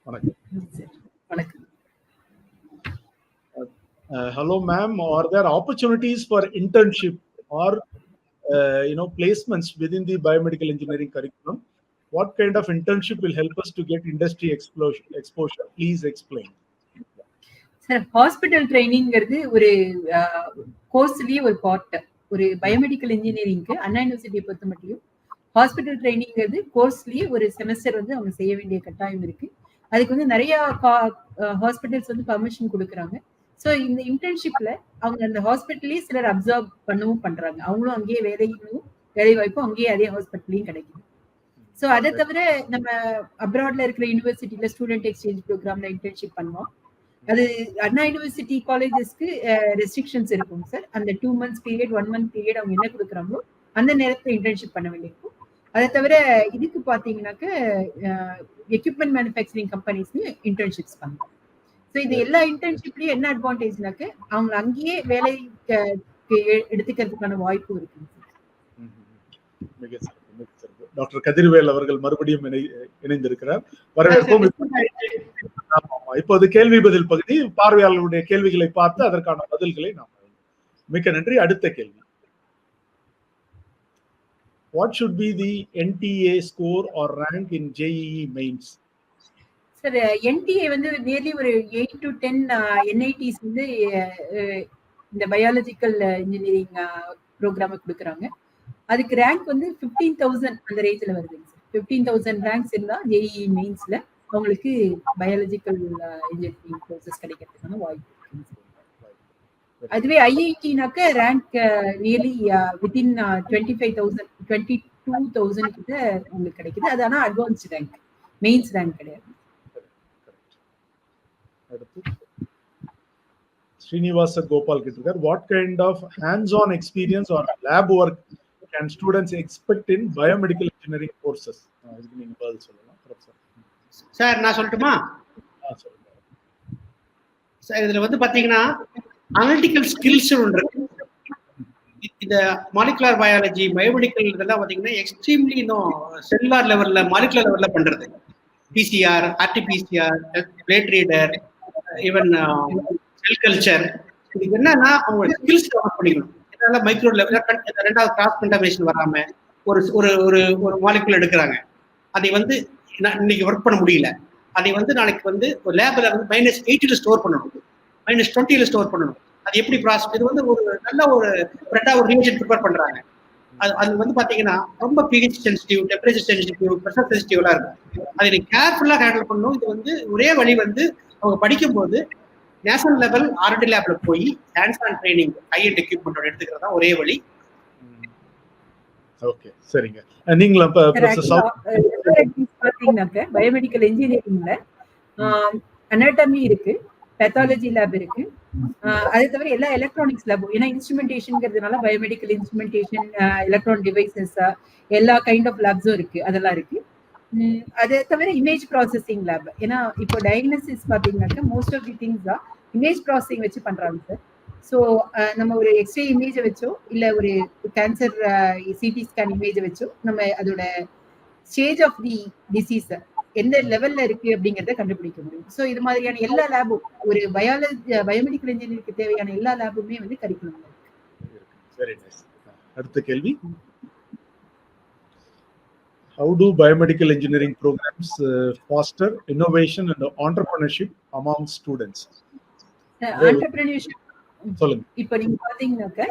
வணக்கம். Hello ma'am, are there opportunities for internship or placements within the biomedical engineering curriculum? What kind of internship will help us to get industry exposure? Please explain. Sir, hospital ட்ரைனிங்கிறது ஒரு கோர்ஸ்லயே ஒரு பார்ட். ஒரு பயோமெடிக்கல் இன்ஜினியரிங்க்கு அண்ணா யூனிவர்சிட்டியை பொறுத்த மட்டும் hospital ட்ரைனிங்கிறது கோர்ஸ்லயே ஒரு semester வந்து அவங்க செய்ய வேண்டிய கட்டாயம் இருக்கு. அதுக்கு வந்து நிறைய ஹாஸ்பிட்டல்ஸ் வந்து பர்மிஷன் கொடுக்குறாங்க. ஸோ இந்த இன்டர்ன்ஷிப்ல அவங்க அந்த ஹாஸ்பிட்டல்லேயே சிலர் அப்சர்வ் பண்ணவும் பண்றாங்க. அவங்களும் அங்கேயே வேலை வாய்ப்பும் அங்கேயே அதே ஹாஸ்பிட்டல்லையும் கிடைக்குது. ஸோ அதை தவிர நம்ம அப்ராட்ல இருக்கிற யூனிவர்சிட்டியில ஸ்டூடெண்ட் எக்ஸ்சேஞ்ச் ப்ரோக்ராம்ல இன்டர்ன்ஷிப் பண்ணுவோம். அது அண்ணா யூனிவர்சிட்டி காலேஜஸ்க்கு ரெஸ்ட்ரிக்ஷன்ஸ் இருக்கும் சார். அந்த 2 months பீரியட் 1 month பீரியட் அவங்க என்ன கொடுக்குறாங்களோ அந்த நேரத்தில் இன்டர்ன்ஷிப் பண்ண வேண்டியிருக்கும். அதை தவிர இதுக்கு பாத்தீங்கன்னாக்க எக்யூப்மெண்ட் மேனுஃபேக்சரிங் கம்பெனிஸ்லயும் இன்டர்ன்ஷிப்ஸ் பண்ணுவோம். ஸோ இது எல்லா இன்டர்ன்ஷிப்லயும் என்ன அட்வான்டேஜ்னாக்க அவங்க அங்கேயே வேலை எடுத்துக்கிறதுக்கான வாய்ப்பு இருக்கு. டாக்டர் கதிர்வேல் அவர்கள் மறுபடியும் இணைந்திருக்கிறார். வரவேற்போம். இப்போது கேள்வி பதில் பகுதி. பார்வையாளர்களுடைய கேள்விகளை பார்த்து அதற்கான பதில்களை நாம் மிக்க நன்றி. அடுத்த கேள்வி. What should be the NTA score or rank in JEE mains? Sir, NTA வந்து நேர்லி ஒரு 8 to 10 NITs வந்து இந்த பயாலஜிக்கல் இன்ஜினியரிங் ப்ரோக்ராம் கொடுக்குறாங்க. அதுக்கு ரேங்க் வந்து 15,000 அந்த ரேஞ்சில் வருதுங்க சார். 15,000 ரேங்க்ஸ் இருந்தா JEE மெயின்ஸ்ல அவங்களுக்கு பயாலஜிக்கல் இன்ஜினியரிங் கோர்சஸ் கிடைக்கிறதுக்கான வாய்ப்பு இருக்கு. அதுவே ஐஐடினாக்க ரேங்க் நியர்லி வித்தின் 25,000 22,000 கிட்ட உங்களுக்கு கிடைக்குது. அது ஆனா அட்வான்ஸ்ட் ரேங்க், மெயின்ஸ் ரேங்க் கிடையாது. Srinivasa Gopal கிட்டிருக்கார். What kind of hands-on experience or lab work can students expect in biomedical engineering courses? இதுக்கு நீங்க பதில் சொல்லலாம் ப்ரொஃபசர். சார், நான் சொல்லட்டுமா? சார், இதுல வந்து பாத்தீங்கன்னா அனலிட்டிக்கல் ஸ்கில்ஸ் ஒன்று இருக்கு. இந்த மாலிகுலர் பயாலஜி, பயோமெடிக்கல் இதெல்லாம் பாத்தீங்கன்னா எக்ஸ்ட்ரீம்லி இன்னும் செல்லுலார் லெவல்ல, மாலிகுலர் லெவல்ல பண்றது. PCR, RT-PCR, plate reader, even cell culture. இது என்னன்னா அவங்க ஸ்கில்ஸ் டெவலப் பண்ணிக்கணும். இதனால மைக்ரோ லெவல் 2வது கிராஸ் கண்டாமினேஷன் வராம ஒரு ஒரு ஒரு மாலிகுல் எடுக்கிறாங்க. அதை வந்து இன்னைக்கு ஒர்க் பண்ண முடியல. அதை வந்து நாளைக்கு வந்து ஒரு லேப்ல வந்து -80 ஸ்டோர் பண்ணணும், -20 ஸ்டோர் பண்ணணும். அது எப்படி ப்ராசஸ்? இது வந்து ஒரு நல்ல ஒரு ஒரு ரியாக்ஷன் ப்ரிப்பேர் பண்றாங்க. அது வந்து பாத்தீங்கன்னா ரொம்ப pH sensitive, temperature sensitive, pressure சென்சிட்டிவ்லாம் இருக்கும். அதை நீங்க கேர்ஃபுல்லா ஹேண்டில் பண்ணணும். இது வந்து ஒரே வழி வந்து அவங்க படிக்கும்போது நேஷனல் லெவல் R&D லேப்ல போய் hands on training high and எக்யூப்மெண்டோட எடுத்துக்கிறது தான் ஒரே வழி. ஓகே, சரிங்க. நீங்களும் பாத்தீங்கன்னாக்க பயோமெடிக்கல் இன்ஜினியரிங்ல அனாட்டமி இருக்கு, பேத்தாலஜி லேப் இருக்கு. அதை தவிர எல்லா எலக்ட்ரானிக்ஸ் லேபும், ஏன்னா இன்ஸ்ட்ருமெண்டேஷன்ங்கிறதுனால பயோமெடிக்கல் இன்ஸ்ட்ருமெண்டேஷன், எலக்ட்ரானிக் டிவைசஸ், எல்லா கைண்ட் ஆஃப் லேப்ஸும் இருக்கு, அதெல்லாம் இருக்கு. அதை தவிர இமேஜ் ப்ராசஸிங் லேப், ஏன்னா இப்போ டயக்னோசிஸ் பாத்தீங்கன்னாக்க most of the things image processing வச்சு பண்றாங்க சார். ஸோ நம்ம ஒரு எக்ஸ்ரே இமேஜை வச்சோ இல்ல ஒரு கேன்சர் சிடி ஸ்கேன் இமேஜை வச்சோ நம்ம அதோட ஸ்டேஜ் ஆஃப் தி டிசீஸ் எந்த லெவல்ல இருக்கு அப்படிங்கறத கண்டுபிடிக்க முடியும். ஸோ இது மாதிரியான எல்லா லேபும், ஒரு பயோமெடிக்கல் இன்ஜினியரிங்க்கு தேவையான எல்லா லேபுமே வந்து கரிக்குலம் இருக்கு. அடுத்த கேள்வி. How do biomedical engineering programs foster innovation and entrepreneurship among students? Entrepreneurship சொல்லுங்க. இப்போ நீங்க பாத்தீங்கன்னாக்க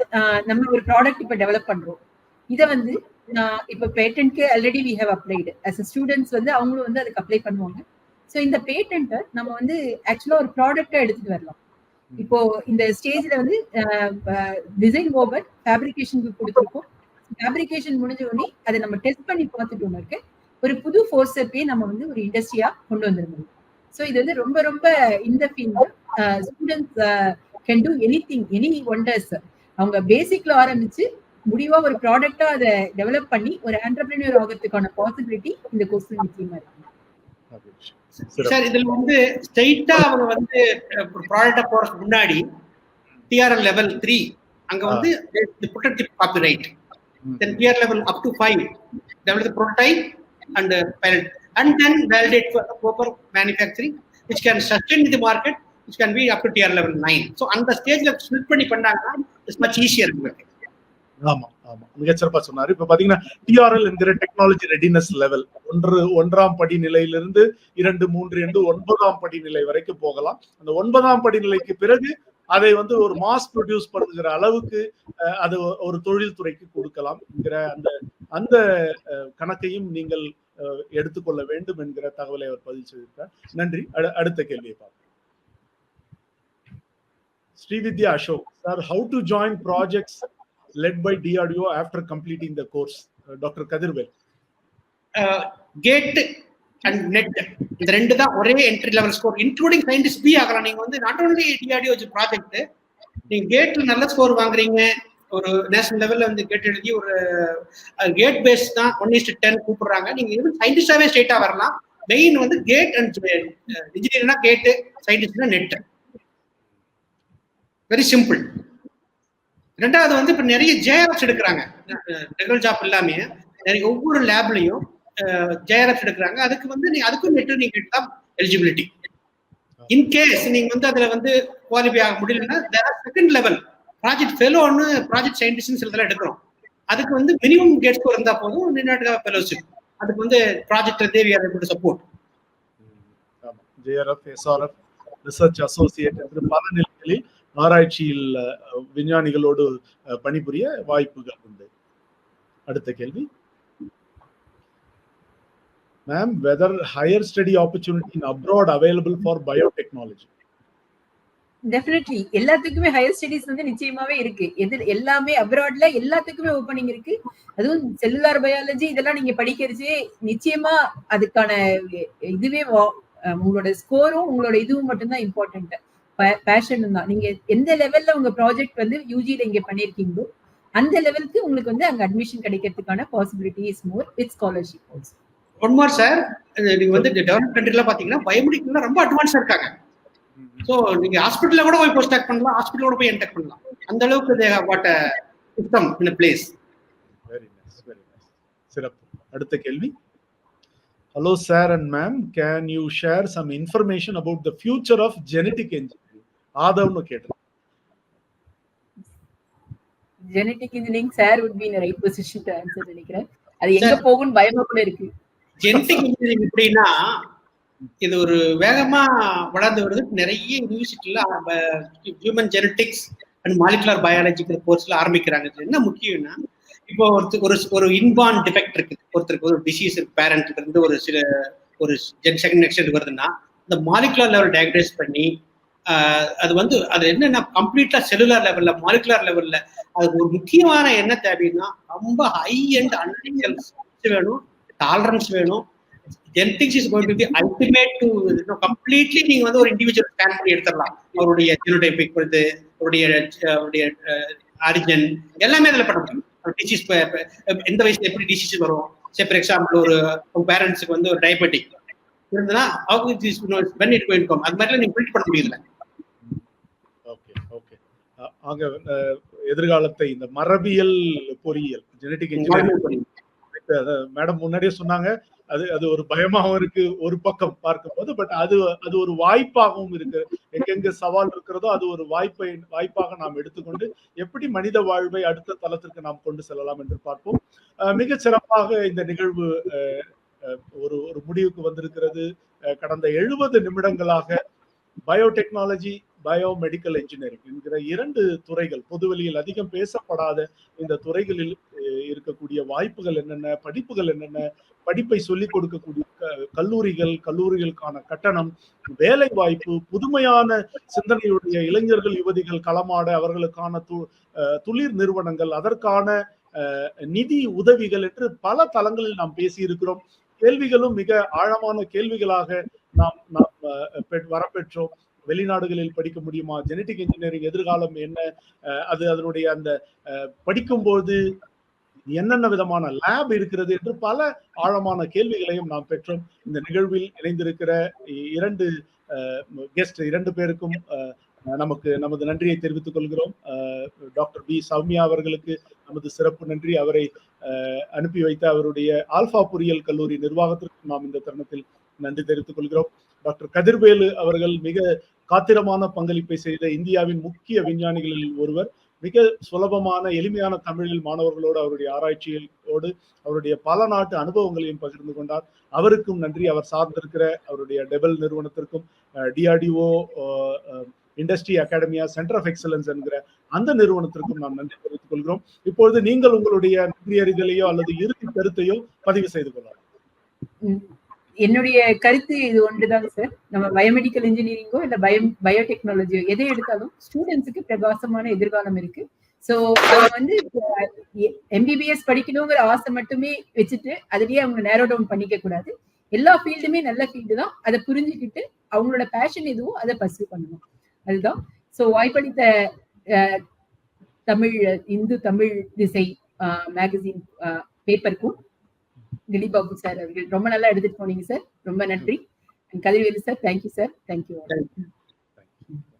நம்ம ஒரு ப்ராடக்ட் இப்ப டெவலப் பண்றோம். இதை வந்து இப்ப பேட்டன்ட்க்கு already we have applied. As a students வந்து அவங்களும் வந்து அதுக்கு அப்ளை பண்ணுவாங்க. ஸோ இந்த பேட்டன்ட்டை நம்ம வந்து ஆக்சுவலா ஒரு ப்ராடக்டா எடுத்துட்டு வரலாம். இப்போ இந்த ஸ்டேஜ்ல வந்து டிசைன் ஓவர் ஃபேப்ரிகேஷனுக்கு கொடுத்துருக்கோம். ஃபேப்ரிகேஷன் முடிஞ்ச உடனே அதை நம்ம டெஸ்ட் பண்ணி பார்த்துட்டோம்னாக்க ஒரு புது ஃபோர்ஸப்பே நம்ம வந்து ஒரு இண்டஸ்ட்ரியா கொண்டு வந்துட முடியும். ஸோ இது வந்து ரொம்ப ரொம்ப இந்த ஃபீல்ட்ல students can do anything, any wonders. அவங்க பேசிக்ல ஆரம்பிச்சு முடிவா ஒரு ப்ராடக்டா அதை டெவலப் பண்ணி ஒரு என்டர்பிரினியர் ஆகிறதுக்கான பாசிபிலிட்டி இந்த கோர்ஸ்ல நிச்சயமா இருக்கு. சார் இதுல வந்து ஸ்ட்ரைட்டா அவங்க வந்து ஒரு ப்ராடக்டா போறதுக்கு முன்னாடி TRL level 3 அங்க வந்து protect the copyright. Then TRL level up to 5 develop the prototype and pilot, and then validate for proper manufacturing which can sustain the market, which can be up to TRL level 9. So on the stage la split பண்ணி பண்ணாங்கன்னா it's much easier. ஆமா ஆமா, மிகச்சிறப்பா சொன்னாரு. இப்ப பாத்தீங்கன்னா TRL என்கிற technology readiness level ஒன்றாம் படிநிலையிலிருந்து 2, 3 என்று 9ஆம் படிநிலை வரைக்கும் போகலாம். அந்த 9ஆம் படிநிலைக்கு பிறகு அதை வந்து ஒரு மாஸ் ப்ரொடியூஸ் பண்ணுகிற அளவுக்கு அது ஒரு தொழில்துறைக்கு கொடுக்கலாம் என்கிற அந்த கணக்கையும் நீங்கள் எடுத்துக்கொள்ள வேண்டும் என்கிற தகவலை அவர் பதிவு செய்திருக்கார். நன்றி. அடுத்த கேள்வியை பார்ப்போம். Srividya Ashok sir, how to join projects led by DRDO after completing the course? Dr. Kadirvel. GATE and NET இந்த ரெண்டு தான் ஒரே entry level score, including scientist B ஆகலாம். நீங்க வந்து நாட் ஓன்லி DRDO ப்ராஜெக்ட், நீங்க கேட்ல நல்ல ஸ்கோர் வாங்குறீங்க, ஒரு நேஷனல் லெவல்ல வந்து கேட் எழுதி ஒரு கேட் பேஸ் தான் 1:10 கூப்பிடுறாங்க, நீங்க இன்னும் சயின்டிஸ்டாவே ஸ்ட்ரெயிட்டா வரலாம். மெயின் வந்து கேட் அண்ட் இன்ஜினியர்னா கேட், சயின்டிஸ்ட்னா நெட். Very simple. ரெண்டாவது வந்து இப்ப நிறைய JRFs எடுக்கிறாங்க, ரெகுலர் ஜாப் இல்லாம நிறைய ஒவ்வொரு லேப்லயும் JRFs எடுக்கிறாங்க. அதுக்கு வந்து அதுக்கும் நெட் நீங்க எடுத்தா எலிஜிபிலிட்டி. இன்கேஸ் நீங்க வந்து அதுல வந்து குவாலிஃபை ஆக முடியலன்னா செகண்ட் லெவல் ப்ராஜெக்ட் ஃபெலோன்னு ப்ராஜெக்ட் சயின்டிஸ்ட் சிலதெல்லாம் எடுக்கிறோம். அதுக்கு வந்து மினிமம் கேட் ஸ்கோர் இருந்தா போதும், ஃபெலோஷிப். அதுக்கு வந்து ப்ராஜெக்ட் தேவையான support. JRF, SRF, research associate என்று பல நிலைகளில் ஆராய்ச்சியில் விஞ்ஞானிகளோடு பணிபுரிய வாய்ப்புகள் உண்டு. அடுத்த கேள்வி. Ma'am, whether higher study opportunity in abroad available for biotechnology? Definitely எல்லாத்துக்குமே ஹையர் ஸ்டடீஸ் வந்து நிச்சயமாவே இருக்கு. எல்லாமே அப்ராட்ல எல்லாத்துக்குமே ஓப்பனிங் இருக்கு. அதுவும் செல்லுலார் பயாலஜி இதெல்லாம் நீங்க படிக்கிறது நிச்சயமா அதுக்கான இதுவே உங்களோட ஸ்கோரும் உங்களோட இதுவும் மட்டும்தான் இம்பார்ட்டன்ட், பேஷனும் தான். நீங்க எந்த லெவல்ல உங்க ப்ராஜெக்ட் வந்து யூஜில இங்க பண்ணிருக்கீங்களோ அந்த லெவலுக்கு உங்களுக்கு வந்து அங்க அட்மிஷன் கிடைக்கிறதுக்கான possibility is more with scholarship also. One more sir, நீங்க வந்து டெவலப் கண்ட்ரில பாத்தீங்கன்னா பயோமெடிக்கல்ல ரொம்ப அட்வான்ஸா இருக்காங்க. சோ நீங்க ஹாஸ்பிடல்ல கூட போய் போஸ்ட் டாக் பண்ணலாம், ஹாஸ்பிடல்ல கூட போய் என்டெக் பண்ணலாம். அந்த அளவுக்கு they have got a system in a place. Very nice, very nice. சிறப்பு. அடுத்த கேள்வி. Hello sir and ma'am, can you share some information about the future of genetic engineering? ஆதவ்னு கேட்டேன். Genetic engineering sir would be in the right position to answer நினைக்கிறேன். அது எங்க போகும்னு பயமா கூட இருக்கு. ஜெனடிக் இன்ஜினியரிங் எப்படின்னா இது ஒரு வேகமா வளர்ந்து வருது. நிறைய யூனிவர்சிட்டில human genetics and molecular biological கோர்ஸ்ல ஆரம்பிக்கிறாங்க. என்ன முக்கியம்னா இப்போ ஒரு இன்பார்ன் டிஃபெக்ட் இருக்கு, ஒருத்தருக்கு ஒரு டிசீஸ் இருக்கு, பேரண்ட்ல இருந்து ஒரு செகண்ட் வருதுன்னா இந்த மாலிகுலர் லெவல் டயக்னோஸ் பண்ணி அது வந்து அது என்னன்னா கம்ப்ளீட்டா செல்லுலார் லெவல்ல மாலிகுலர் லெவல்ல அதுக்கு ஒரு முக்கியமான என்ன தேவைன்னா ரொம்ப ஹை அண்ட் அனலிட்டிக்கல் வேணும், டாலரன்ஸ் வேணும். Genetics is going to be ultimate to completely நீங்க வந்து ஒரு இண்டிவிஜுவல் ஸ்கேன் பண்ணி எடுத்துடலாம். அவருடைய ஜெனோடைபிக் வந்து அவருடைய ஆரிஜின் எல்லாமே அதில் பண்ண முடியும். டிசீஸ் எந்த வயசுல எப்படி டிசீஸ் வரும், ஃபார் எக்ஸாம்பிள் ஒரு பேரண்ட்ஸுக்கு வந்து ஒரு டயபெட்டிக் இருந்ததுன்னா when it going to come அது மாதிரிலாம் நீங்க பில்ட் பண்ண முடியல. Okay okay. ஆக எதிர்காலத்தை இந்த மரபியல் பொறியியல் ஜெனடிக் இன்ஜினியரிங் மேடம் முன்னாடியே சொன்னாங்க, அது ஒரு பயமாகவும் இருக்கு ஒரு பக்கம் பார்க்கும்போது, பட் அது ஒரு வாய்ப்பாகவும் இருக்கு. எங்கெங்க சவால் இருக்கிறதோ அது ஒரு வாய்ப்பாக நாம் எடுத்துக்கொண்டு எப்படி மனித வாழ்வை அடுத்த தளத்திற்கு நாம் கொண்டு செல்லலாம் என்று பார்ப்போம். மிக சிறப்பாக இந்த நிகழ்வு ஒரு முடிவுக்கு வந்திருக்கிறது. கடந்த 70 நிமிடங்களாக பயோடெக்னாலஜி, பயோமெடிக்கல் இன்ஜினியரிங் என்கிற 2 துறைகள், பொதுவெளியில் அதிகம் பேசப்படாத இந்த துறைகளில் இருக்கக்கூடிய வாய்ப்புகள் என்னென்ன, படிப்புகள் என்னென்ன, படிப்பை சொல்லிக் கொடுக்கக்கூடிய கல்லூரிகளுக்கான கட்டணம், வேலை வாய்ப்பு, புதுமையான சிந்தனையுடைய இளைஞர்கள் யுவதிகள் களமாட அவர்களுக்கான துளிர் நிறுவனங்கள், அதற்கான நிதி உதவிகள் என்று பல தளங்களில் நாம் பேசி இருக்கிறோம். கேள்விகளும் மிக ஆழமான கேள்விகளாக நாம் வரப்பெற்றோம். வெளிநாடுகளில் படிக்க முடியுமா, ஜெனடிக் இன்ஜினியரிங் எதிர்காலம் என்ன, அது அதனுடைய அந்த படிக்கும்போது என்னென்ன விதமான லேப் இருக்கிறது என்று பல ஆழமான கேள்விகளையும் நாம் பெற்றோம். இந்த நிகழ்வில் இணைந்திருக்கிற இரண்டு கெஸ்ட் 2 பேருக்கும் நமது நன்றியை தெரிவித்துக் கொள்கிறோம். டாக்டர் பி சௌமியா அவர்களுக்கு நமது சிறப்பு நன்றி. அவரை அனுப்பி வைத்த அவருடைய ஆல்பா பொறியியல் கல்லூரி நிர்வாகத்திற்கு நாம் இந்த தருணத்தில் நன்றி தெரிவித்துக் கொள்கிறோம். டாக்டர் கதிர்வேலு அவர்கள் மிக காத்திரமான பங்களிப்பை செய்த இந்தியாவின் முக்கிய விஞ்ஞானிகளில் ஒருவர். மிக சுலபமான எளிமையான தமிழில் மாணவர்களோடு அவருடைய ஆராய்ச்சியோடு அவருடைய பல நாட்டு அனுபவங்களையும் பகிர்ந்து கொண்டார். அவருக்கும் நன்றி. அவர் சார்ந்திருக்கிற அவருடைய டெபல் நிறுவனத்திற்கும், DRDO industry academia centre of excellence என்கிற அந்த நிறுவனத்திற்கும் நாம் நன்றி தெரிவித்துக் கொள்கிறோம். இப்பொழுது நீங்கள் உங்களுடைய நன்றி அறிதலையோ அல்லது இறுதி கருத்தையோ பதிவு செய்து கொள்ளலாம். என்னுடைய கருத்து இது ஒன்றுதான் சார். நம்ம பயோமெடிக்கல் இன்ஜினியரிங்கோ இல்ல பயோடெக்னாலஜியோ எதை எடுத்தாலும் ஸ்டூடெண்ட்ஸுக்கு பிரகாசமான எதிர்காலம் இருக்கு. சோ அவங்க எம்பிபிஎஸ் படிக்கணுங்கிற ஆசை மட்டுமே வச்சுட்டு அதுலயே அவங்க நேரோ டவுன் பண்ணிக்க கூடாது. எல்லா ஃபீல்டுமே நல்ல ஃபீல்டு தான். அதை புரிஞ்சுக்கிட்டு அவங்களோட பேஷன் எதுவோ அதை பர்சியூ பண்ணணும். அதுதான். சோ வாய்ப்பளித்த இந்து தமிழ் திசை மேகசின் பேப்பருக்கும் திலீப் பாபு சார் அவர்கள் ரொம்ப நல்லா எடுத்துட்டு போனீங்க சார். ரொம்ப நன்றி. Kathirvelu sir, thank you sir. Thank you.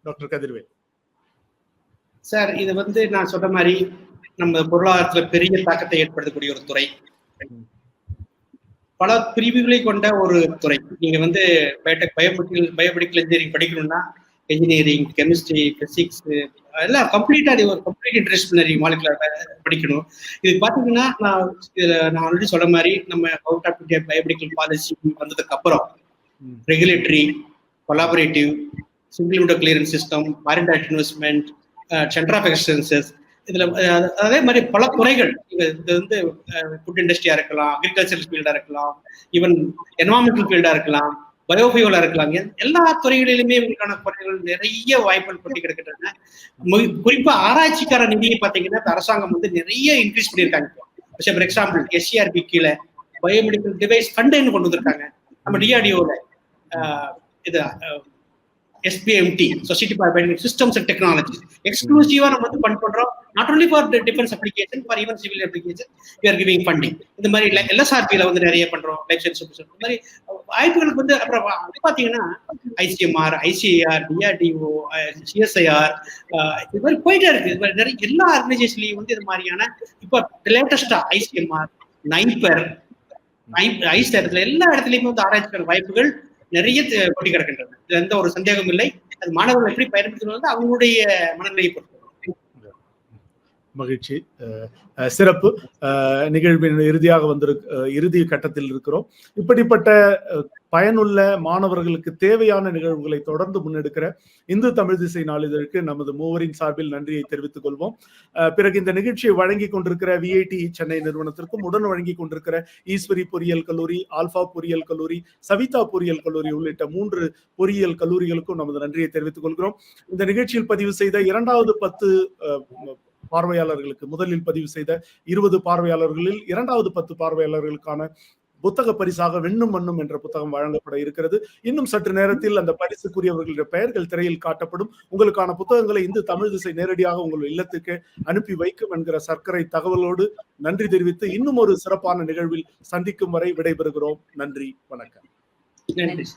Doctor Kathirvel sir, இது நான் சொன்ன மாதிரி நம்ம பொருளாதாரத்துல பெரிய தாக்கத்தை ஏற்படுத்தக்கூடிய ஒரு துறை, பல பிரிவுகளை கொண்ட ஒரு துறை. நீங்க பயோமெடிக்கல் இன்ஜினியரிங் படிக்கணும்னா இன்ஜினியரிங், கெமிஸ்ட்ரி, பிசிக்ஸ் எல்லாம் கம்ப்ளீட்டா ஒரு கம்ப்ளீட் இன்டர்டிசிப்ளினரி மாலிகுலர் இது பாத்தீங்கன்னா நான் ஆல்ரெடி சொன்ன மாதிரி நம்ம out of India biomedical policy வந்ததுக்கு அப்புறம் regulatory, collaborative, single window clearance system, foreign direct investment, centre of excellences, இதுல அதே மாதிரி பல துறைகள். இது ஃபுட் இண்டஸ்ட்ரியா இருக்கலாம், அக்ரிகல்ச்சரல் ஃபீல்டா இருக்கலாம், ஈவன் என்வரான்மெண்டல் ஃபீல்டா இருக்கலாம், பயோஃபியூலா இருக்கலாம். எல்லா துறைகளிலுமே இவங்களுக்கான குறைகள் நிறைய வாய்ப்புகள் கொண்டு கிடக்கின்றன. குறிப்பா ஆராய்ச்சிக்கான நிதியை பாத்தீங்கன்னா அரசாங்கம் நிறைய இன்க்ரீஸ் பண்ணியிருக்காங்க. ஃபார் எக்ஸாம்பிள் எஸ்சிஆர்பி கீழே பயோமெடிக்கல் டிவைஸ் ஃபண்ட் கொண்டு வந்திருக்காங்க. நம்ம டிஆர்டிஓல இது SPMT, Society for Biomedical Systems and Technologies, எக்ஸ்க்ளூசிவா நம்ம பண்றோம். Not only for defence application, for even civil application we are giving funding. இந்த மாதிரி LSRP ல நிறைய பண்றோம். லைஃப் சயின்ஸ் இந்த மாதிரி வாய்ப்புகளுக்கு அப்புறம் பாத்தீங்கன்னா ICMR, ICAR, DRDO, CSIR இது மாதிரி போயிட்டே இருக்கு. இது மாதிரி நிறைய எல்லா ஆர்கனைசேஷன்லயும் இது மாதிரியான இப்போ லேட்டஸ்டா ICMR, NIPER, ஐஸ்டர்ல எல்லா இடத்துலயுமே ஆராய்ச்சிக்கான வாய்ப்புகள் நிறைய கொட்டி கிடக்கின்றன. இதுல எந்த ஒரு சந்தேகமும் இல்லை. அது மாணவர்கள் எப்படி பயன்படுத்தணும் அவங்களுடைய மனநிலையை பொறுத்து. மகிழ்ச்சி. சிறப்பு. நிகழ்வின் இறுதியாக இறுதி கட்டத்தில் இருக்கிறோம். இப்படிப்பட்ட பயனுள்ள மாணவர்களுக்கு தேவையான நிகழ்வுகளை தொடர்ந்து முன்னெடுக்கிற இந்து தமிழ் திசை நாளிதழுக்கு நமது மூவரின் சார்பில் நன்றியை தெரிவித்துக் கொள்வோம். பிறகு இந்த நிகழ்ச்சியை வழங்கி கொண்டிருக்கிற VIT சென்னை நிறுவனத்திற்கும், உடன் வழங்கி கொண்டிருக்கிற ஈஸ்வரி பொறியியல் கல்லூரி, ஆல்பா பொறியியல் கல்லூரி, சவிதா பொறியியல் கல்லூரி உள்ளிட்ட 3 பொறியியல் கல்லூரிகளுக்கும் நமது நன்றியை தெரிவித்துக் கொள்கிறோம். இந்த நிகழ்ச்சியில் பதிவு செய்த 2வது 10 பார்வையாளர்களுக்கு, முதலில் பதிவு செய்த 20 பார்வையாளர்களில் 2வது 10 பார்வையாளர்களுக்கான புத்தக பரிசாக வெண்ணும் மண்ணும் என்ற புத்தகம் வழங்கப்பட இருக்கிறது. இன்னும் சற்று நேரத்தில் அந்த பரிசுக்குரியவர்களுடைய பெயர்கள் திரையில் காட்டப்படும். உங்களுக்கான புத்தகங்களை இந்து தமிழ் திசை நேரடியாக உங்கள் இல்லத்துக்கு அனுப்பி வைக்கும் என்கிற சர்க்கரை தகவலோடு நன்றி தெரிவித்து இன்னும் ஒரு சிறப்பான நிகழ்வில் சந்திக்கும் வரை விடைபெறுகிறோம். நன்றி, வணக்கம். நன்றி.